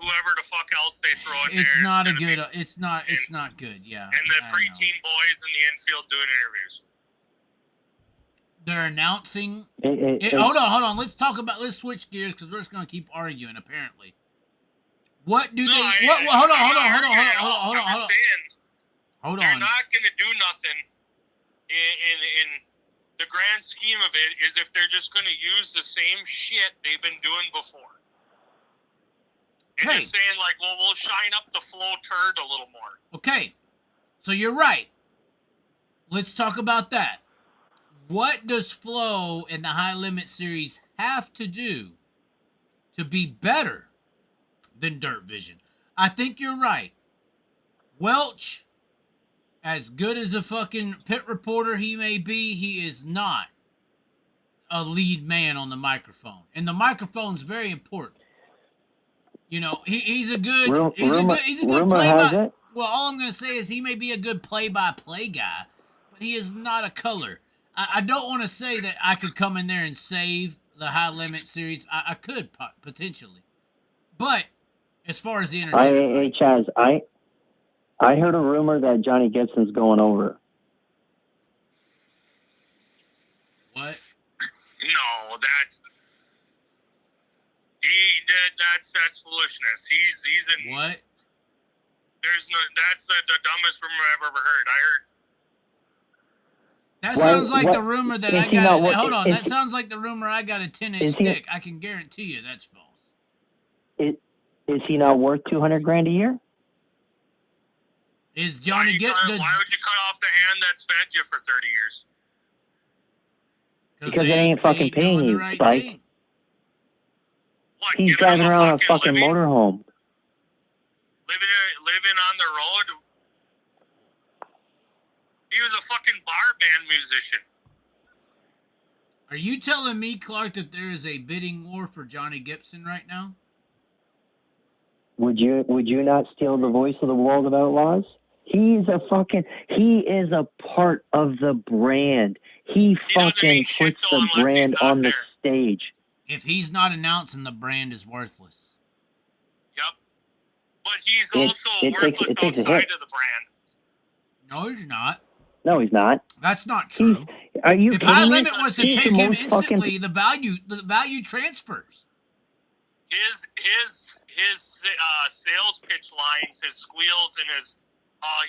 whoever the fuck else they throw in it's there. Not a good. It's not good. Yeah. And the preteen boys in the infield doing interviews. They're announcing. Hold on. Let's switch gears because we're just gonna keep arguing. Apparently, what do they? Hold on. They're not gonna do nothing. In the grand scheme of it, is if they're just gonna use the same shit they've been doing before. And just saying like, well, we'll shine up the Flow turd a little more. Okay, so you're right. Let's talk about that. What does Flow and the High Limit Series have to do to be better than Dirt Vision? I think you're right. Welch, as good as a fucking pit reporter he may be, he is not a lead man on the microphone. And the microphone's very important. He's a good play-by. Well, all I'm going to say is he may be a good play-by-play guy, but he is not a color. I don't want to say that I could come in there and save the High Limit Series. I could potentially, but as far as the entertainment, Chaz, I heard a rumor that Johnny Gibson's going over. What? No, that's foolishness. He's in what? There's no. That's the dumbest rumor I've ever heard. I heard. That sounds like the rumor that I got. Hold on. That sounds like the rumor I got a 10-inch dick. I can guarantee you that's false. Is he not worth $200,000 a year? Is Johnny Why would you cut off the hand that's fed you for 30 years? Because they ain't fucking paying you, right Spike. What, he's driving around a fucking motorhome. Living on the road. He was a fucking bar band musician. Are you telling me, Clark, that there is a bidding war for Johnny Gibson right now? Would you not steal the voice of the World of Outlaws? He is a part of the brand. He fucking puts the brand on the stage. If he's not announcing, the brand is worthless. Yep. But he's also worthless outside of the brand. No, he's not. No, he's not. That's not true. Are you if kidding High me? Limit was to take him instantly, the value transfers. His sales pitch lines, his squeals, and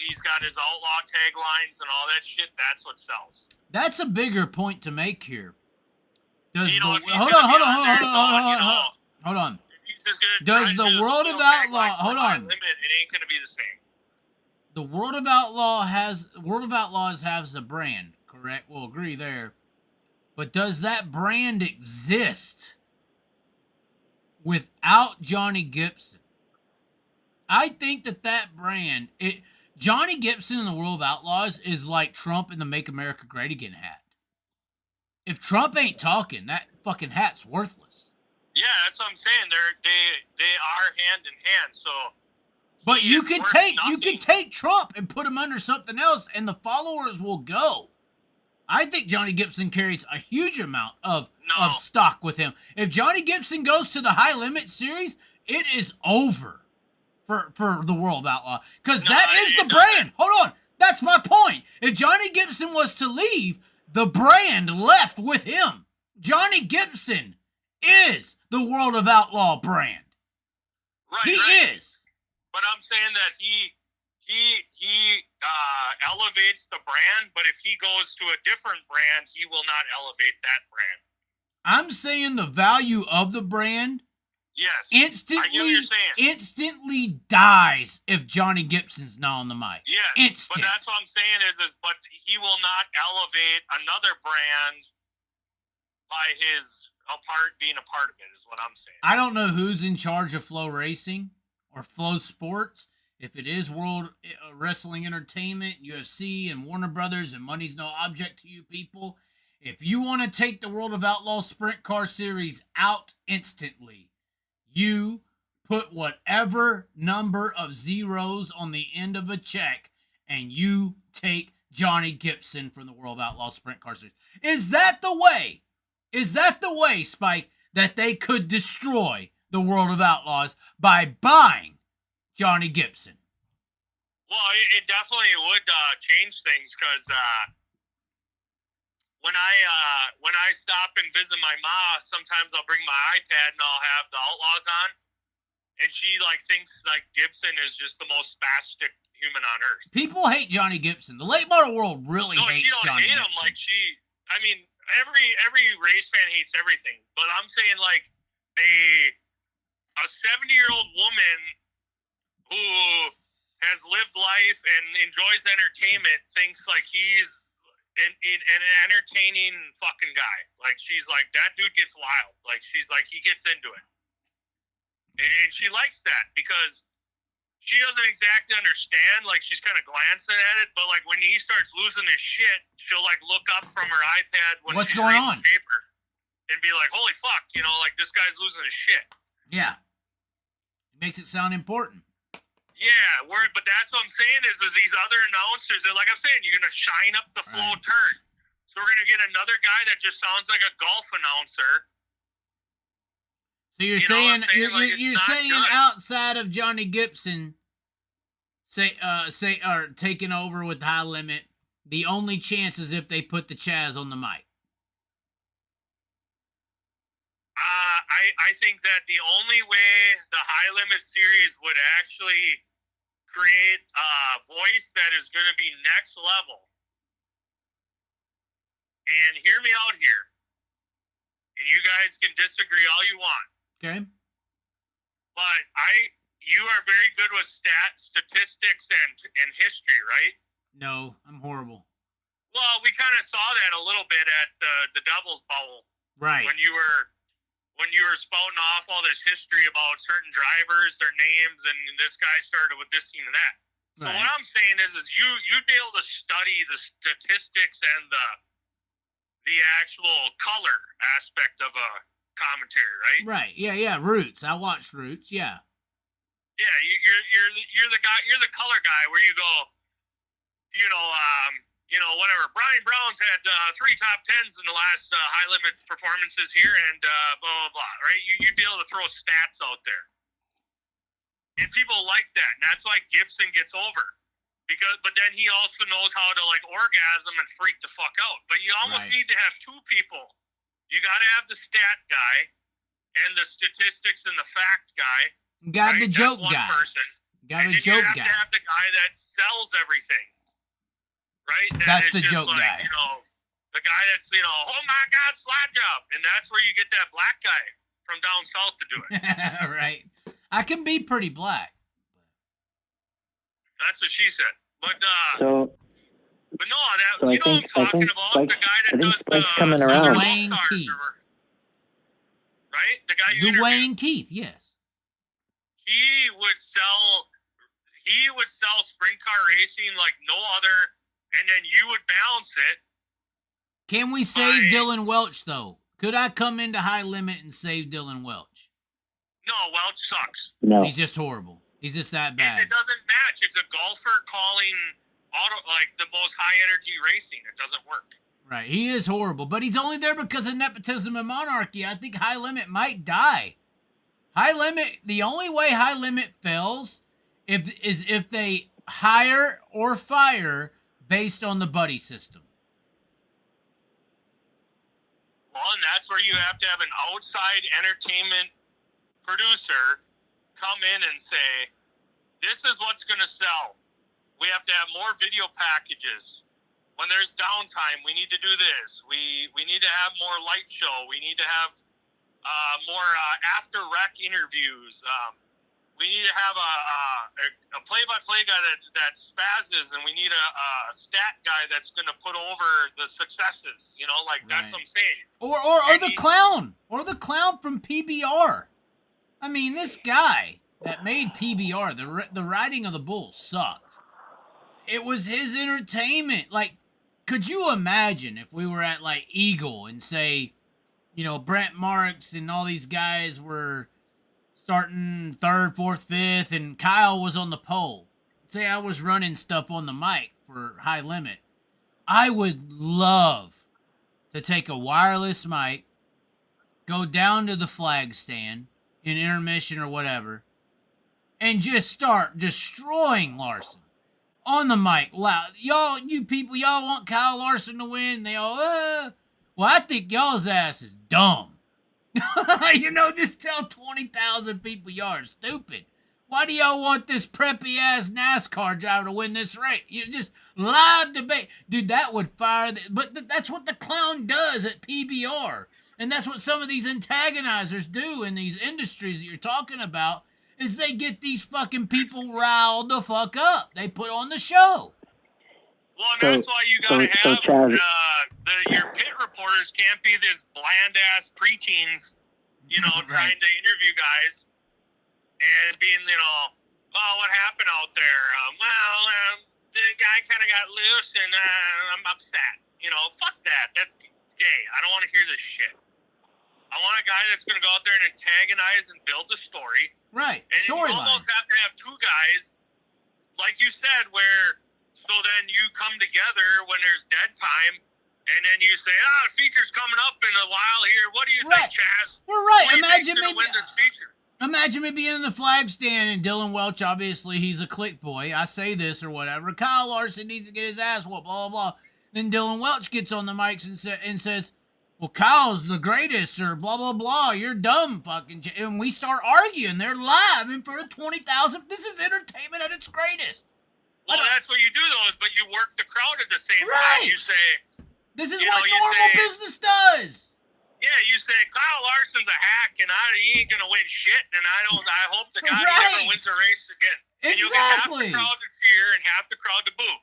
he's got his outlaw taglines and all that shit. That's what sells. That's a bigger point to make here. Hold on. Does the World of Outlaw hold on? Limit, it ain't gonna be the same. The World of Outlaws has a brand, correct? We'll agree there. But does that brand exist without Johnny Gibson? I think that brand, Johnny Gibson in the World of Outlaws is like Trump in the Make America Great Again hat. If Trump ain't talking, that fucking hat's worthless. Yeah, that's what I'm saying. They are hand in hand. So, but you can take Trump and put him under something else, and the followers will go. I think Johnny Gibson carries a huge amount of stock with him. If Johnny Gibson goes to the High Limit series, it is over for the World Outlaw. Because that is the brand. Hold on. That's my point. If Johnny Gibson was to leave, the brand left with him. Johnny Gibson is the World of Outlaw brand. Right, he is. But I'm saying that he elevates the brand, but if he goes to a different brand, he will not elevate that brand. I'm saying the value of the brand instantly dies if Johnny Gibson's not on the mic. Yes, but that's what I'm saying is but he will not elevate another brand by being a part of it, is what I'm saying. I don't know who's in charge of Flow Racing or Flow Sports. If it is World Wrestling Entertainment, UFC, and Warner Brothers, and money's no object to you people, if you want to take the World of Outlaw Sprint Car Series out instantly, you put whatever number of zeros on the end of a check, and you take Johnny Gibson from the World of Outlaw Sprint Car Series. Is that the way? Is that the way, Spike, that they could destroy the World of Outlaws by buying Johnny Gibson? Well, it definitely would change things because when I stop and visit my ma, sometimes I'll bring my iPad and I'll have the Outlaws on, and she thinks Gibson is just the most spastic human on earth. People hate Johnny Gibson. The late model world really hates Johnny Gibson. No, she don't hate him. Every race fan hates everything, but I'm saying a 70-year-old woman who has lived life and enjoys entertainment thinks he's an entertaining fucking guy. She's that dude gets wild. She's he gets into it. And she likes that because she doesn't exactly understand. She's kind of glancing at it, but when he starts losing his shit, she'll look up from her iPad when what's she's going reading on paper and be like, holy fuck, this guy's losing his shit. Yeah. It makes it sound important. Yeah, but that's what I'm saying is these other announcers, like I'm saying, you're going to shine up the flow turd. So we're going to get another guy that just sounds like a golf announcer. So you're saying outside of Johnny Gibson, or taking over with High Limit. The only chance is if they put the Chaz on the mic. I think that the only way the High Limit series would actually create a voice that is going to be next level. And hear me out here. And you guys can disagree all you want. Okay. But you are very good with statistics and history, right? No, I'm horrible. Well, we kind of saw that a little bit at the Devil's Bowl. Right. When you were spouting off all this history about certain drivers, their names, and this guy started with this team and that. So right. what I'm saying is you'd be able to study the statistics and the actual color aspect of a commentary, right? Right. Yeah. Roots. I watched Roots. Yeah. Yeah. You're the guy. You're the color guy where you go. Whatever. Brian Brown's had 3 top 10s in the last High Limit performances here, and blah, blah, blah, right? You'd be able to throw stats out there. And people like that, and that's why Gibson gets over. But then he also knows how to, orgasm and freak the fuck out. But you almost need to have 2 people. You got to have the stat guy and the statistics and the fact guy. Got the joke guy. guy. Person. Got the joke guy. You have to have the guy that sells everything. Right? That's the joke guy. The guy that's, oh my God, slap job. And that's where you get that black guy from down south to do it. Right. I can be pretty black. That's what she said. But so no, what I'm talking about? Spike, the guy that does Spike's coming around. Dwayne Keith. Right? The guy you Dwayne Keith, yes. He would sell sprint car racing like no other. And then you would balance it. Can we save Dylan Welch, though? Could I come into High Limit and save Dylan Welch? No, Welch sucks. No. He's just horrible. He's just that bad. It doesn't match. It's a golfer calling the most high-energy racing. It doesn't work. Right. He is horrible. But he's only there because of nepotism and monarchy. I think High Limit might die. High Limit, the only way High Limit fails is if they hire or fire based on the buddy system. Well, and that's where you have to have an outside entertainment producer come in and say, this is what's going to sell. We have to have more video packages. When there's downtime, we need to do this. We need to have more light show. We need to have more after-rec interviews. We need to have a play-by-play guy that spazzes, and we need a stat guy that's going to put over the successes. That's what I'm saying. Or the clown. Or the clown from PBR. I mean, this guy that made PBR, the riding of the bull sucked. It was his entertainment. Could you imagine if we were at, Eagle and say, Brent Marks and all these guys were starting 3rd, 4th, 5th, and Kyle was on the pole. Say I was running stuff on the mic for High Limit. I would love to take a wireless mic, go down to the flag stand in intermission or whatever, and just start destroying Larson on the mic loud. Y'all want Kyle Larson to win? They all, well, I think y'all's ass is dumb. Just tell 20,000 people y'all are stupid. Why do y'all want this preppy-ass NASCAR driver to win this race? Just live debate. Dude, that would fire... But that's what the clown does at PBR. And that's what some of these antagonizers do in these industries that you're talking about, is they get these fucking people riled the fuck up. They put on the show. Well, and that's why you gotta have your pit reporters can't be this bland-ass preteens, right. Trying to interview guys and being, what happened out there? The guy kind of got loose and I'm upset. Fuck that. That's gay. I don't want to hear this shit. I want a guy that's going to go out there and antagonize and build a story. Right. And you almost have to have 2 guys, like you said, so then you come together when there's dead time, and then you say, the feature's coming up in a while here. What do you think, Chaz? We're right. Imagine maybe win this feature. Imagine me being in the flag stand and Dylan Welch, obviously, he's a click boy. I say this or whatever. Kyle Larson needs to get his ass whooped, blah, blah, blah. Then Dylan Welch gets on the mics and says, well, Kyle's the greatest or blah, blah, blah. You're dumb, fucking. And we start arguing. They're live in front of 20,000. This is entertainment at its greatest. Well, that's what you do, though, is but you work the crowd at the same time. You say, this is what normal business does. Yeah, you say Kyle Larson's a hack, and he ain't gonna win shit, and I hope the guy never wins a race again. And you get half the crowd to cheer and half the crowd to boo,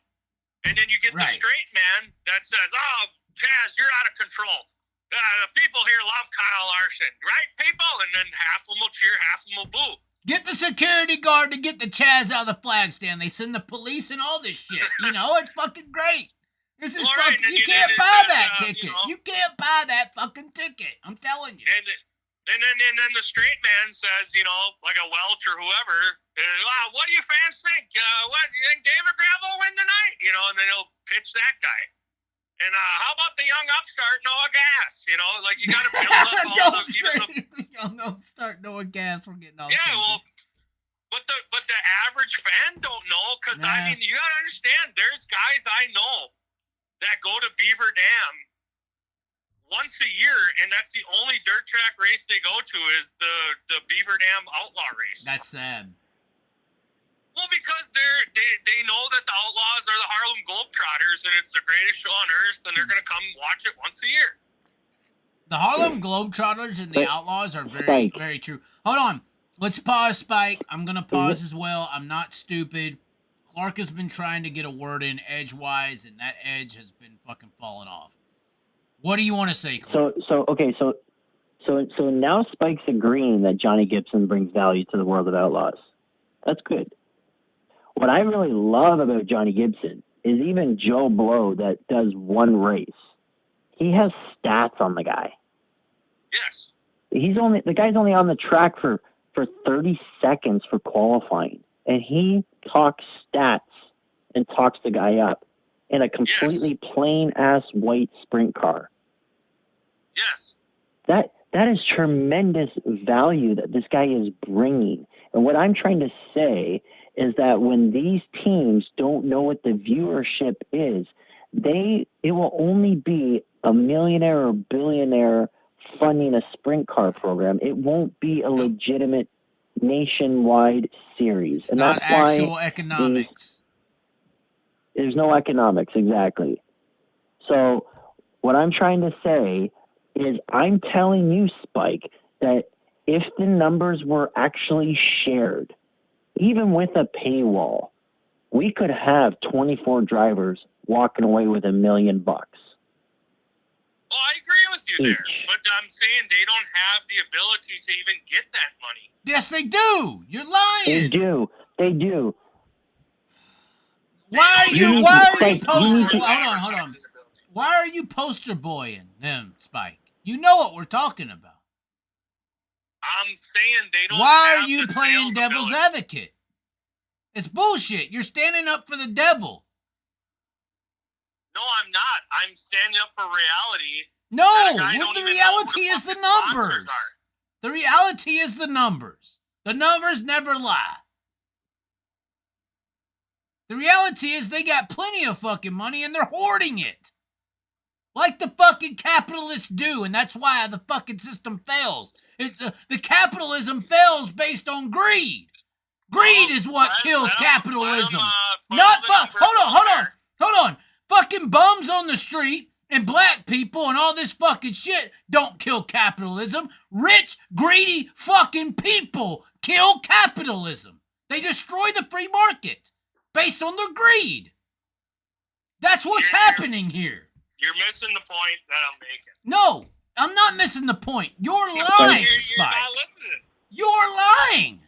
and then you get the straight man that says, "Oh, Chaz, you're out of control. The people here love Kyle Larson, right, people?" And then half of them will cheer, half of them will boo. Get the security guard to get the Chaz out of the flag stand. They send the police and all this shit. It's fucking great. This is fucking. You can't buy that ticket. You can't buy that fucking ticket. I'm telling you. And then the straight man says, like a Welch or whoever, what do you fans think? What you think David Graham will win tonight? And then he'll pitch that guy. And how about the young upstart Noah Gas? Like you got to build up all the young upstart Noah Gas. We're getting all. Yeah, well. But the average fan don't know because you got to understand. There's guys I know that go to Beaver Dam once a year, and that's the only dirt track race they go to is the Beaver Dam Outlaw race. That's sad. Well, because they know that the Outlaws are the Harlem Globetrotters, and it's the greatest show on earth, and they're going to come watch it once a year. The Harlem Globetrotters and the Outlaws are very, very true. Hold on. Let's pause, Spike. I'm going to pause as well. I'm not stupid. Clark has been trying to get a word in edgewise, and that edge has been fucking falling off. What do you want to say, Clark? So now Spike's agreeing that Johnny Gibson brings value to the world of Outlaws. That's good. What I really love about Johnny Gibson is even Joe Blow that does one race. He has stats on the guy. Yes. The guy's only on the track for 30 seconds for qualifying. And he talks stats and talks the guy up in a completely plain-ass white sprint car. Yes. That is tremendous value that this guy is bringing. And what I'm trying to say is that when these teams don't know what the viewership is, it will only be a millionaire or billionaire funding a sprint car program. It won't be a legitimate nationwide series. It's not actual economics. There's no economics, exactly. So what I'm trying to say is I'm telling you, Spike, that if the numbers were actually shared, even with a paywall, we could have 24 drivers walking away with $1 million. Well, I agree with you there, but I'm saying they don't have the ability to even get that money. Yes, they do. You're lying. They do. Why are you poster? Hold on. Why are you poster boying them, Spike? You know what we're talking about. I'm saying they don't. Why are you playing devil's advocate? It's bullshit. You're standing up for the devil. No, I'm not. I'm standing up for reality. No, the reality is the numbers. The reality is the numbers. The numbers never lie. The reality is they got plenty of fucking money and they're hoarding it. Like the fucking capitalists do, and that's why the fucking system fails. The capitalism fails based on greed. Greed is what kills capitalism. Hold on. Fucking bums on the street and black people and all this fucking shit don't kill capitalism. Rich, greedy fucking people kill capitalism. They destroy the free market based on their greed. That's what's happening here. You're missing the point that I'm making. No, I'm not missing the point. You're lying, Spike. You're not listening. You're lying.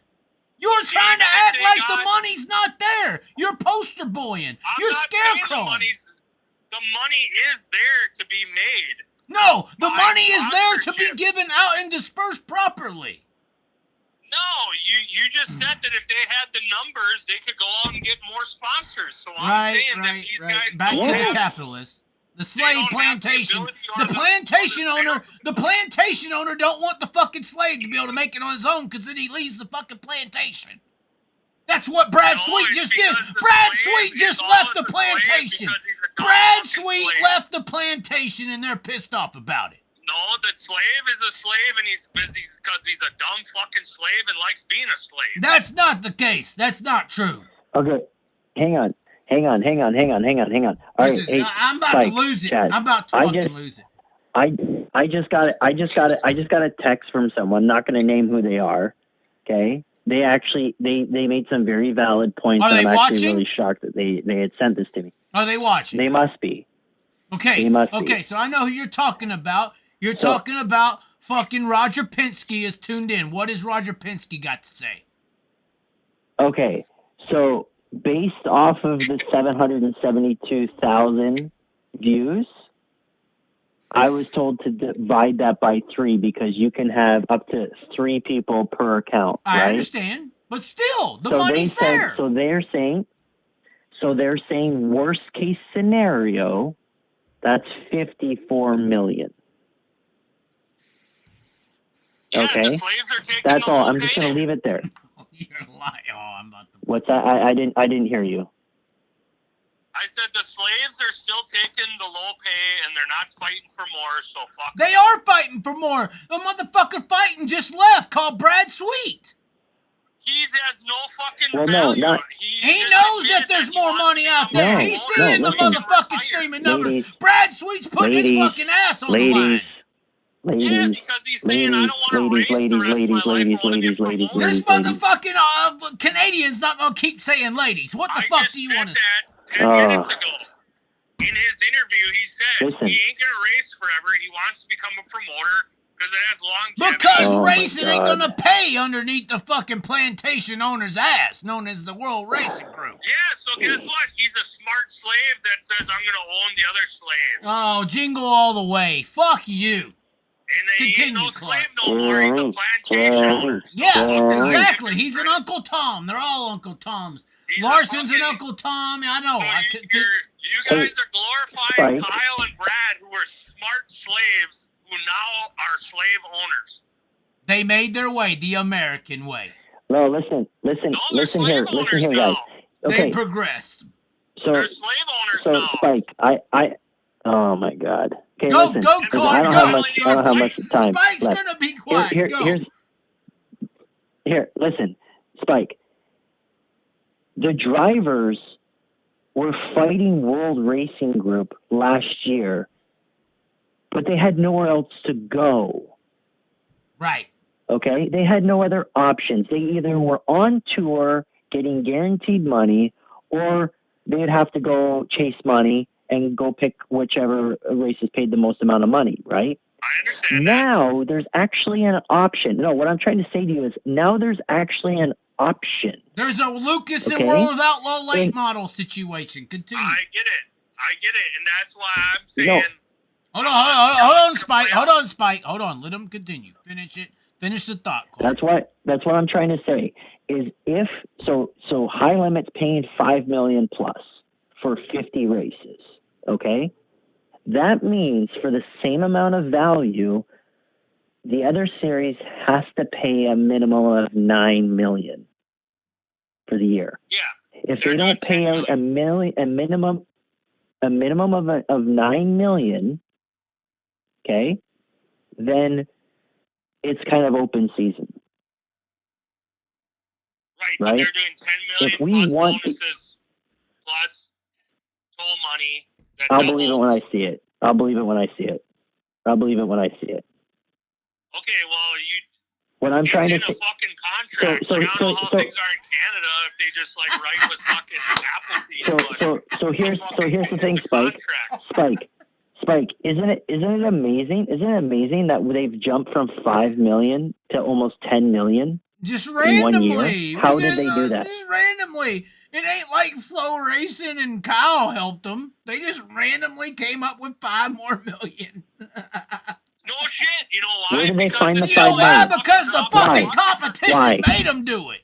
You're trying to act like the money's not there. You're poster boying. You're scarecrowing. The money is there to be made. No, the money is there to be given out and dispersed properly. No, you just said that if they had the numbers, they could go out and get more sponsors. So I'm saying that these guys back to the capitalists. The slave plantation. The plantation owner don't want the fucking slave to be able to make it on his own because then he leaves the fucking plantation. That's what Brad Sweet just did. Brad Sweet just left the plantation. Brad Sweet left the plantation and they're pissed off about it. No, the slave is a slave and he's busy because he's a dumb fucking slave and likes being a slave. That's not the case. That's not true. Okay, hang on. All right, hey, I'm about to lose it. Chaz, I'm about to fucking lose it. I just got a text from someone. I'm not going to name who they are. Okay, they actually they made some very valid points. Are they I'm watching? actually really shocked that they had sent this to me. Are they watching? They must be. Okay. They must be. Okay. So I know who you're talking about. You're talking about fucking Roger Penske is tuned in. What has Roger Penske got to say? Okay, so based off of the 772,000 views, I was told to divide that by 3 because you can have up to 3 people per account. I right? understand, but still, the money's there. So they're saying worst case scenario, that's 54 million. Yeah, okay, the slaves are taking that's all. I'm just payday. going to leave it there. You're lying. Oh, I'm about to. What's that? I didn't hear you. I said the slaves are still taking the low pay and they're not fighting for more, so fuck. They are fighting for more. The motherfucker fighting just left called Brad Sweet. He has no fucking Well, no, value. not- He knows that there's more money out there. No, He's seeing the listen. motherfucking streaming numbers. Ladies, Brad Sweet's putting his fucking ass on the line. Yeah, because he's saying I don't want to race the rest of my life. I want to be promoted. This motherfucking Canadian's not gonna keep saying ladies. What the fuck do you want to say? I just said that 10 minutes ago. In his interview, he said Listen. he ain't gonna race forever. He wants to become a promoter because it has longevity. Because Oh my racing ain't God. gonna pay underneath the fucking plantation owner's ass, known as the World Racing Group. Yeah, so guess what? He's a smart slave that says I'm gonna own the other slaves. Oh, jingle all the way. Fuck you. And then he ain't Continue, no Clark. slave no more. He's a plantation owner. Yeah, exactly. He's an Uncle Tom. They're all Uncle Toms. He's a Larson's an fucking- Uncle Tom. I know. So you Hey, guys are glorifying Spike. Kyle and Brad, who were smart slaves, who now are slave owners. They made their way the American way. No, listen they're here, slave listen here, owners guys. now. They Okay, progressed. They're so slave owners so now. Spike, oh my God. Okay, Go, listen, go, 'cause Clark, I don't go. have much time Spike's left. gonna be quiet. Go. Here, listen, Spike. The drivers were fighting World Racing Group last year, but they had nowhere else to go. Right. Okay? They had no other options. They either were on tour getting guaranteed money, or they'd have to go chase money and go pick whichever races paid the most amount of money, right? I understand Now there's actually an option. No, what I'm trying to say to you is now there's actually an option. There's a Lucas and Okay. World of Outlaw late And- model situation. Continue. I get it, and that's why I'm saying. Hold on, Spike. Hold on. Let him continue. Finish it. Finish the thought, Clark. That's what I'm trying to say is if so high limit's paying $5 million plus for 50 races. Okay, that means for the same amount of value, the other series has to pay a minimum of $9 million for the year. Yeah. If They're they don't doing pay out a minimum of $9 million, okay, then it's kind of open season. Right, but Right? they're doing 10 million If we plus want to- bonuses plus toll money. That I'll believe it when I doubles. see it. I'll believe it when I see it. Okay, well, What I'm it's trying in to a say. fucking contract. So- Like, I don't know how so- things are in Canada if they just like write with fucking Appleseed. but So here's the thing, it's a Spike. contract. Spike, isn't it amazing? Isn't it amazing that they've jumped from 5 million to almost 10 million? Just in 1 year? randomly. How did they do that? Just randomly. It ain't like Flow Racing and Kyle helped them. They just randomly came up with 5 more million. No shit. You know why? Where did they Because find the it's 5 a million? Because the drop in fucking bucket. competition Why? made them do it.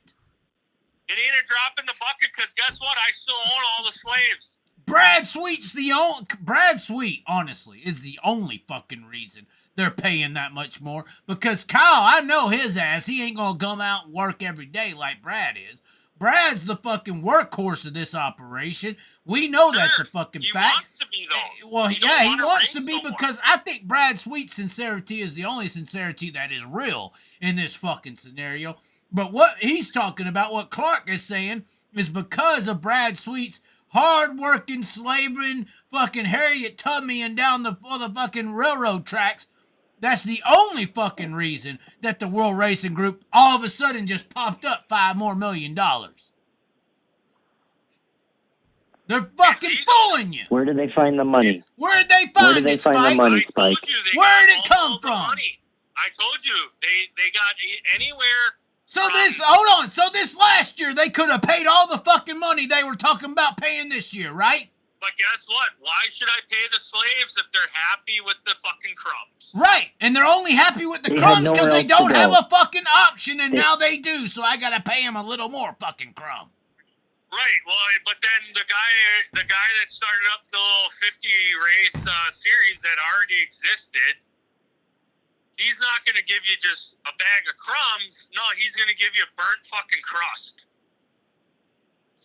It ain't a drop in the bucket because guess what? I still own all the slaves. Brad Sweet, honestly, is the only fucking reason they're paying that much more. Because Kyle, I know his ass, he ain't gonna come out and work every day like Brad is. Brad's the fucking workhorse of this operation. We know that's a fucking fact. He wants to be, though. Well, he wants to be because I think Brad Sweet's sincerity is the only sincerity that is real in this fucking scenario. But what he's talking about, what Clark is saying, is because of Brad Sweet's hard-working, slaving, fucking Harriet Tubman down the fucking railroad tracks. That's the only fucking reason that the World Racing Group all of a sudden just popped up $5 more million. They're fucking fooling you. Where did they find the money? Where did they find it, Spike? The money, Spike? Where did it come from? I told you they got anywhere. So hold on. So this last year they could have paid all the fucking money they were talking about paying this year, right? But guess what? Why should I pay the slaves if they're happy with the fucking crumbs? Right, and they're only happy with the crumbs because they don't have a fucking option, and now they do. So I gotta pay them a little more fucking crumb. Right. Well, but then the guy that started up the little 50 race series that already existed, he's not going to give you just a bag of crumbs. No, he's going to give you burnt fucking crust.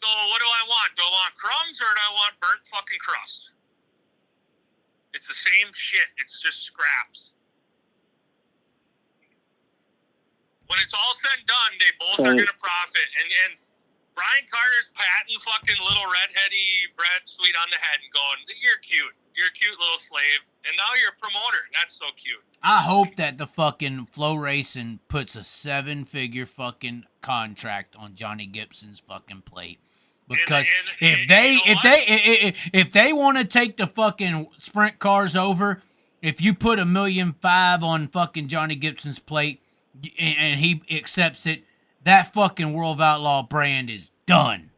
So what do I want? Do I want crumbs or do I want burnt fucking crust? It's the same shit. It's just scraps. When it's all said and done, they both are going to profit. And Brian Carter's patting fucking little redheady Brad Sweet on the head and going, you're cute. You're a cute little slave. And now you're a promoter. That's so cute. I hope that the fucking Flow Racing puts a 7-figure fucking contract on Johnny Gibson's fucking plate. Because if they want to take the fucking sprint cars over, if you put $1.5 million on fucking Johnny Gibson's plate and he accepts it, that fucking World of Outlaw brand is done.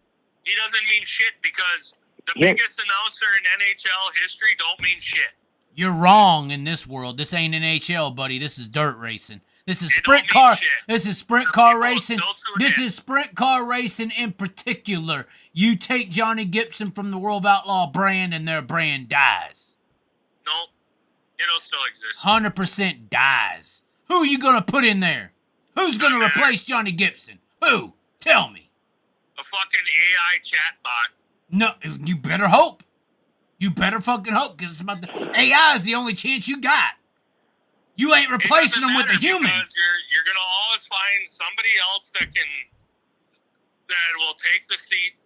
He doesn't mean shit because the biggest announcer in NHL history don't mean shit. You're wrong in this world. This ain't NHL, buddy. This is dirt racing. This is sprint car. This is sprint car racing. This is sprint car racing in particular. You take Johnny Gibson from the World of Outlaw brand and their brand dies. Nope. It'll still exist. 100% dies. Who are you going to put in there? Who's going to replace Johnny Gibson? Who? Tell me. A fucking AI chatbot. No, you better hope. You better fucking hope, because it's about the AI is the only chance you got. You ain't replacing them with a human. Because you're gonna always find somebody else that will take the seat.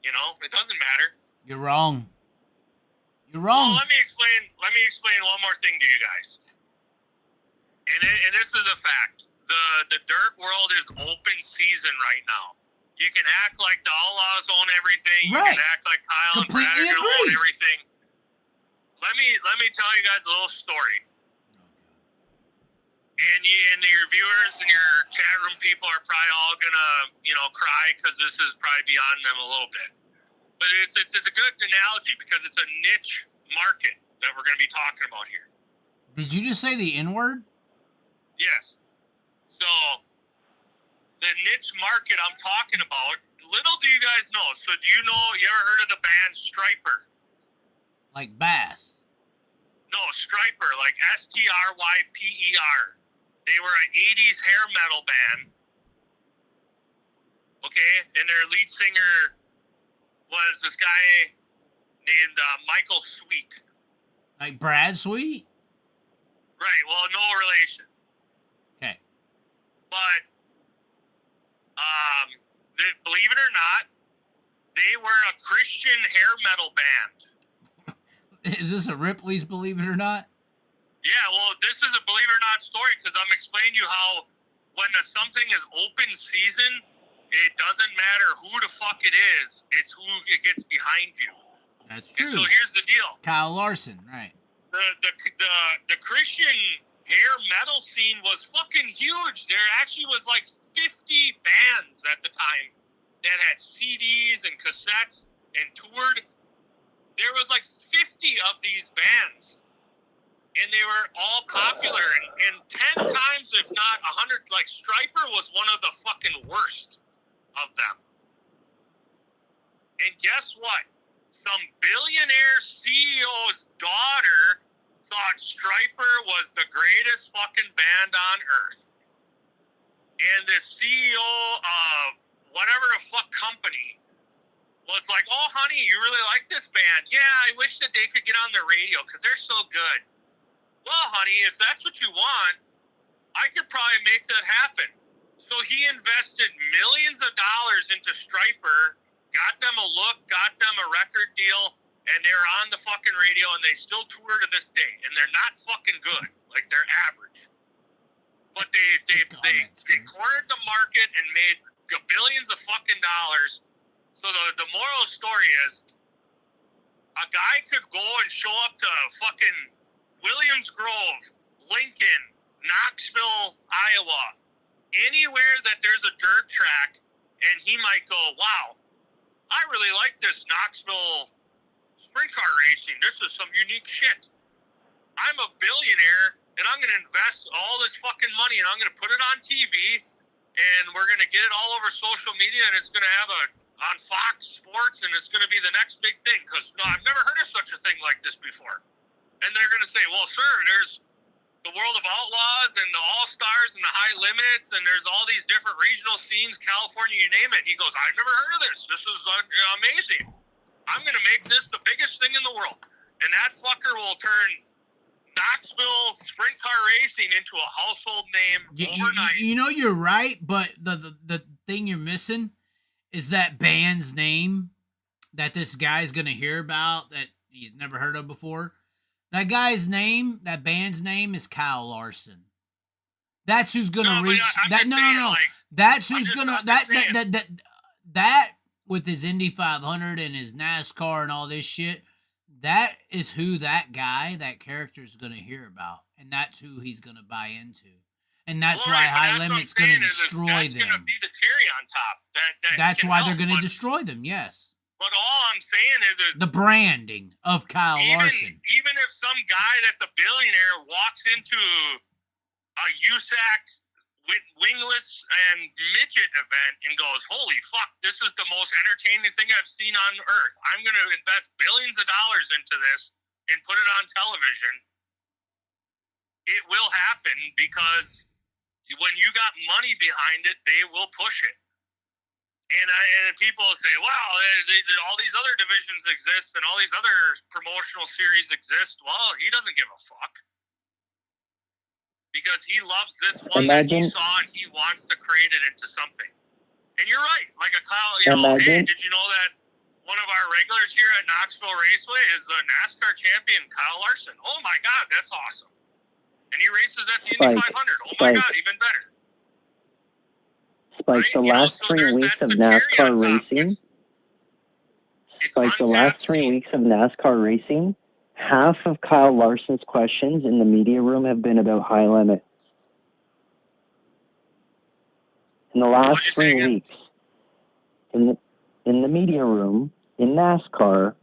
You know, it doesn't matter. You're wrong. You're wrong. Well, let me explain one more thing to you guys. And this is a fact. The dirt world is open season right now. You can act like the Outlaws own everything. Right. You can act like Kyle Completely and Brad own agree. everything. Let me tell you guys a little story. And your viewers and your chat room people are probably all gonna, cry because this is probably beyond them a little bit. But it's a good analogy because it's a niche market that we're gonna be talking about here. Did you just say the N-word? Yes. So the niche market I'm talking about, little do you guys know. So do you ever heard of the band Stryper? Like Bass? No, Stryper, like Stryper. They were an 80s hair metal band. Okay? And their lead singer was this guy named Michael Sweet. Like Brad Sweet? Right, well, no relation. Okay. But believe it or not, they were a Christian hair metal band. Is this a Ripley's Believe It or Not? Yeah, well, this is a believe it or not story because I'm explaining you how when something is open season, it doesn't matter who the fuck it is, it's who it gets behind you. That's true. And so here's the deal. Kyle Larson, right. The Christian hair metal scene was fucking huge. There actually was like 50 bands at the time that had CDs and cassettes and toured. There was like 50 of these bands, and they were all popular. And 10 times, if not 100, like Stryper was one of the fucking worst of them. And guess what? some billionaire CEO's daughter thought Stryper was the greatest fucking band on earth. And the CEO of whatever the fuck company was like, oh, honey, you really like this band? Yeah, I wish that they could get on the radio because they're so good. Well, honey, if that's what you want, I could probably make that happen. So he invested millions of dollars into Stryper, got them a look, got them a record deal, and they're on the fucking radio, and they still tour to this day. And they're not fucking good. Like, they're average. But they cornered the market and made billions of fucking dollars. So the moral of the story is, a guy could go and show up to fucking Williams Grove, Lincoln, Knoxville, Iowa, anywhere that there's a dirt track, and he might go, wow, I really like this Knoxville sprint car racing. This is some unique shit. I'm a billionaire, and I'm going to invest all this fucking money, and I'm going to put it on TV, and we're going to get it all over social media, and it's going to have on Fox Sports, and it's going to be the next big thing, because I've never heard of such a thing like this before. And they're going to say, well, sir, there's the World of Outlaws and the All-Stars and the High Limits, and there's all these different regional scenes, California, you name it. He goes, I've never heard of this. This is amazing. I'm going to make this the biggest thing in the world. And that fucker will turn Knoxville sprint car racing into a household name overnight. You know, you're right, but the thing you're missing is that band's name that this guy's going to hear about that he's never heard of before. That guy's name, that band's name is Kyle Larson. That's who's going to reach that. No. Like, that's who's going to that with his Indy 500 and his NASCAR and all this shit. That is who that guy, that character is going to hear about. And that's who he's going to buy into. And that's why High Limit's going to destroy them. That's going to be the cherry on top. That's why they're going to destroy them, yes. But all I'm saying is the branding of Kyle Larson. Even if some guy that's a billionaire walks into a USAC wingless and midget event and goes, holy fuck, this is the most entertaining thing I've seen on earth. I'm going to invest billions of dollars into this and put it on television. It will happen because when you got money behind it, they will push it. And people say, wow, all these other divisions exist and all these other promotional series exist. Well, he doesn't give a fuck. Because he loves this one that he saw and he wants to create it into something. And you're right. Like a Kyle, hey, did you know that one of our regulars here at Knoxville Raceway is the NASCAR champion, Kyle Larson? Oh my God, that's awesome. And he races at the Indy 500. Oh my God, even better. Spike, the last 3 weeks of NASCAR racing. Spike, the last 3 weeks of NASCAR racing, half of Kyle Larson's questions in the media room have been about High Limit. In the last 3 weeks, in the media room, in NASCAR,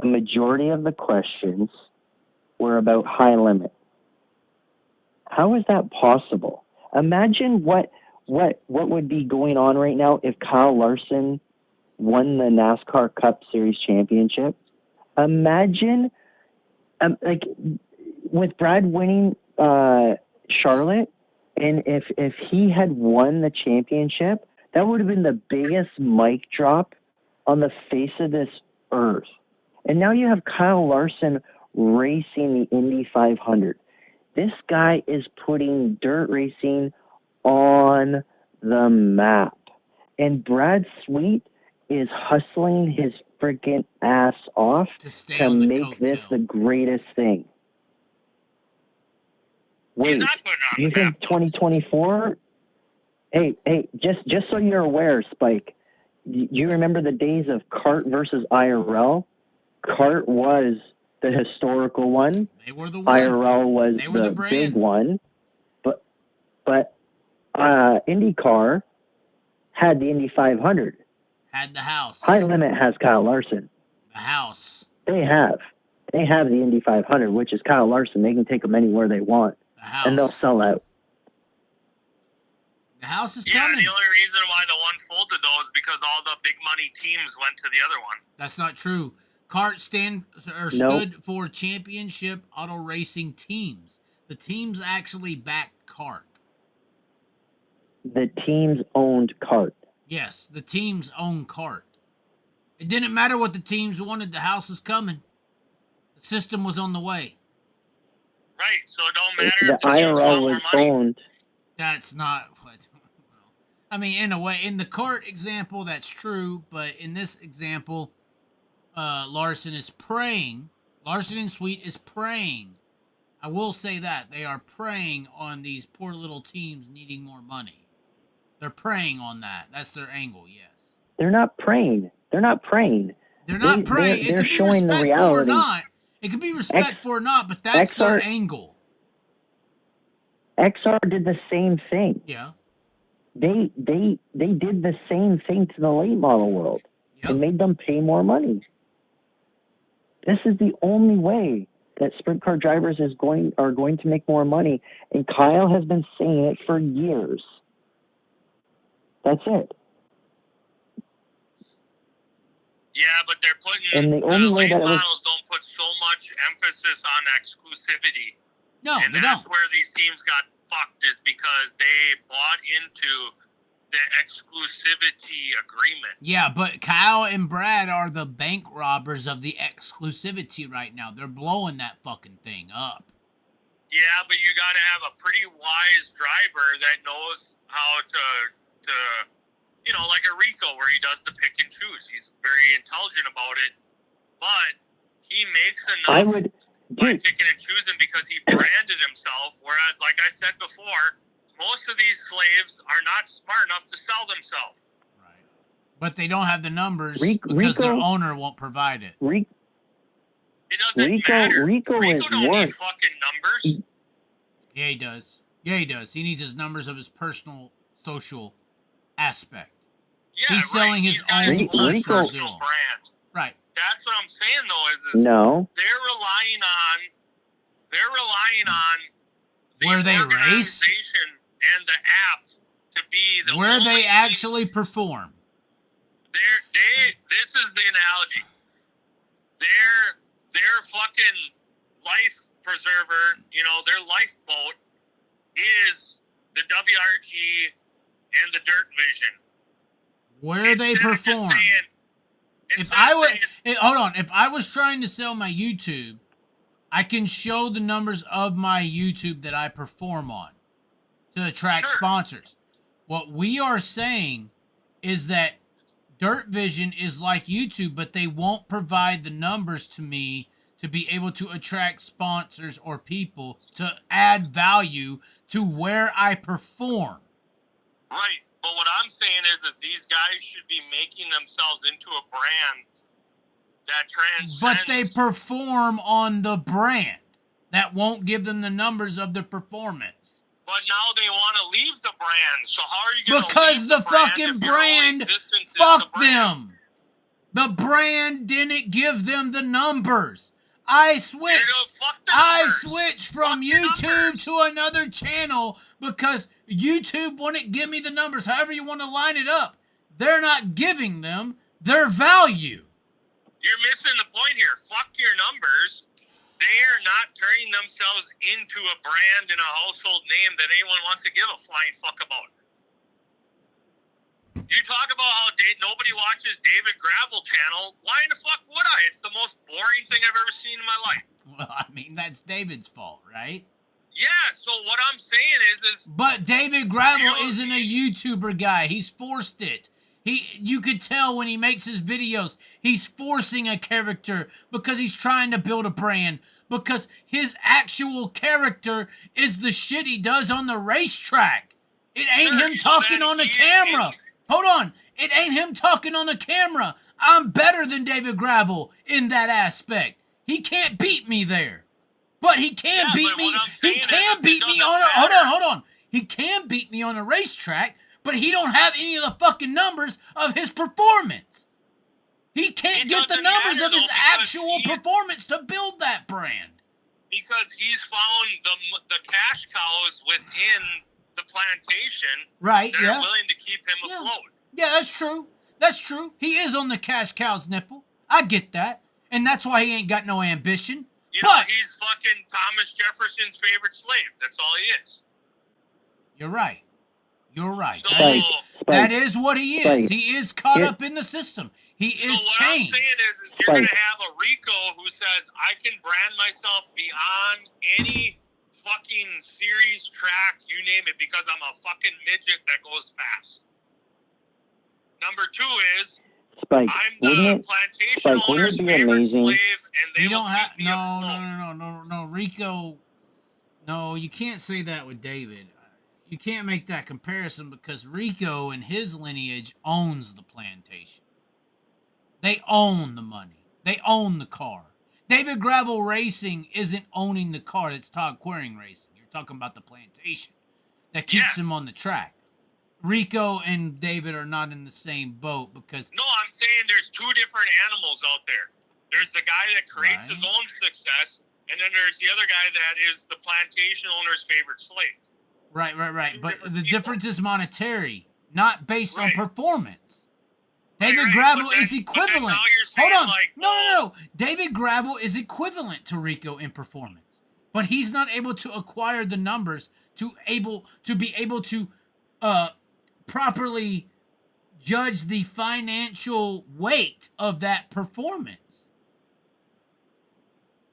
a majority of the questions were about High Limit. How is that possible? Imagine what would be going on right now if Kyle Larson won the NASCAR Cup Series championship. Imagine, like, with Brad winning Charlotte, and if he had won the championship, that would have been the biggest mic drop on the face of this earth. And now you have Kyle Larson racing the Indy 500. This guy is putting dirt racing on the map. And Brad Sweet is hustling his freaking ass off to make this the greatest thing. Wait, you think 2024? Hey, just so you're aware, Spike, you remember the days of CART versus IRL? CART was the historical one. They were the one. IRL was the big one. But IndyCar had the Indy 500. Had the house. High Limit has Kyle Larson. The house. They have the Indy 500, which is Kyle Larson. They can take them anywhere they want. The house. And they'll sell out. The house is coming. coming. The only reason why the one folded, though, is because all the big money teams went to the other one. That's not true. CART stood for Championship Auto Racing Teams. The teams actually backed CART. The teams owned CART. Yes, the teams own CART. It didn't matter what the teams wanted. The house was coming. The system was on the way. Right, so it don't matter The if the teams IRL want was more money. owned. That's not what... I mean, in a way, in the CART example, that's true. But in this example, Larson is preying. Larson and Sweet is preying. I will say that. They are preying on these poor little teams needing more money. They're preying on that. That's their angle, yes. They're not praying. They're not praying. They're not praying. They're It could be showing the respectful or reality. not. It could be respectful or not, but that's their angle. XR did the same thing. Yeah. They did the same thing to the late model world. Yep. It made them pay more money. This is the only way that sprint car drivers are going to make more money, and Kyle has been saying it for years. That's it. Yeah, but they're putting And the only way late that it was- models don't put so much emphasis on exclusivity. No, and they that's don't. where these teams got fucked, is because they bought into the exclusivity agreement. Yeah, but Kyle and Brad are the bank robbers of the exclusivity right now. They're blowing that fucking thing up. Yeah, but you got to have a pretty wise driver that knows how to like a Rico, where he does the pick and choose. He's very intelligent about it, but he makes enough by picking and choosing because he branded himself. Whereas, like I said before, most of these slaves are not smart enough to sell themselves. Right. But they don't have the numbers because their owner won't provide it. It doesn't matter. Rico don't need fucking numbers. Yeah, he does. Yeah, he does. He needs his numbers of his personal social aspect. Yeah, he's selling his own personal brand. Right. That's what I'm saying, though, is no. They're relying on the where they race organization and the app to be the where only they actually perform. This is the analogy. Their fucking life preserver, their lifeboat is the WRG and the Dirt Vision. Where they perform. If I was trying to sell my YouTube, I can show the numbers of my YouTube that I perform on to attract sponsors. What we are saying is that Dirt Vision is like YouTube, but they won't provide the numbers to me to be able to attract sponsors or people to add value to where I perform. Right. But what I'm saying is these guys should be making themselves into a brand that transcends. But they perform on the brand. That won't give them the numbers of the performance. But now they want to leave the brand. So how are you going to Because leave the brand fucking if your only existence is fuck the brand? them. The brand didn't give them the numbers. I switched from YouTube to another channel because YouTube wouldn't give me the numbers. However you want to line it up, they're not giving them their value. You're missing the point here. Fuck your numbers. They are not turning themselves into a brand and a household name that anyone wants to give a flying fuck about. You talk about how nobody watches David Gravel channel. Why in the fuck would I? It's the most boring thing I've ever seen in my life. Well, I mean, that's David's fault, right? Yeah, so what I'm saying is... But David Gravel isn't a YouTuber guy. He's forced it. You could tell when he makes his videos, he's forcing a character because he's trying to build a brand. Because his actual character is the shit he does on the racetrack. It ain't him talking on the camera. Hold on. It ain't him talking on the camera. I'm better than David Gravel in that aspect. He can't beat me there. But he can beat me. He can beat me on a... Hold on. He can beat me on a racetrack, but he don't have any of the fucking numbers of his performance. He can't get the numbers of his actual performance to build that brand. Because he's found the cash cows within the plantation. Right, that are willing to keep him afloat. Yeah, that's true. That's true. He is on the cash cow's nipple. I get that. And that's why he ain't got no ambition. You know, he's fucking Thomas Jefferson's favorite slave. That's all he is. You're right. You're right. So, that is what he is. He is caught up in the system. He is what changed. I'm saying is you're going to have a Rico who says, I can brand myself beyond any fucking series, track, you name it, because I'm a fucking midget that goes fast. Number 2 is, I'm the plantation owner's favorite slave, and they don't have no, Rico. No, you can't say that with David. You can't make that comparison because Rico and his lineage owns the plantation. They own the money. They own the car. David Gravel Racing isn't owning the car. It's Todd Queering Racing. You're talking about the plantation that keeps him on the track. Rico and David are not in the same boat because... No, I'm saying there's 2 different animals out there. There's the guy that creates his own success, and then there's the other guy that is the plantation owner's favorite slave. Right. But the difference is monetary, not based on performance. David Gravel is equivalent. Hold on. No. David Gravel is equivalent to Rico in performance. But he's not able to acquire the numbers to be able to properly judge the financial weight of that performance.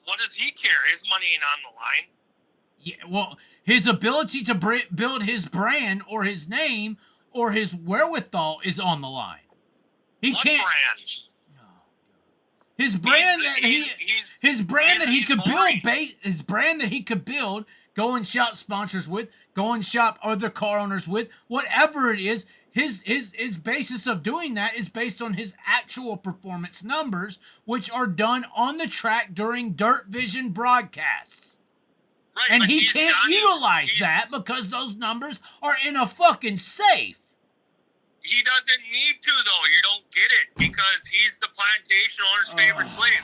What does he care? His money ain't on the line. Yeah, well, his ability to build his brand or his name or his wherewithal is on the line. He can't. Brand? His brand that he could build, go and shop sponsors with, go and shop other car owners with, whatever it is. His basis of doing that is based on his actual performance numbers, which are done on the track during Dirt Vision broadcasts. Right, and he can't utilize that because those numbers are in a fucking safe. He doesn't need to, though. You don't get it because he's the plantation owner's favorite slave.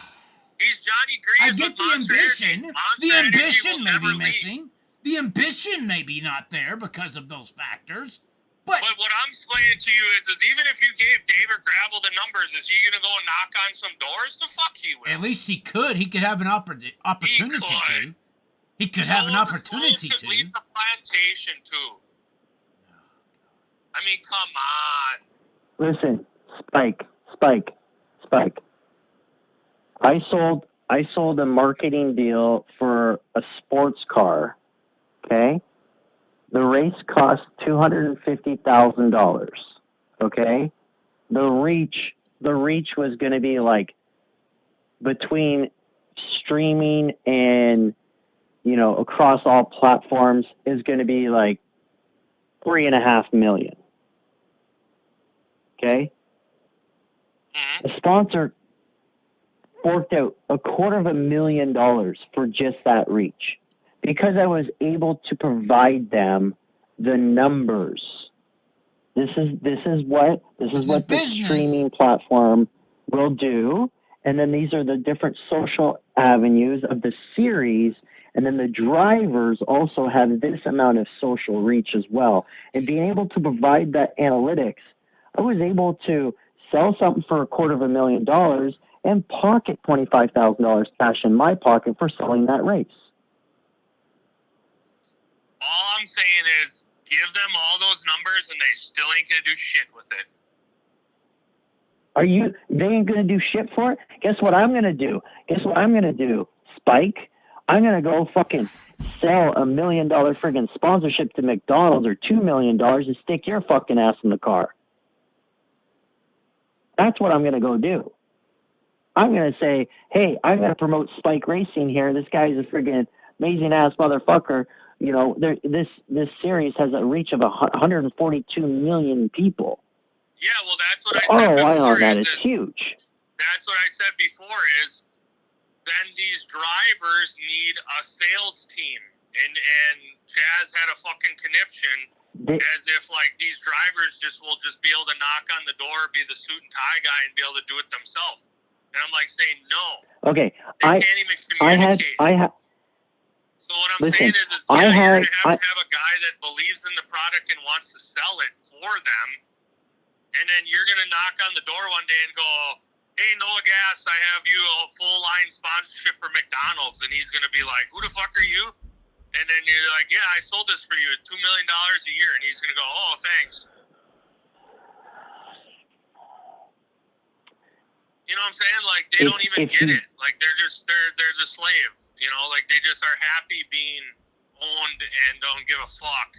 He's Johnny Greaves. I get the ambition. The ambition may be missing. The ambition may be not there because of those factors. But what I'm saying to you is even if you gave David Gravel the numbers, is he going to go knock on some doors? The fuck he will. At least he could. He could have an opportunity to. He could have an opportunity to. Lead the plantation too. I mean, come on. Listen, Spike. I sold a marketing deal for a sports car. Okay, the race cost $250,000. Okay, the reach was going to be like between streaming and across all platforms is going to be like $3.5 million. Okay, the sponsor forked out $250,000 for just that reach because I was able to provide them the numbers. This is what the streaming platform will do, and then these are the different social avenues of the series. And then the drivers also have this amount of social reach as well. And being able to provide that analytics, I was able to sell something for $250,000 and pocket $25,000 cash in my pocket for selling that race. All I'm saying is give them all those numbers and they still ain't going to do shit with it. They ain't going to do shit for it? Guess what I'm going to do? Spike? I'm going to go fucking sell $1 million friggin' sponsorship to McDonald's or $2 million and stick your fucking ass in the car. That's what I'm going to go do. I'm going to say, hey, I'm going to promote Spike Racing here. This guy's a friggin' amazing ass motherfucker. This series has a reach of 142 million people. Yeah, well, that's what I said before. I know that is huge. That's what I said before is then these drivers need a sales team. And Chaz had a fucking conniption as if like these drivers will be able to knock on the door, be the suit and tie guy and be able to do it themselves. And I'm like saying no. Okay. They can't even communicate. So what I'm saying is you're going to have a guy that believes in the product and wants to sell it for them. And then you're going to knock on the door one day and go, hey, no gas, I have you a full line sponsorship for McDonald's. And he's going to be like, who the fuck are you? And then you're like, yeah, I sold this for you at $2 million a year. And he's going to go, oh, thanks. You know what I'm saying? Like, they don't even get it. Like, they're the slaves. You know, like, they just are happy being owned and don't give a fuck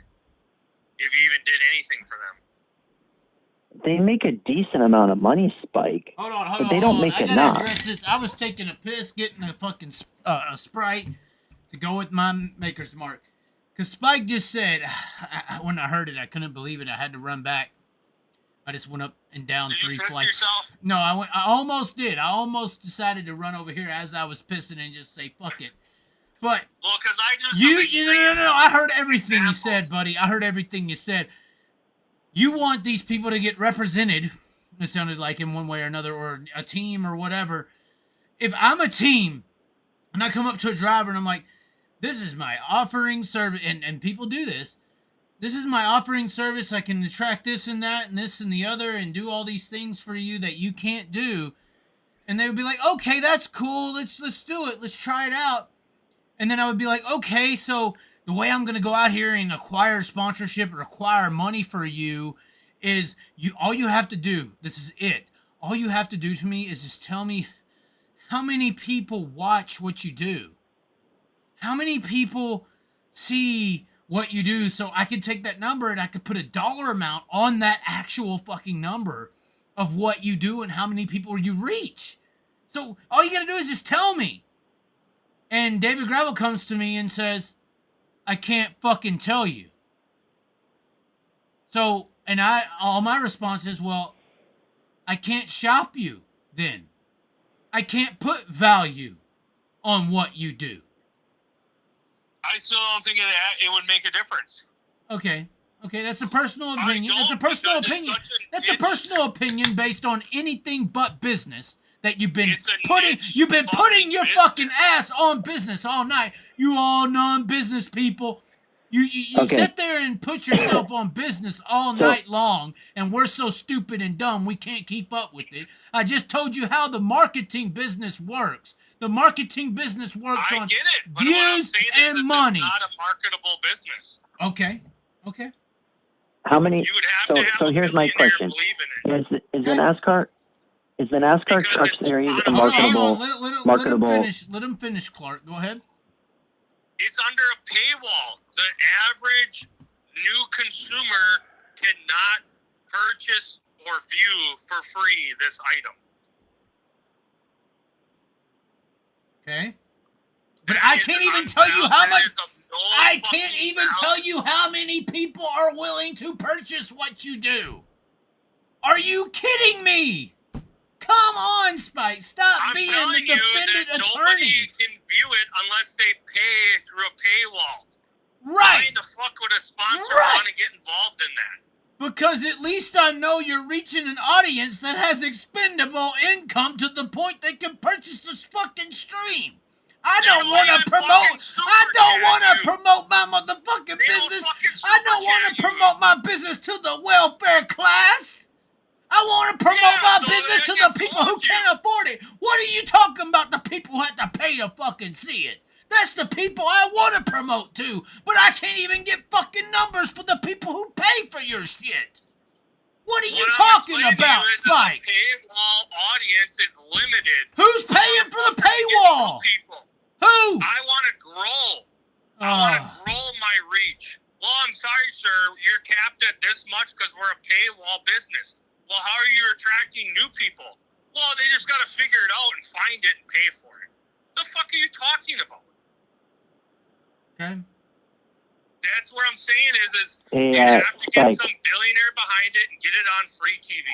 if you even did anything for them. They make a decent amount of money, Spike. Hold on. But they don't make enough. Address this. I was taking a piss, getting a fucking a Sprite to go with my Maker's Mark. Because Spike just said, when I heard it, I couldn't believe it. I had to run back. I just went up and down 3 flights. Did you piss yourself? No, I almost did. I almost decided to run over here as I was pissing and just say, fuck it. But well, because I just no. I heard everything you said, buddy. I heard everything you said. You want these people to get represented. It sounded like in one way or another, or a team or whatever. If I'm a team and I come up to a driver and I'm like, this is my offering service, and people do this. This is my offering service. I can attract this and that and this and the other and do all these things for you that you can't do. And they would be like, okay, that's cool. Let's do it. Let's try it out. And then I would be like, okay, so the way I'm going to go out here and acquire sponsorship or acquire money for you is all you have to do, this is it. All you have to do to me is just tell me how many people watch what you do. How many people see what you do, so I could take that number and I could put a dollar amount on that actual fucking number of what you do and how many people you reach. So all you gotta do is just tell me. And David Gravel comes to me and says, I can't fucking tell you. So, and all my response is, well, I can't shop you then. I can't put value on what you do. I still don't think it would make a difference. Okay, that's a personal opinion. That's a personal opinion. That's a personal opinion based on anything but business that you've been putting. You've been putting your fucking ass on business all night. You all non-business people. You sit there and put yourself on business all night long, and we're so stupid and dumb we can't keep up with it. I just told you how the marketing business works. The marketing business works on views and money. It's not a marketable business. Okay. How many? So here's my question: Is the NASCAR Truck Series a marketable? Let him finish, Clark. Go ahead. It's under a paywall. The average new consumer cannot purchase or view for free this item. Okay. But I can't even tell you how much. I can't even tell you how many people are willing to purchase what you do. Are you kidding me? Come on, Spike. Stop being the defendant attorney. Nobody can view it unless they pay through a paywall. Right. Why the fuck would a sponsor want to get involved in that? Because at least I know you're reaching an audience that has expendable income to the point they can purchase this fucking stream. I don't want to promote my motherfucking business. I don't want to promote my business to the welfare class. I want to promote my business to the people who can't afford it. What are you talking about, the people who have to pay to fucking see it? That's the people I want to promote to, but I can't even get fucking numbers for the people who pay for your shit. What are you talking about, Spike? The paywall audience is limited. Who's paying for the paywall? Who? I want to grow. I want to grow my reach. Well, I'm sorry, sir. You're capped at this much because we're a paywall business. Well, how are you attracting new people? Well, they just got to figure it out and find it and pay for it. The fuck are you talking about? Okay. That's what I'm saying is you have to get some billionaire behind it and get it on free TV.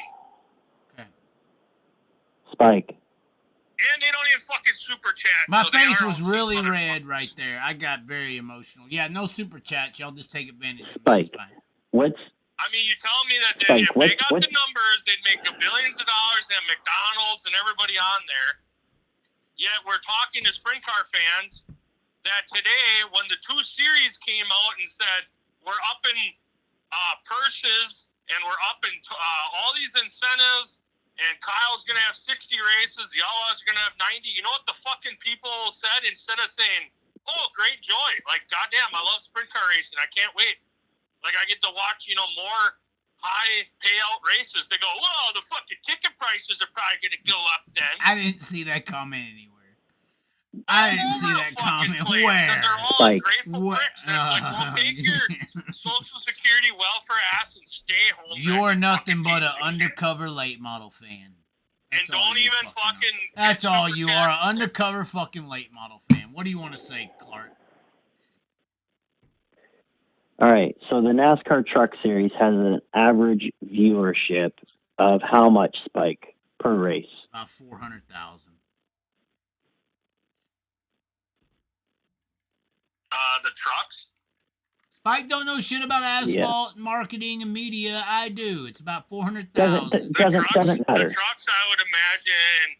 Okay. Spike. And they don't even fucking super chat. My face was really red right there. I got very emotional. Yeah, no super chats. Y'all just take advantage of it. Spike. I mean, you tell me that if they got the numbers, they'd make billions of dollars. They have McDonald's and everybody on there. Yet we're talking to sprint car fans that today, when the 2 Series came out and said, we're up in purses and we're up in all these incentives and Kyle's going to have 60 races. The Outlaws are going to have 90. You know what the fucking people said? Instead of saying, oh, great joy. Like, goddamn, I love sprint car racing. I can't wait. Like, I get to watch, more high payout races. They go, whoa, the fucking ticket prices are probably going to go up then. I didn't see that comment anywhere. I didn't see that comment. Where? Because they're all ungrateful pricks. And it's like, well, take your Social Security welfare ass and stay home. You're nothing but an undercover late model fan. That's and don't even fucking. That's all you are, an undercover fucking late model fan. What do you want to say, Clark? All right, so the NASCAR Truck Series has an average viewership of how much, Spike, per race? About 400,000. The trucks? Spike don't know shit about asphalt, marketing, and media. I do. It's about 400,000. Doesn't matter. The trucks, I would imagine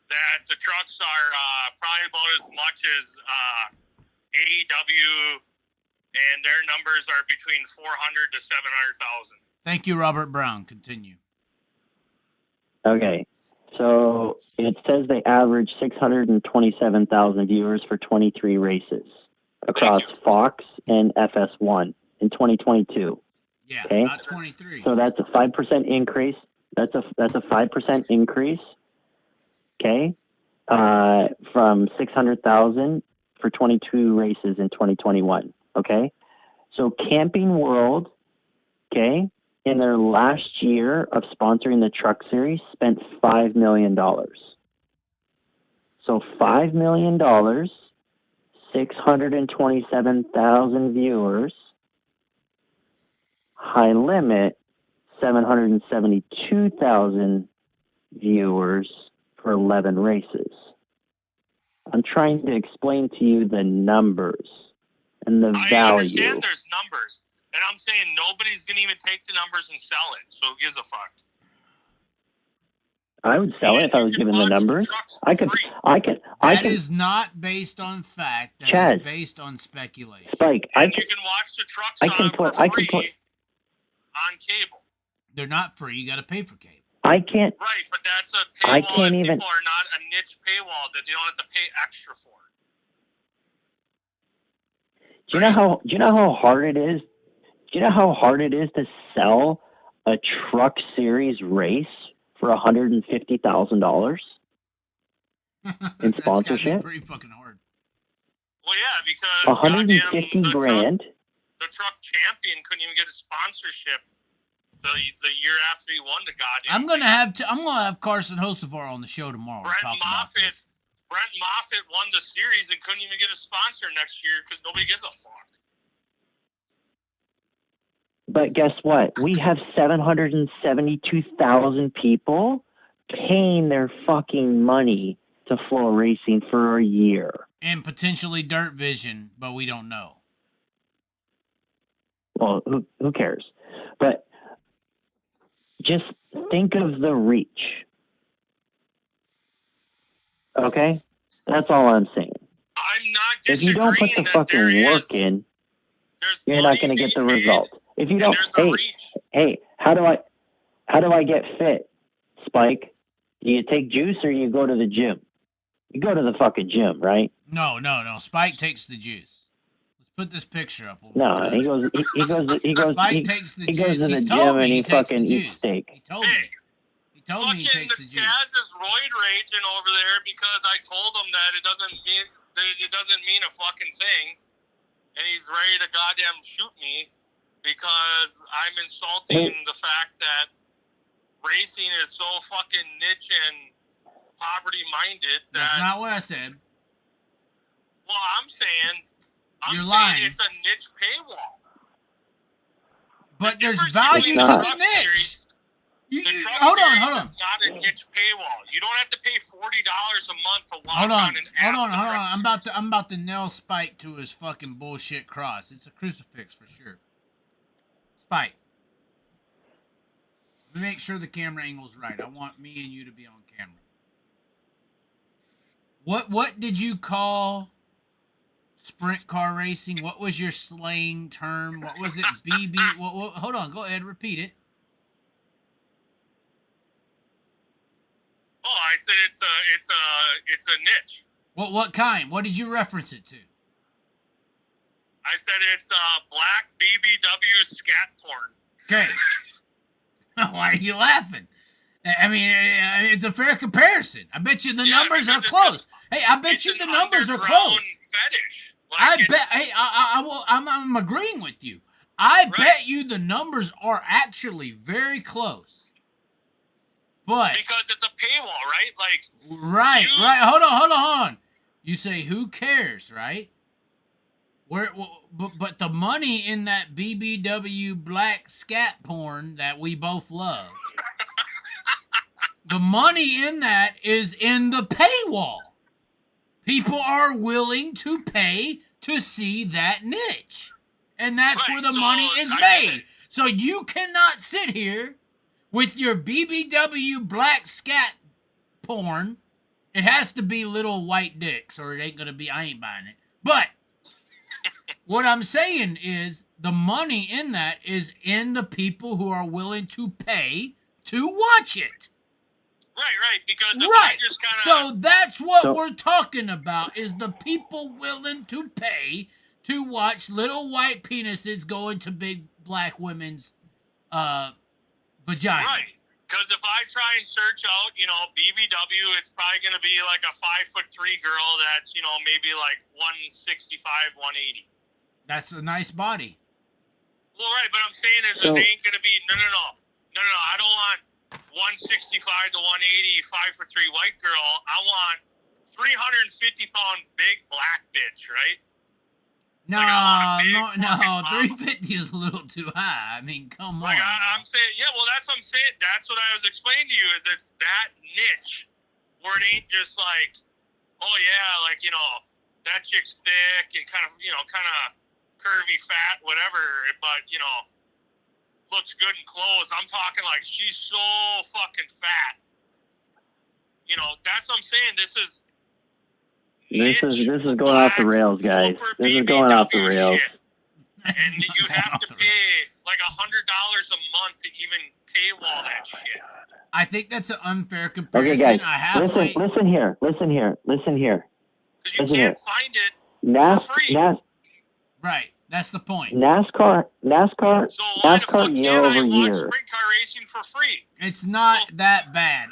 that the trucks are probably about as much as AEW, and their numbers are between 400 to 700,000. Thank you, Robert Brown. Continue. Okay, so it says they average 627,000 viewers for 23 races across Fox and FS1 in 2022. Yeah, okay? not 23. So that's a 5% increase. That's a 5% increase. Okay, from 600,000 for 22 races in 2021. Okay, so Camping World, okay, in their last year of sponsoring the Truck Series, spent $5 million. So $5 million, 627,000 viewers, high limit, 772,000 viewers for 11 races. I'm trying to explain to you the numbers and the value. I understand there's numbers. And I'm saying nobody's going to even take the numbers and sell it. So who gives a fuck? I would sell it if I was given the numbers. I could. That is not based on fact. That is based on speculation. Spike, you can watch the trucks for free on cable. They're not free. You got to pay for cable. I can't. Right, but that's a paywall. People are not a niche paywall that they don't have to pay extra for. Do you know how hard it is? Do you know how hard it is to sell a Truck Series race for $150,000 in sponsorship? Pretty fucking hard. Well, yeah, because $150,000. The truck champion couldn't even get a sponsorship the year after he won the goddamn. I'm gonna have Carson Hocevar on the show tomorrow. Brent Moffitt won the series and couldn't even get a sponsor next year because nobody gives a fuck. But guess what? We have 772,000 people paying their fucking money to Flow Racing for a year. And potentially Dirt Vision, but we don't know. Well, who cares? But just think of the reach. Okay? That's all I'm saying. I'm not disagreeing. If you don't put the fucking work in, you're not going to get the result. If you don't, hey, how do I get fit, Spike? Do you take juice or you go to the gym? You go to the fucking gym, right? No. Spike takes the juice. Let's put this picture up. No, he goes. Spike takes the juice. He goes to the gym and he fucking eats steak. He told me he takes the juice. Chaz is roid raging over there because I told him that it doesn't mean a fucking thing, and he's ready to goddamn shoot me. Because I'm insulting the fact that racing is so fucking niche and poverty-minded. That's not what I said. Well, I'm saying You're lying. It's a niche paywall. But there's value to the niche. Hold on. It's not a niche paywall. You don't have to pay $40 a month to walk on an app. Hold on. I'm about to nail Spike to his fucking bullshit cross. It's a crucifix for sure. Spike. Let me make sure the camera angle's right. I want me and you to be on camera. What did you call sprint car racing? What was your slang term? What was it? BB? Hold on. Go ahead. Repeat it. it's a niche. What kind? What did you reference it to? I said it's black BBW scat porn. Okay. Why are you laughing? I mean, it's a fair comparison. I bet you the numbers are close. Hey, I bet you the numbers are close. Fetish. Like I bet. Hey, I'm agreeing with you. I bet you the numbers are actually very close. But because it's a paywall, right? Like right. Hold on. You say who cares, right? But the money in that BBW black scat porn that we both love, the money in that is in the paywall. People are willing to pay to see that niche. And that's where the money is made. So you cannot sit here with your BBW black scat porn. It has to be little white dicks or it ain't going to be, I ain't buying it. But what I'm saying is the money in that is in the people who are willing to pay to watch it. Right, because I just kind of... So that's what we're talking about, is the people willing to pay to watch little white penises go into big black women's vagina. Right, because if I try and search out, BBW, it's probably going to be like a 5'3" girl that's, maybe like 165, 180. That's a nice body. Well, right, but I'm saying is that they ain't going to be, no, I don't want 165 to 180, 5'3" white girl. I want 350-pound big black bitch, right? No, 350 is a little too high. I mean, come on. I'm saying, that's what I'm saying. That's what I was explaining to you, is it's that niche where it ain't just like, oh yeah, like, that chick's thick and kind of curvy, fat, whatever, but, looks good in clothes. I'm talking like she's so fucking fat. That's what I'm saying. This is going off the rails, guys. This is going off the rails. And you have to pay like $100 a month to even paywall that shit. I think that's an unfair comparison. Okay, guys, listen here. Because you can't find it for free. Right, that's the point. NASCAR year over year. Sprint car racing for free. It's not that bad.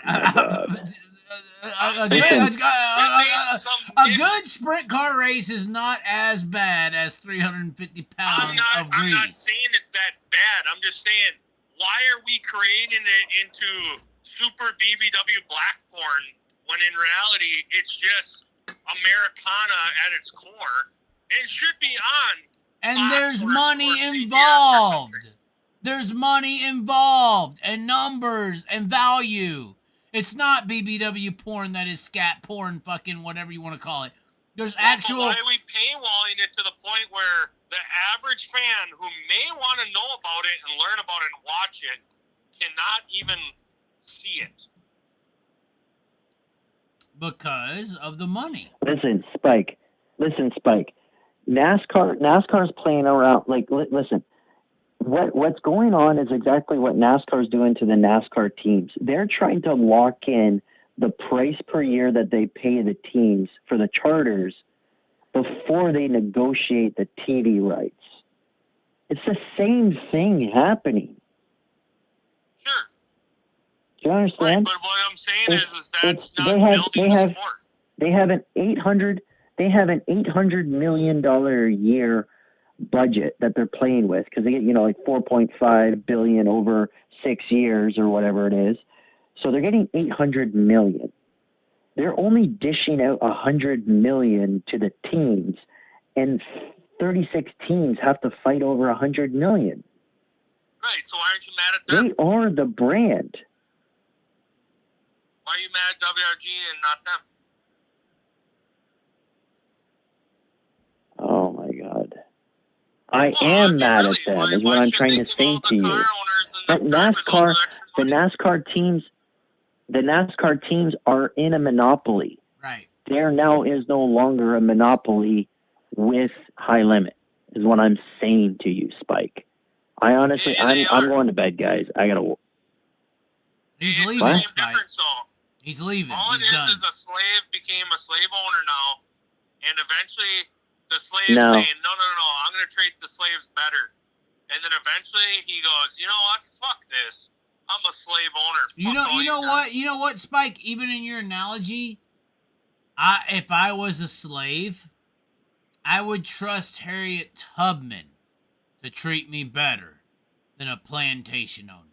A good sprint car race is not as bad as 350 pounds of grease. I'm not saying it's that bad. I'm just saying, why are we creating it into super BBW black porn when in reality it's just Americana at its core? It should be on. And there's money involved. There's money involved, and numbers and value. It's not BBW porn that is scat porn, fucking whatever you want to call it. There's actual... Why are we paywalling it to the point where the average fan who may want to know about it and learn about it and watch it cannot even see it? Because of the money. Listen, Spike. NASCAR's playing around. Like, listen. What's going on is exactly what NASCAR's doing to the NASCAR teams. They're trying to lock in the price per year that they pay the teams for the charters before they negotiate the TV rights. It's the same thing happening. Sure. Do you understand? Right, but what I'm saying is that's not building the sport. They have an $800 million a year budget that they're playing with, because they get like 4.5 billion over 6 years or whatever it is. So they're getting 800 million. They're only dishing out 100 million to the teams, and 36 teams have to fight over 100 million. Right. So why aren't you mad at them? They are the brand. Why are you mad at WRG and not them? Oh my God. I am mad at them, is what I'm trying to say to you. But the NASCAR teams are in a monopoly. Right. There now is no longer a monopoly with High Limit, is what I'm saying to you, Spike. I honestly, I'm going to bed, guys. I gotta. He's leaving, Spike. He's leaving. All He's it done. is a slave became a slave owner now, and eventually the slave's saying, no, I'm going to treat the slaves better. And then eventually he goes, you know what? Fuck this. I'm a slave owner. Fuck You know what, Spike? Even in your analogy, if I was a slave, I would trust Harriet Tubman to treat me better than a plantation owner.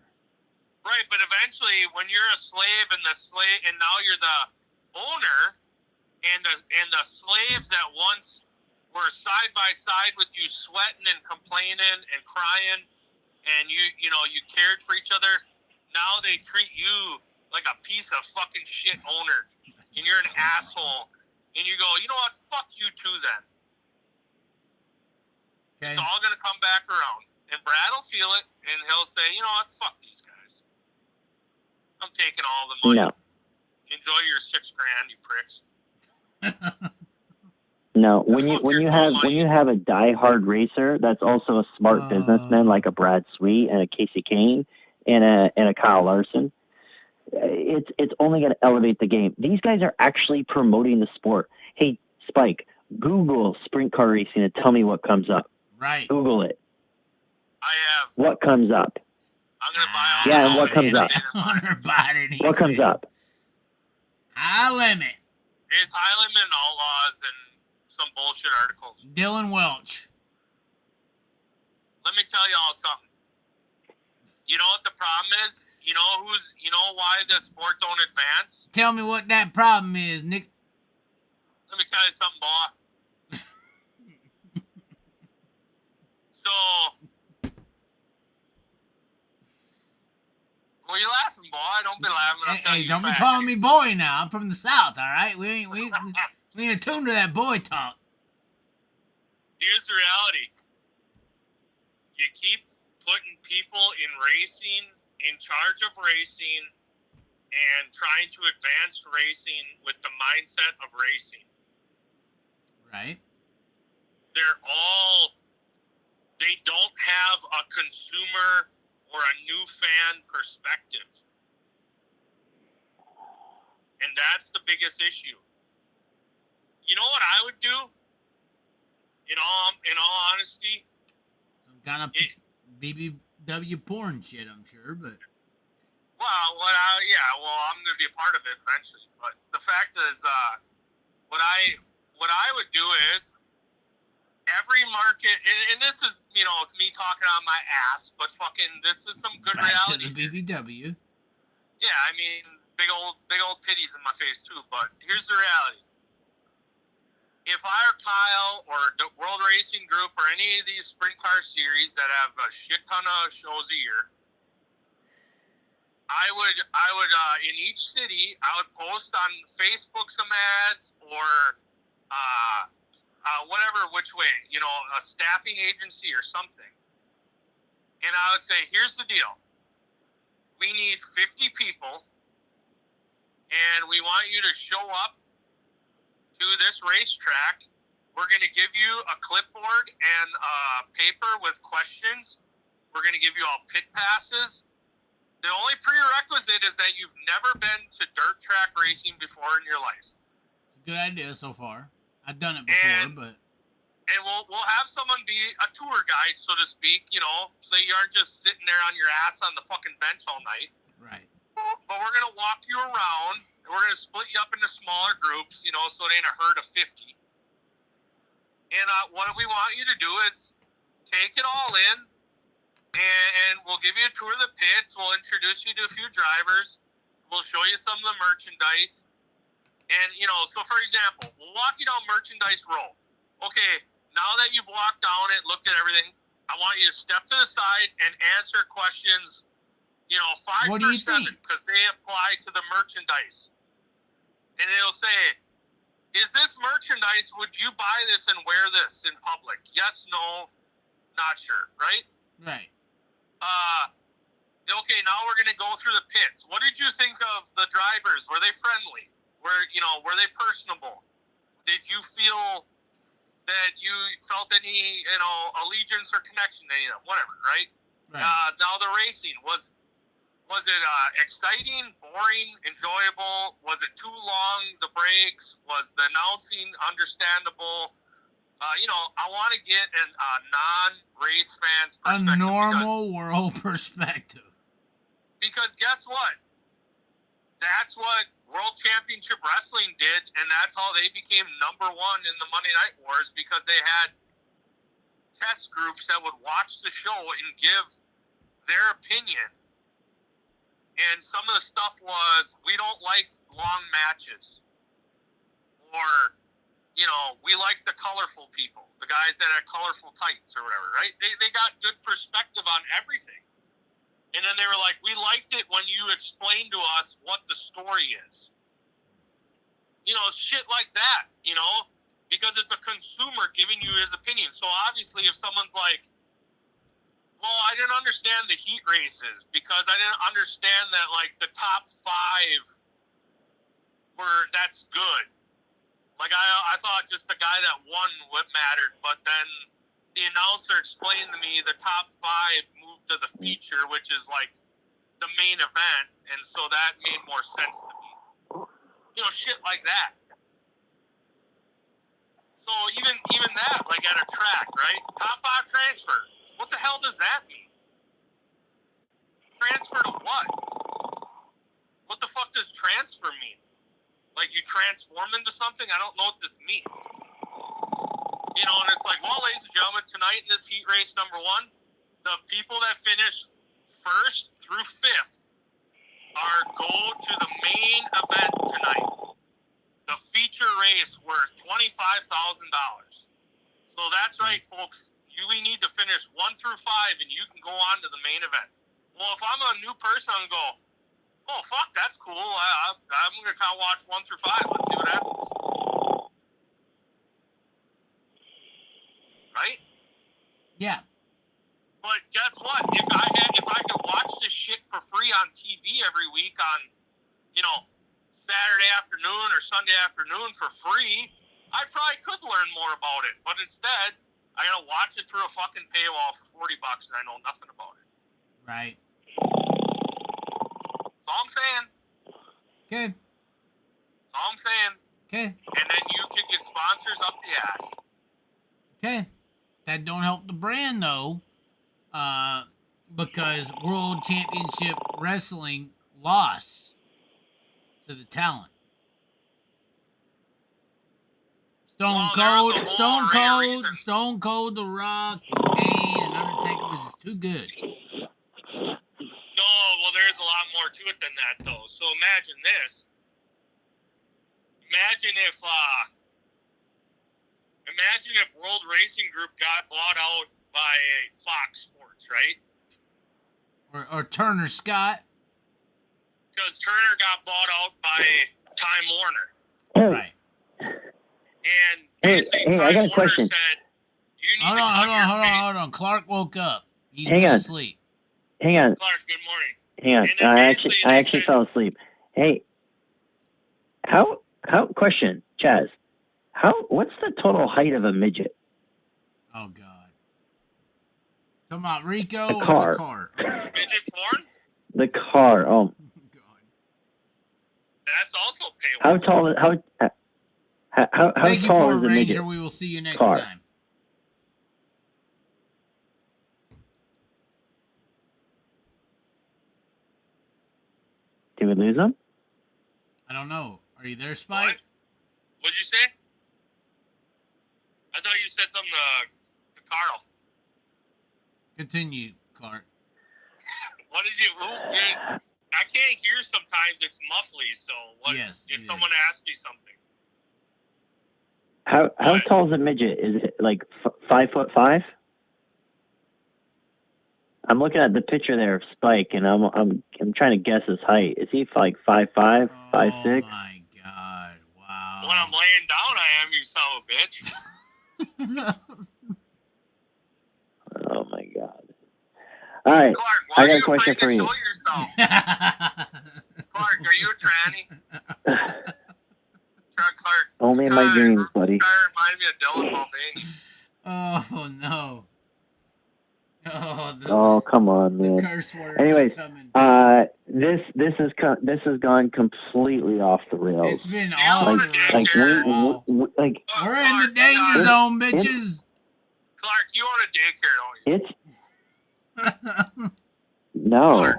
Right, but eventually, when you're a slave and now you're the owner, and the slaves that once were side by side with you, sweating and complaining and crying, and you cared for each other. Now they treat you like a piece of fucking shit owner, and you're an asshole. And you go, you know what? Fuck you too then. Okay. It's all gonna come back around, and Brad will feel it, and he'll say, you know what? Fuck these guys. I'm taking all the money. No. Enjoy your $6,000, you pricks. No, when you have a diehard racer that's also a smart businessman like a Brad Sweet and a Casey Kane and a Kyle Larson, it's only going to elevate the game. These guys are actually promoting the sport. Hey, Spike, Google sprint car racing and tell me what comes up. Right. Google it. I have. What comes up? I'm going to buy all Yeah, and what comes up? What comes up? High Limit. It's High Limit and Outlaws and some bullshit articles. Dylan Welch. Let me tell you all something. You know what the problem is? You know why the sport don't advance? Tell me what that problem is, Nick. Let me tell you something, boy. So, what are you laughing, boy? Don't be laughing. Hey, don't be calling me boy now. I'm from the South, all right? We ain't attuned to that boy talk. Here's the reality. You keep putting people in racing, in charge of racing, and trying to advance racing with the mindset of racing. Right. They don't have a consumer or a new fan perspective. And that's the biggest issue. You know what I would do? In all honesty? Some kind of BBW porn shit, I'm sure, but... Well, I'm going to be a part of it eventually. But the fact is, what I would do is, every market, and this is, me talking on my ass, but this is some good reality. To the BBW. Yeah, I mean, big old titties in my face too, but here's the reality. If I or Kyle or the World Racing Group or any of these sprint car series that have a shit ton of shows a year, I would in each city, I would post on Facebook some ads or whatever, which way, a staffing agency or something. And I would say, here's the deal. We need 50 people, and we want you to show up to this racetrack. We're going to give you a clipboard and paper with questions. We're going to give you all pit passes. The only prerequisite is that you've never been to dirt track racing before in your life. Good idea so far. I've done it before, And we'll have someone be a tour guide, so to speak, so you aren't just sitting there on your ass on the fucking bench all night. Right. But we're going to walk you around, and we're going to split you up into smaller groups, so it ain't a herd of 50. And what we want you to do is take it all in, and we'll give you a tour of the pits. We'll introduce you to a few drivers. We'll show you some of the merchandise. And, so for example, we'll walk you down merchandise row. Okay, now that you've walked down it, looked at everything, I want you to step to the side and answer questions, 5 what or 7, think? because they apply to the merchandise. And it'll say, is this merchandise, would you buy this and wear this in public? Yes, no, not sure, right? Right. Okay, now we're going to go through the pits. What did you think of the drivers? Were they friendly? Were they personable? Did you feel that you felt any, allegiance or connection to any of them? Whatever, right? Right. Now the racing was Was it exciting, boring, enjoyable? Was it too long, the breaks? Was the announcing understandable? I want to get a non-race fan's perspective. A normal world perspective. Because guess what? That's what World Championship Wrestling did, and that's how they became #1 in the Monday Night Wars, because they had test groups that would watch the show and give their opinion. And some of the stuff was, we don't like long matches. Or, we like the colorful people, the guys that had colorful tights or whatever, right? They got good perspective on everything. And then they were like, we liked it when you explained to us what the story is. Shit like that, because it's a consumer giving you his opinion. So obviously if someone's like, well, I didn't understand the heat races because I didn't understand that, like, the top 5 that's good. Like, I thought just the guy that won what mattered, but then the announcer explained to me the top 5 moved to the feature, which is, like, the main event, and so that made more sense to me. Shit like that. So even that, like, at a track, right? Top 5 transfer. What the hell does that mean? Transfer to what? What the fuck does transfer mean? Like, you transform into something? I don't know what this means. And it's like, well, ladies and gentlemen, tonight in this heat race #1, the people that finish 1st through 5th go to the main event tonight. The feature race worth $25,000. So that's right, folks. We need to finish 1 through 5, and you can go on to the main event. Well, if I'm a new person, I'm going to go, oh, fuck, that's cool. I'm going to kind of watch 1 through 5. Let's see what happens. Right? Yeah. But guess what? If I could watch this shit for free on TV every week on, Saturday afternoon or Sunday afternoon for free, I probably could learn more about it. But instead, I gotta watch it through a fucking paywall for $40 and I know nothing about it. Right. That's all I'm saying. Okay. That's all I'm saying. Okay. And then you could get sponsors up the ass. Okay. That don't help the brand, though. Because World Championship Wrestling lost to the talent. Stone Cold, The Rock, Kane, and Undertaker was just too good. No, well, there's a lot more to it than that, though. So imagine this. Imagine if World Racing Group got bought out by Fox Sports, right? Or Turner Scott. Because Turner got bought out by Time Warner. Right. And hey, I got a question. Said, you need hold on. Clark woke up. He's been asleep. Hang on. Clark, good morning. Hang on. I actually fell asleep. Hey, how question, Chaz? What's the total height of a midget? Oh God. Talking about Rico the or car. the car? Midget porn? The car. Oh. God. That's also pay. How tall? How Thank you tall for is a Ranger. midget? We will see you next car. time. Did we lose him? I don't know. Are you there, Spike? What'd you say? I thought you said something to Carl. Continue, Clark. What did you? I can't hear sometimes. It's muffly. So what? Yes, if someone asks me something. How tall is a midget? Is it like 5'5"? I'm looking at the picture there of Spike, and I'm trying to guess his height. Is he like 5'5", 5'6"? Oh my God! Wow. When I'm laying down, I am, you son of a bitch. Oh my God! All right, Clark, why I got are a you question afraid for to you. show yourself? Clark, are you a tranny? Clark. Only in my dreams, buddy. Clark reminded me of Dylan Mulvaney. Oh no. Oh, come on, man. Curse word. Anyways, this has gone completely off the rails. It's been off the rails. We're in the danger zone, bitches. Clark, you own a daycare, don't you? No.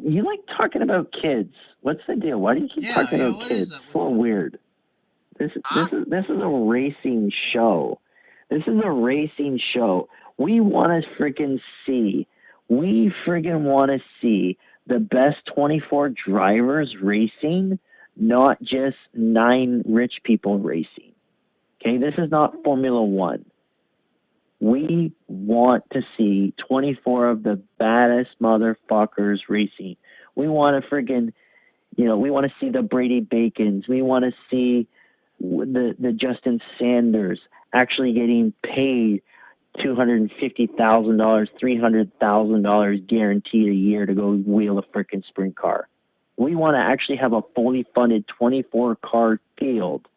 You like talking about kids? What's the deal? Why do you keep talking about kids? It's so weird. This is a racing show. This is a racing show. We want to freaking see. We friggin' want to see the best 24 drivers racing, not just 9 rich people racing. Okay, this is not Formula One. We want to see 24 of the baddest motherfuckers racing. We want to friggin', we want to see the Brady Bacons. We want to see the Justin Sanders actually getting paid $250,000, $300,000 guaranteed a year to go wheel a freaking sprint car. We want to actually have a fully funded 24-car field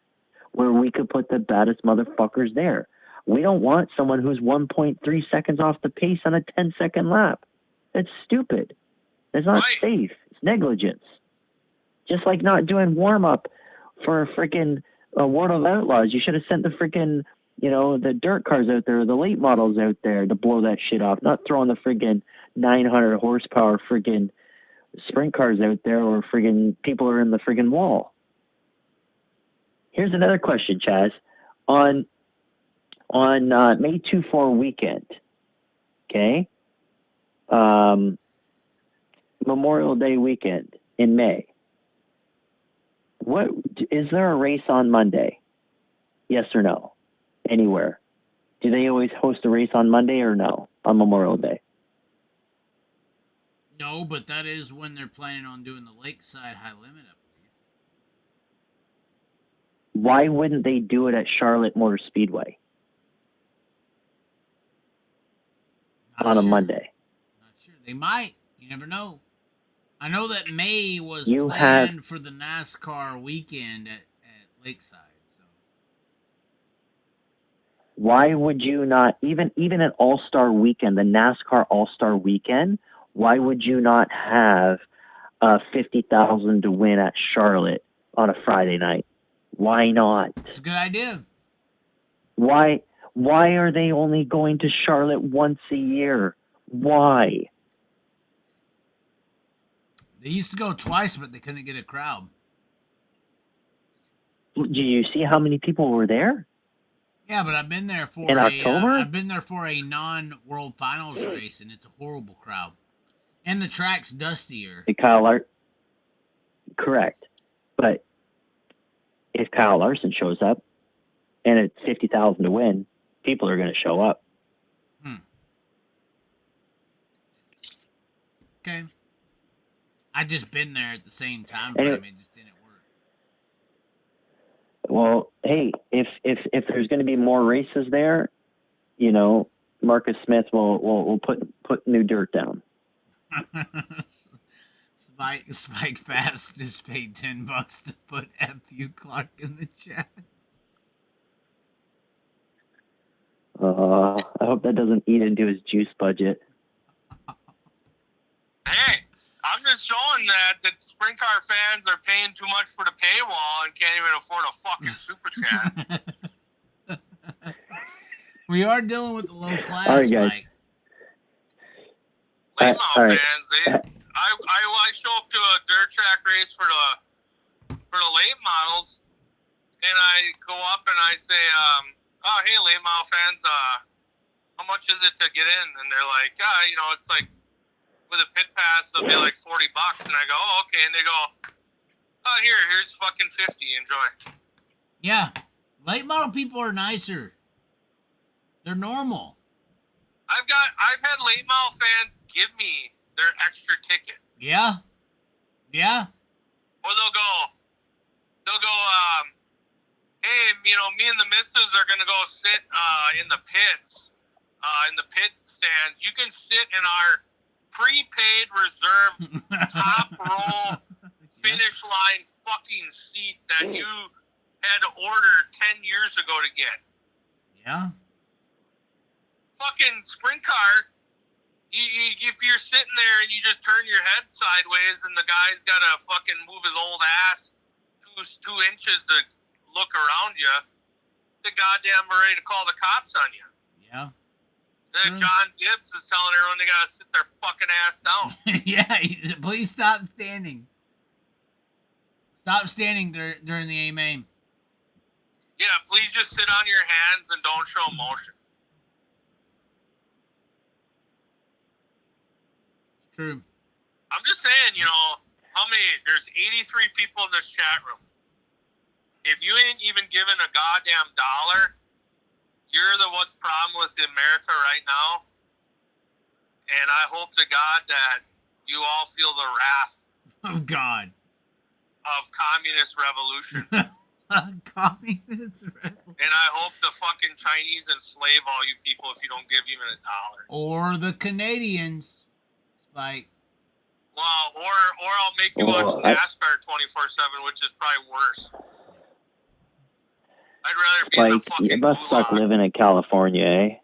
where we could put the baddest motherfuckers there. We don't want someone who's 1.3 seconds off the pace on a 10-second lap. That's stupid. It's not safe. It's negligence. Just like not doing warm-up for a freaking World of Outlaws. You should have sent the freaking, the dirt cars out there, the late models out there to blow that shit off. Not throwing the freaking 900 horsepower freaking sprint cars out there or friggin' people are in the friggin' wall. Here's another question, Chaz. On May 2-4 weekend, okay? Memorial Day weekend in May. What is there a race on Monday? Yes or no? Anywhere? Do they always host a race on Monday or no? On Memorial Day? No, but that is when they're planning on doing the Lakeside High Limit, I believe. Why wouldn't they do it at Charlotte Motor Speedway? On a Monday. Not sure. They might. You never know. I know that May was planned for the NASCAR weekend at Lakeside. So why would you not, even an All-Star weekend, the NASCAR All-Star weekend, why would you not have $50,000 to win at Charlotte on a Friday night? Why not? It's a good idea. Why are they only going to Charlotte once a year? Why? They used to go twice, but they couldn't get a crowd. Do you see how many people were there? Yeah, but I've been there for October? I've been there for a non-World Finals race, and it's a horrible crowd. And the track's dustier. Correct. But if Kyle Larson shows up and it's $50,000 to win, people are going to show up. Okay. I just been there at the same time frame. It just didn't work. Well, hey, if there's going to be more races there, Marcus Smith will put new dirt down. Spike Fast just paid $10 to put F.U. Clark in the chat. I hope that doesn't eat into his juice budget. Hey, I'm just showing that the sprint car fans are paying too much for the paywall and can't even afford a fucking super chat. We are dealing with the low class, all right, guys. Mike. Late model fans, I show up to a dirt track race for the late models, and I go up and I say, "Oh, hey, late model fans, how much is it to get in?" And they're like, it's like with a pit pass, it'll be like $40, and I go, "Oh, okay," and they go, "Oh, here's fucking 50. Enjoy." Yeah, late model people are nicer. They're normal. I've had late model fans give me their extra ticket. Yeah. Or they'll go, hey, me and the missus are gonna go sit in the pits, in the pit stands. You can sit in our prepaid reserved top row finish line fucking seat that you had to order 10 years ago to get. Yeah. Fucking sprint car. If you're sitting there and you just turn your head sideways and the guy's got to fucking move his old ass 2 inches to look around you, the goddamn ready to call the cops on you. Yeah. Then John Gibbs is telling everyone they got to sit their fucking ass down. Yeah, please stop standing. Stop standing during the aim. Yeah, please just sit on your hands and don't show motion. True. I'm just saying, there's 83 people in this chat room. If you ain't even given a goddamn dollar, you're the what's problem with America right now. And I hope to God that you all feel the wrath of God. Of communist revolution. Communist revolution. And I hope the fucking Chinese enslave all you people if you don't give even a dollar. Or the Canadians. Like, well, or I'll make you watch NASCAR 24/7, which is probably worse. I'd rather be in the fucking it must suck living in California, eh?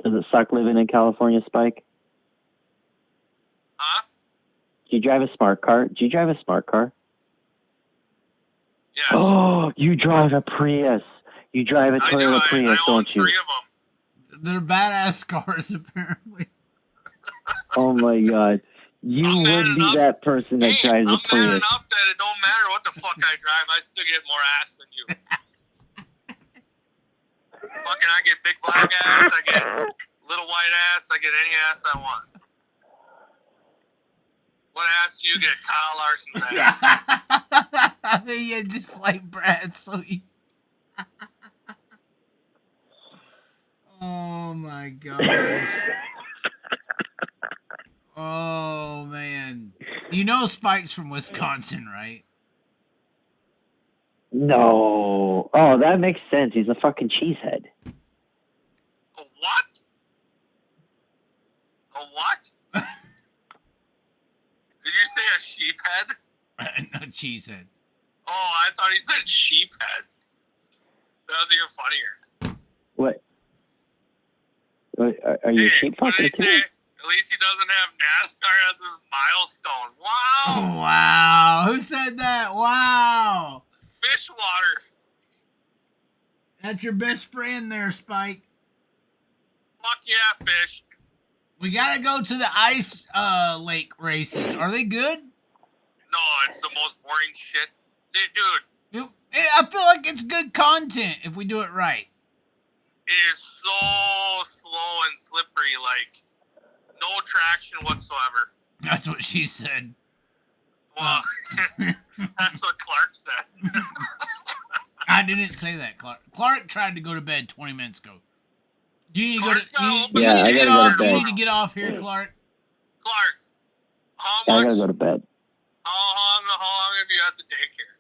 Does it suck living in California, Spike? Huh? Do you drive a smart car? Yes. Oh, you drive a Prius. You drive a Toyota Prius, don't you? 3 of them. They're badass cars, apparently. Oh my God. You would be that person that drives a Prius. I'm mad enough that it don't matter what the fuck I drive, I still get more ass than you. Fucking, I get big black ass, I get little white ass, I get any ass I want. What ass do you get? Kyle Larson's ass. Yeah, just like Brad Sweet. Oh my gosh. Oh, man. You know Spike's from Wisconsin, right? No. Oh, that makes sense. He's a fucking cheesehead. A what? A what? Did you say a sheephead? No, cheesehead. Oh, I thought he said sheephead. That was even funnier. What? Are you sheep fucking too? At least he doesn't have NASCAR as his milestone. Wow. Oh, wow. Who said that? Wow. Fishwater. That's your best friend there, Spike. Fuck yeah, fish. We gotta go to the ice lake races. Are they good? No, it's the most boring shit. Dude. I feel like it's good content if we do it right. It is so slow and slippery, like no traction whatsoever. That's what she said. Well, that's what Clark said. I didn't say that, Clark. Clark tried to go to bed 20 minutes ago. Do you need to go to You need to get off here, Clark. Clark, how I much? gotta go to bed. How long have you at the daycare?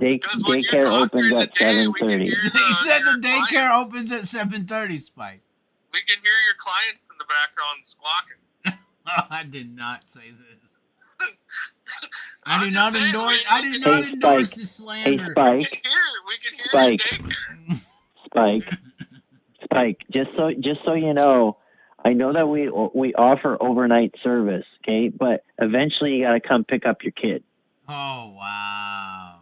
Daycare opens at 7:30. He said the daycare opens at 7:30, Spike. We can hear your clients in the background squawking. Oh, I did not say this. I do not endorse this slander. Hey, Spike. We can hear your daycare. Spike. Just so you know, I know that we offer overnight service, okay? But eventually you gotta come pick up your kid. Oh wow.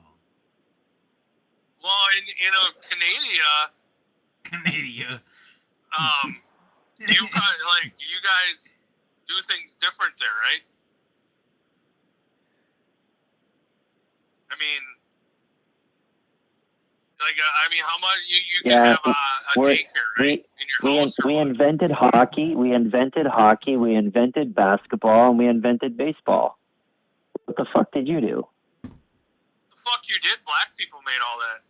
Well, in Canada, you guys do things different there, right? I mean, how much you can have a daycare, right? In your house. We invented hockey. We invented basketball, and we invented baseball. What the fuck did you do? The fuck you did? Black people made all that.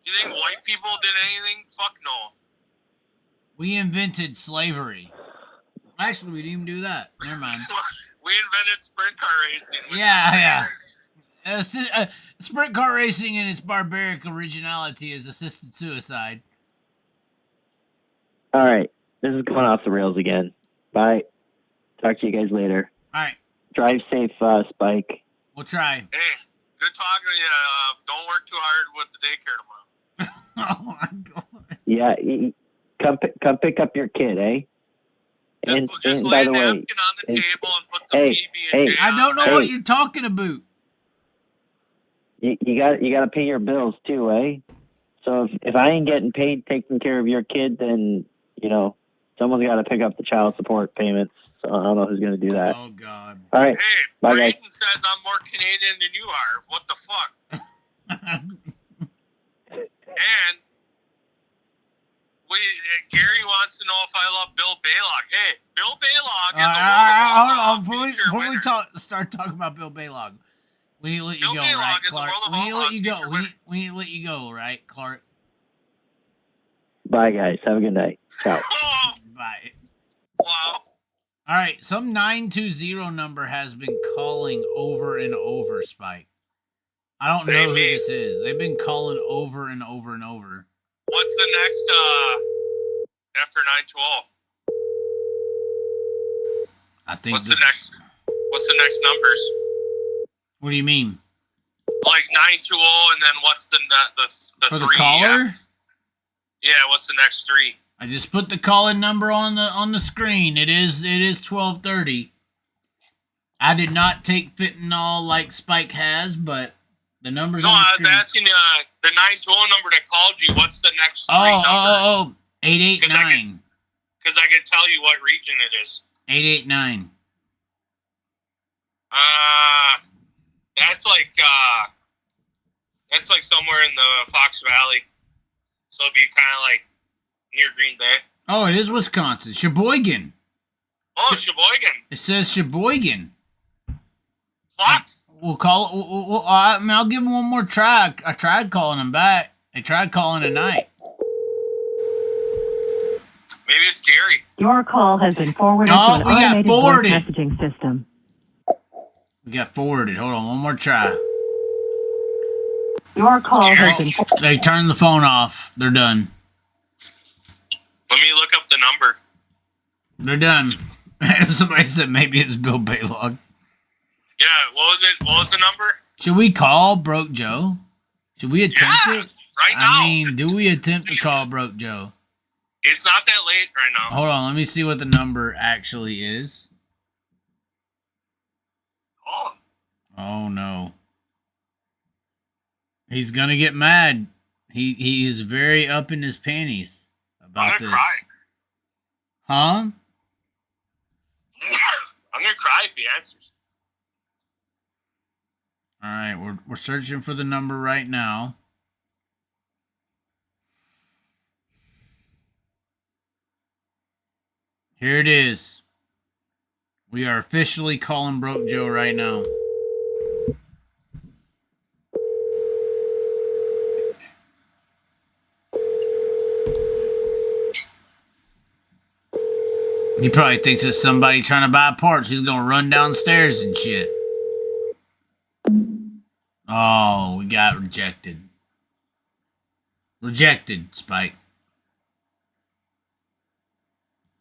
You think white people did anything? Fuck no. We invented slavery. Actually, we didn't even do that. Never mind. We invented sprint car racing. Yeah. Sprint car racing in its barbaric originality is assisted suicide. All right. This is going off the rails again. Bye. Talk to you guys later. All right. Drive safe, Spike. We'll try. Hey, good talking to you. Don't work too hard with the daycare tomorrow. Oh my God. Yeah, come pick up your kid, eh? Just and lay by a the way, napkin on the table and put the hey, PB&J I don't know on what it. you're talking about. you got to pay your bills too, eh? So if I ain't getting paid taking care of your kid, then someone's got to pick up the child support payments. So I don't know who's going to do that. Oh God. All right. Hey, bye, Braden guys. says I'm more Canadian than you are. What the fuck? And Gary wants to know if I love Bill Baylog. Hey, Bill Baylog is a World of Before we winner. start talking about Bill Baylog, we need to let you Bill go, Baylog right, is a Clark? World of We need to let you Outlaws go. feature We need to let you go, right, Clark? Bye, guys. Have a good night. Ciao. Oh, Bye. wow. All right, some 920 number has been calling over and over, Spike. I don't know who this is. They've been calling over and over and over. What's the next after 912? I think What's the next numbers? What do you mean? Like 920, and then what's the For three? the caller? Yeah, what's the next three? I just put the call-in number on the screen. It is 12:30. I did not take fentanyl like Spike has, but the number's on the I screen. was asking the 920 number that called you. What's the next three numbers? 889. Because I can tell you what region it is. 889. That's like somewhere in the Fox Valley. So it'd be kind of like near Green Bay. Oh, it is Wisconsin. Sheboygan. Oh, Sheboygan. It says Sheboygan. Fuck. We'll call it. I'll give him one more try. I tried calling him back. I tried calling tonight. Maybe it's Gary. Your call has been forwarded to an automated voice messaging system. We got forwarded. Hold on, one more try. Your call has been. They turned the phone off. They're done. Let me look up the number. They're done. Somebody said maybe it's Bill Baylog. Yeah, what was it? What was the number? Should we call Broke Joe? Should we attempt it? Right now. I mean, do we attempt to call Broke Joe? It's not that late right now. Hold on, let me see what the number actually is. Oh no. He's gonna get mad. He is very up in his panties about this. Cry. Huh? I'm gonna cry if he answers. All right, we're searching for the number right now. Here it is. We are officially calling Broke Joe right now. He probably thinks it's somebody trying to buy parts. He's gonna run downstairs and shit. Oh, we got rejected. Rejected, Spike.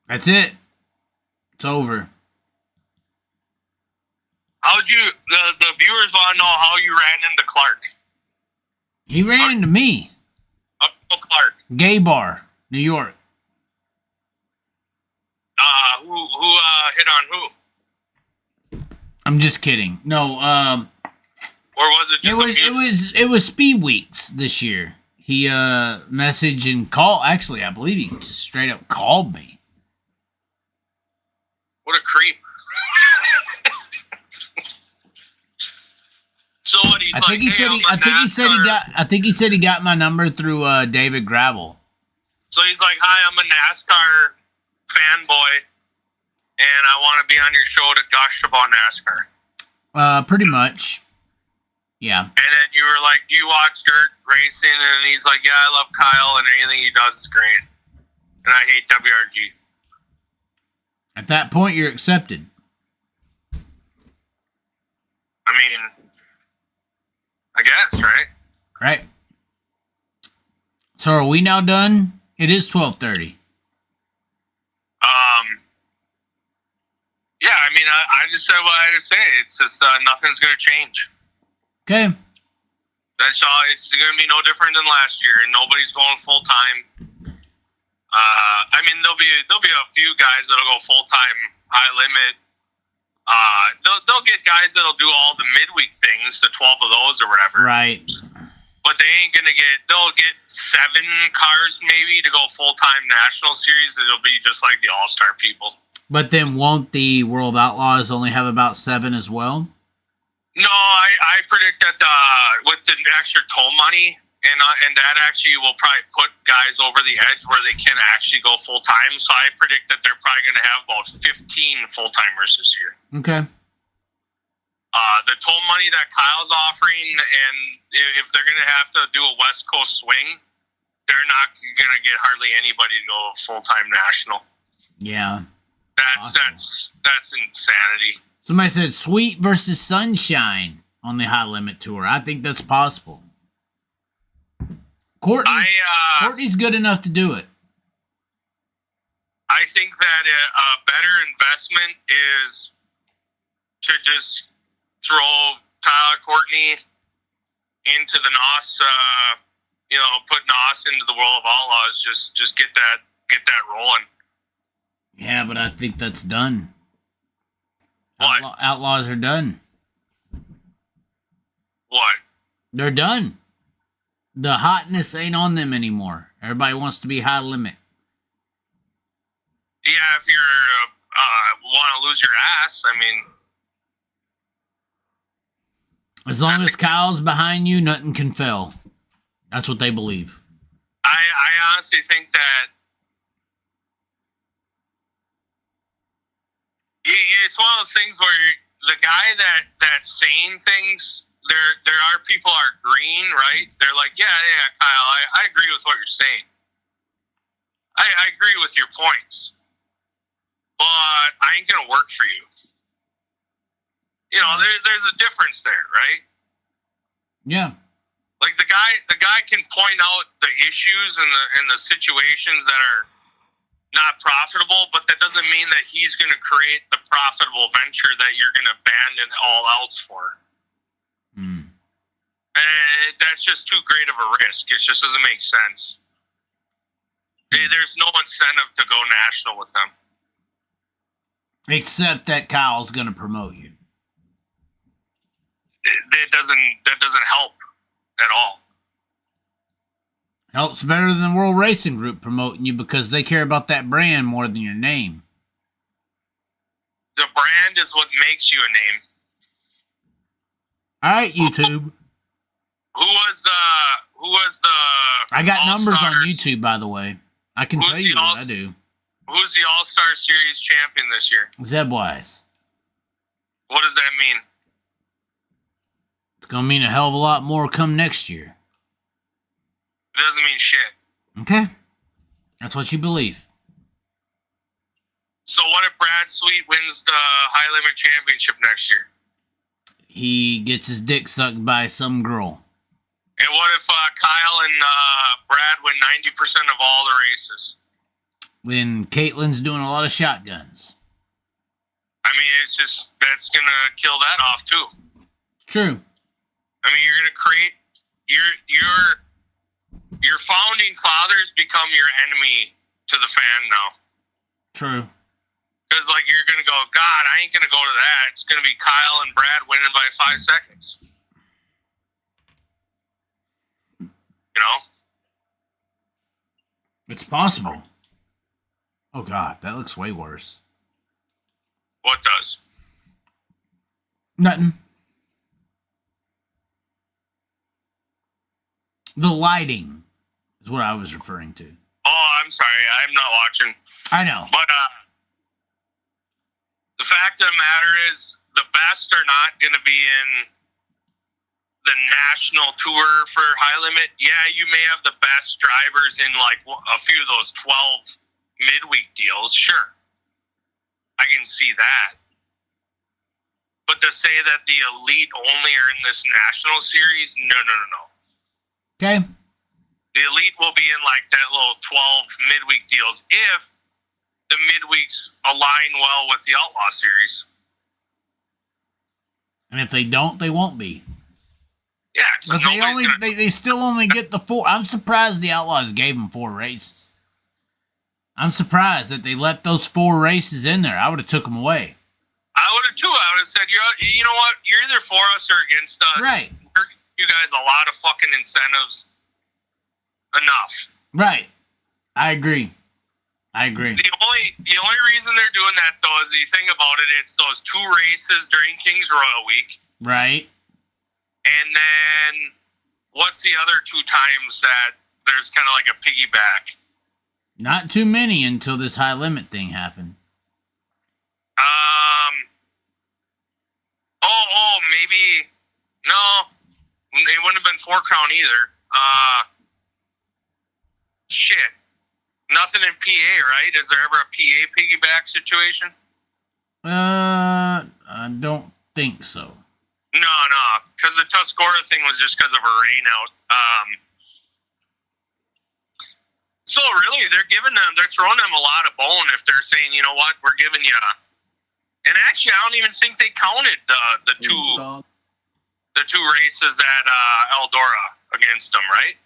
That's it. It's over. How'd you, the viewers want to know how you ran into Clark. He ran into me. Clark. Gay bar, New York. Who hit on who? I'm just kidding. No, or was it just it was Speed Weeks this year. He messaged and called. Actually, I believe he just straight up called me. What a creep. So what he's I think he said he got my number through David Gravel. So he's like, "Hi, I'm a NASCAR fanboy, and I want to be on your show to gush about NASCAR." Pretty much. Yeah. And then you were like, "Do you watch dirt racing?" And he's like, "Yeah, I love Kyle, and anything he does is great. And I hate WRG." At that point, you're accepted. I mean, I guess, right? Right. So are we now done? It is 12:30. Yeah, I mean, I just said what I had to say. It's just nothing's going to change. Okay. That's all. It's going to be no different than last year, and nobody's going full time. I mean, there'll be a few guys that'll go full time high limit. They'll get guys that'll do all the midweek things, the 12 of those or whatever. Right. But they ain't gonna get. They'll get 7 cars maybe to go full time national series. It'll be just like the All Star people. But then won't the World Outlaws only have about 7 as well? No, I predict that with the extra toll money and that actually will probably put guys over the edge where they can actually go full time. So I predict that they're probably going to have about 15 full timers this year. Okay. The toll money that Kyle's offering, and if they're going to have to do a West Coast swing, they're not going to get hardly anybody to go full time national. Yeah. That's insanity. Somebody said Sweet versus Sunshine on the High Limit Tour. I think that's possible. Courtney's good enough to do it. I think that a better investment is to just throw Tyler Courtney into the NOS, put NOS into the World of Outlaws. Just get that rolling. Yeah, but I think that's done. What? Outlaws are done. What? They're done. The hotness ain't on them anymore. Everybody wants to be high limit. Yeah, if you're want to lose your ass, I mean. As long as Kyle's behind you, nothing can fail. That's what they believe. I honestly think that it's one of those things where the guy that's saying things, there are people are agreeing, right? They're like, yeah, Kyle, I agree with what you're saying. I agree with your points, but I ain't gonna work for you. You know, there's a difference there, right? Yeah. Like the guy can point out the issues and the situations that are not profitable, but that doesn't mean that he's going to create the profitable venture that you're going to abandon all else for. Mm. And that's just too great of a risk. It just doesn't make sense. There's no incentive to go national with them. Except that Kyle's going to promote you. That doesn't help at all. Helps better than World Racing Group promoting you because they care about that brand more than your name. The brand is what makes you a name. All right, YouTube. Who was the I got All-Stars? numbers on YouTube, by the way. I can tell you what I do. Who's the All-Star Series champion this year? Zebwise. What does that mean? It's going to mean a hell of a lot more come next year. It doesn't mean shit. Okay. That's what you believe. So what if Brad Sweet wins the High Limit Championship next year? He gets his dick sucked by some girl. And what if Kyle and Brad win 90% of all the races? When Caitlin's doing a lot of shotguns. I mean, it's just, that's going to kill that off too. True. I mean, you're going to create, your founding fathers become your enemy to the fan now. True. Because, like, you're going to go, God, I ain't going to go to that. It's going to be Kyle and Brad winning by 5 seconds. You know? It's possible. Oh, God, that looks way worse. What does? Nothing. The lighting is what I was referring to. Oh, I'm sorry. I'm not watching. I know. But the fact of the matter is the best are not going to be in the national tour for High Limit. Yeah, you may have the best drivers in like a few of those 12 midweek deals. Sure. I can see that. But to say that the elite only are in this national series, no. Okay. The elite will be in like that little 12 midweek deals if the midweeks align well with the Outlaw series. And if they don't, they won't be. Yeah, but they still only get the 4. I'm surprised the Outlaws gave them 4 races. I'm surprised that they left those 4 races in there. I would have took them away. I would have too. I would have said, you know what? You're either for us or against us. Right. You guys a lot of fucking incentives. Enough. Right. I agree. The only reason they're doing that though is you think about it, it's those 2 races during King's Royal Week. Right. And then what's the other 2 times that there's kind of like a piggyback? Not too many until this high limit thing happened. Maybe. No. It wouldn't have been 4 Crown either. Shit. Nothing in PA, right? Is there ever a PA piggyback situation? I don't think so. No. Because the Tuscarora thing was just because of a rain out. So really, they're throwing them a lot of bone if they're saying, you know what, we're giving you. And actually, I don't even think they counted the 2 races at Eldora against them, right?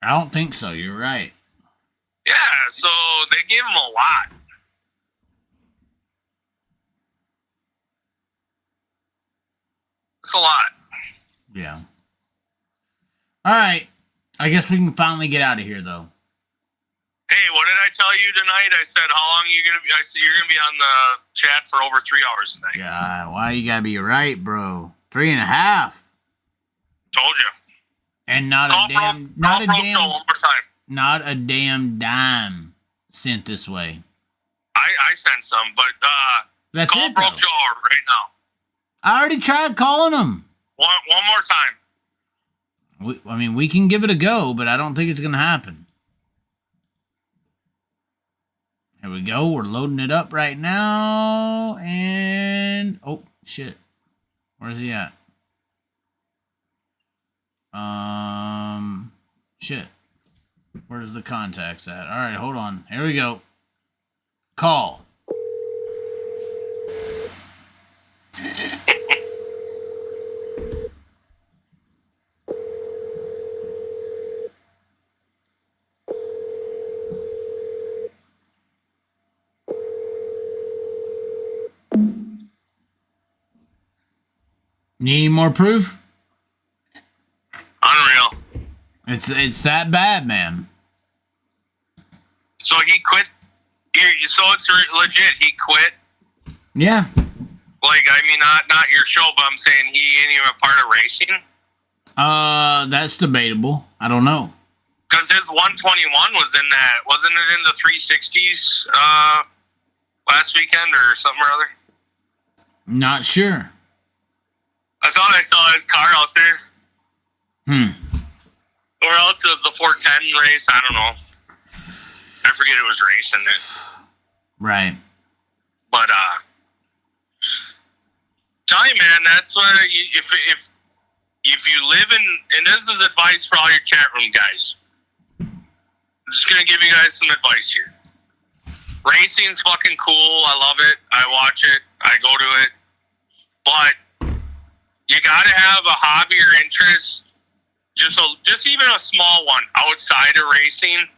I don't think so. You're right. Yeah, so they gave them a lot. It's a lot. Yeah. All right. I guess we can finally get out of here, though. Hey, what did I tell you tonight? I said, how long are you going to be? I said, you're going to be on the chat for over 3 hours tonight. God, why you got to be right, bro? 3.5. Told you. And not a damn dime sent this way. I sent some, but that's call it, Broke Joe right now. I already tried calling him. One more time. We can give it a go, but I don't think it's going to happen. Here we go. We're loading it up right now. And... oh, shit. Where's he at? Shit. Where's the contacts at? All right, hold on. Here we go. Call. Need any more proof? Unreal. It's that bad, man. So he quit. So it's legit. He quit. Yeah. Like, I mean, not your show, but I'm saying he ain't even a part of racing. That's debatable. I don't know. Because his 121 was in that. Wasn't it in the 360s last weekend or something or other? Not sure. I thought I saw his car out there. Or else it was the 410 race. I don't know. I forget it was racing it. Right. But, tell you, man, that's what, if you live in, and this is advice for all your chat room guys. I'm just going to give you guys some advice here. Racing's fucking cool. I love it. I watch it. I go to it. But you got to have a hobby or interest, just even a small one outside of racing,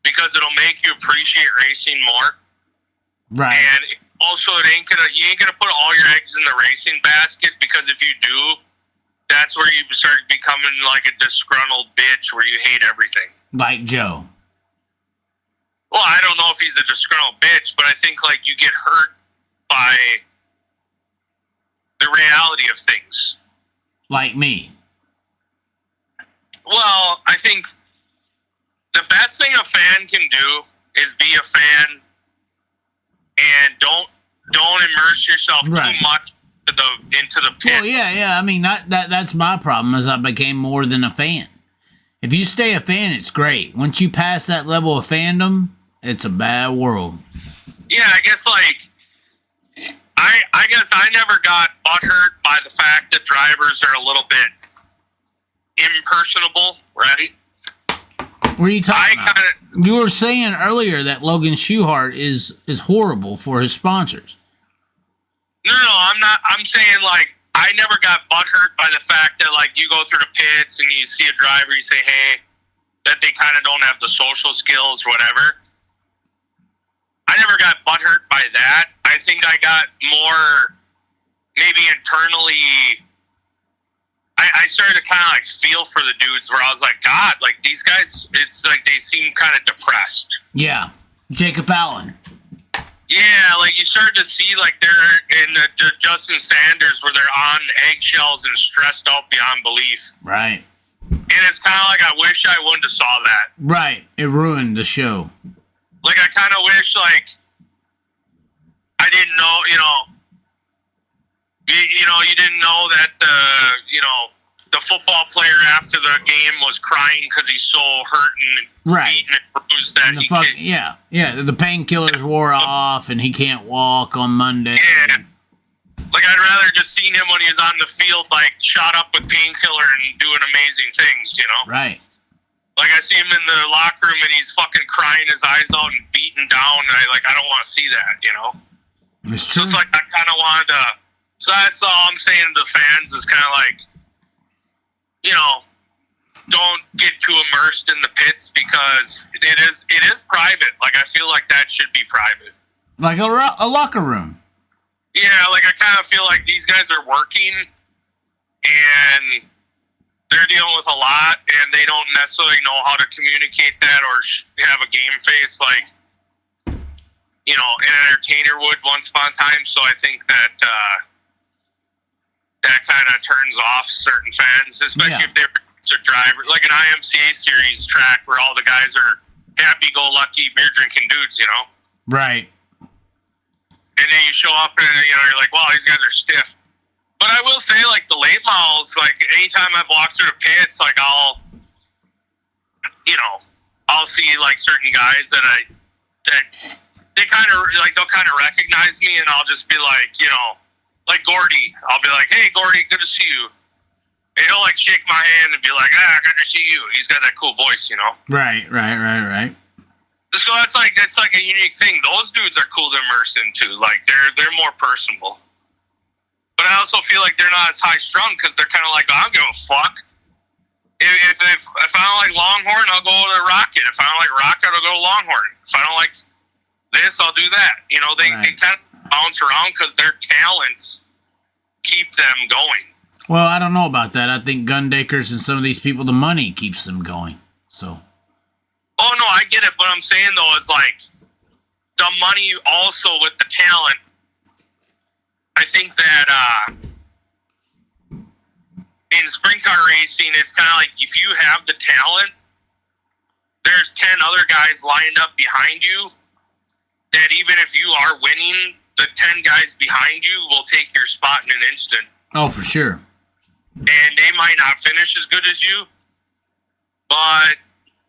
because it'll make you appreciate racing more. Right. And also, you ain't gonna put all your eggs in the racing basket, because if you do, that's where you start becoming like a disgruntled bitch where you hate everything. Like Joe. Well, I don't know if he's a disgruntled bitch, but I think like you get hurt by the reality of things. Like me. Well, I think the best thing a fan can do is be a fan and don't immerse yourself too much into the pit. Well, yeah. I mean, that's my problem, is I became more than a fan. If you stay a fan, it's great. Once you pass that level of fandom, it's a bad world. Yeah, I guess like I guess I never got butthurt by the fact that drivers are a little bit impersonable, right? What are you talking about? You were saying earlier that Logan Schuchart is horrible for his sponsors. No, I'm not. I'm saying like I I never got butthurt by the fact that, like, you go through the pits and you see a driver, you say, hey, that they kind of don't have the social skills or whatever. I never got butthurt by that. I think I got more, maybe internally, I started to kind of like feel for the dudes where I was like, God, like these guys, it's like they seem kind of depressed. Yeah. Jacob Allen. Yeah, like you start to see like they're in the Justin Sanders where they're on eggshells and stressed out beyond belief. Right. And it's kind of like I wish I wouldn't have saw that. Right. It ruined the show. Like I kind of wish like I didn't know, you didn't know that the football player after the game was crying because he's so hurt and beaten and bruised that the painkillers wore off and he can't walk on Monday. Yeah. Like I'd rather just seen him when he was on the field, like shot up with painkiller and doing amazing things, Right. Like I see him in the locker room and he's fucking crying his eyes out and beaten down. And I don't want to see that, It's true. So it's like I kind of wanted to. So that's all I'm saying to the fans is kind of like, don't get too immersed in the pits because it is private. Like I feel like that should be private. Like a locker room. Yeah, like I kind of feel like these guys are working and they're dealing with a lot and they don't necessarily know how to communicate that or have a game face like, an entertainer would once upon a time. So I think that that kind of turns off certain fans, especially if they're a driver, like an IMCA series track where all the guys are happy-go-lucky beer-drinking dudes, Right. And then you show up and, you're like, wow, these guys are stiff. But I will say, like, the late models, like, anytime I've walked through the pits, like, I'll see, like, certain guys that they kind of, like, they'll kind of recognize me and I'll just be like, like Gordy. I'll be like, hey, Gordy, good to see you. And he'll, like, shake my hand and be like, good to see you. He's got that cool voice, Right. So that's like a unique thing. Those dudes are cool to immerse into. Like, they're more personable. But I also feel like they're not as high-strung because they're kind of like, I don't give a fuck. If I don't like Longhorn, I'll go to Rocket. If I don't like Rocket, I'll go to Longhorn. If I don't like this, I'll do that. They kind of bounce around because their talents keep them going. Well, I don't know about that. I think Gundakers and some of these people, the money keeps them going. So. Oh, no, I get it. But I'm saying, though, is like the money also with the talent. I think that in sprint car racing, it's kind of like if you have the talent, there's 10 other guys lined up behind you that even if you are winning, the 10 guys behind you will take your spot in an instant. Oh, for sure. And they might not finish as good as you, but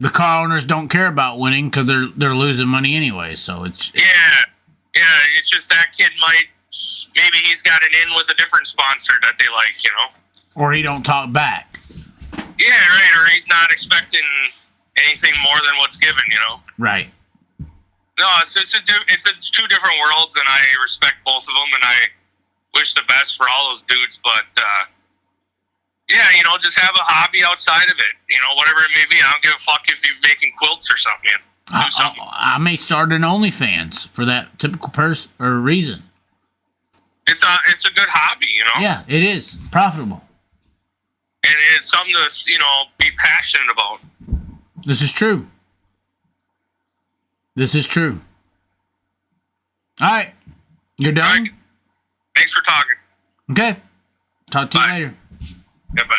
the car owners don't care about winning because they're losing money anyway. So it's it's just that kid maybe he's got an in with a different sponsor that they like, or he don't talk back. Yeah, right. Or he's not expecting anything more than what's given, Right. No, it's two different worlds, and I respect both of them, and I wish the best for all those dudes. But just have a hobby outside of it, whatever it may be. I don't give a fuck if you're making quilts or something. Do something. I may start an OnlyFans for that typical person or reason. It's a good hobby, Yeah, it is profitable, and it's something to be passionate about. This is true. All right, you're done. All right. Thanks for talking. Okay, talk to you later. Yeah, bye.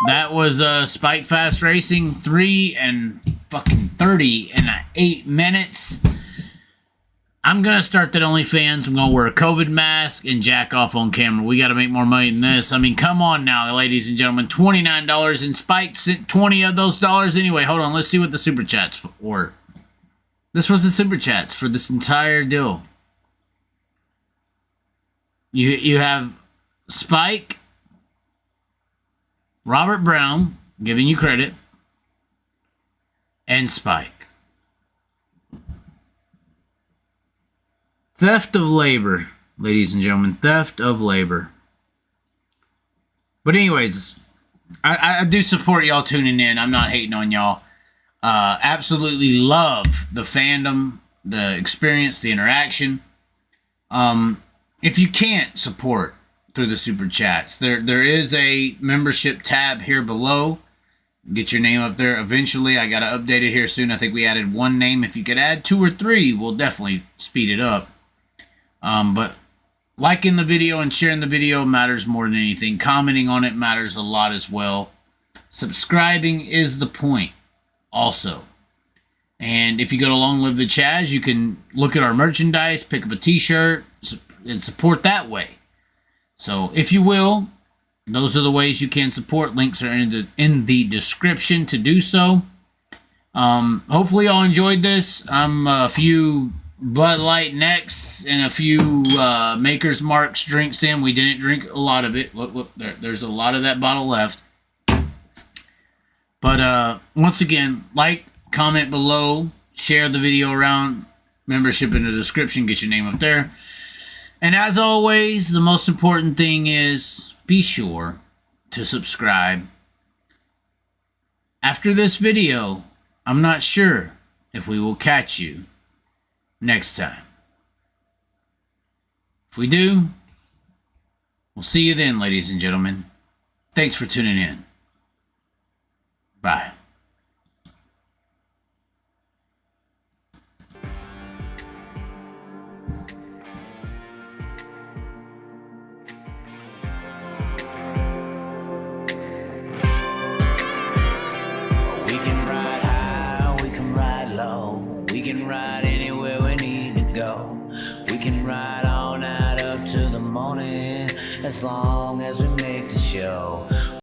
That was Spike Fast Racing 3 and fucking 30 in 8 minutes. I'm going to start that OnlyFans. I'm going to wear a COVID mask and jack off on camera. We got to make more money than this. I mean, come on now, ladies and gentlemen. $29 and Spike sent 20 of those dollars anyway. Hold on. Let's see what the Super Chats were. This was the Super Chats for this entire deal. You have Spike, Robert Brown, giving you credit, and Spike. Theft of labor. ladies and gentlemen. Theft of labor. But anyways, I do support y'all tuning in. I'm not hating on y'all. Absolutely love the fandom, the experience, the interaction. If you can't support through the super chats, there is a membership tab here below. Get your name up there eventually. I got to update it here soon. I think we added 1 name. If you could add 2 or 3, we'll definitely speed it up. But liking the video and sharing the video matters more than anything. Commenting on it matters a lot as well. Subscribing is the point also. And if you go to Long Live the Chaz, you can look at our merchandise, pick up a t-shirt, and support that way. So if you will, those are the ways you can support. Links are in the description to do so. Hopefully y'all enjoyed this. I'm a few Bud Light necks and a few Maker's Mark's drinks in. We didn't drink a lot of it. Look, there's a lot of that bottle left. But once again, like, comment below, share the video around, membership in the description, get your name up there. And as always, the most important thing is be sure to subscribe. After this video, I'm not sure if we will catch you next time. If we do, we'll see you then, ladies and gentlemen. Thanks for tuning in. Bye. We can ride high, we can ride low, we can ride anywhere we need to go. We can ride all night up to the morning, as long as we make the show.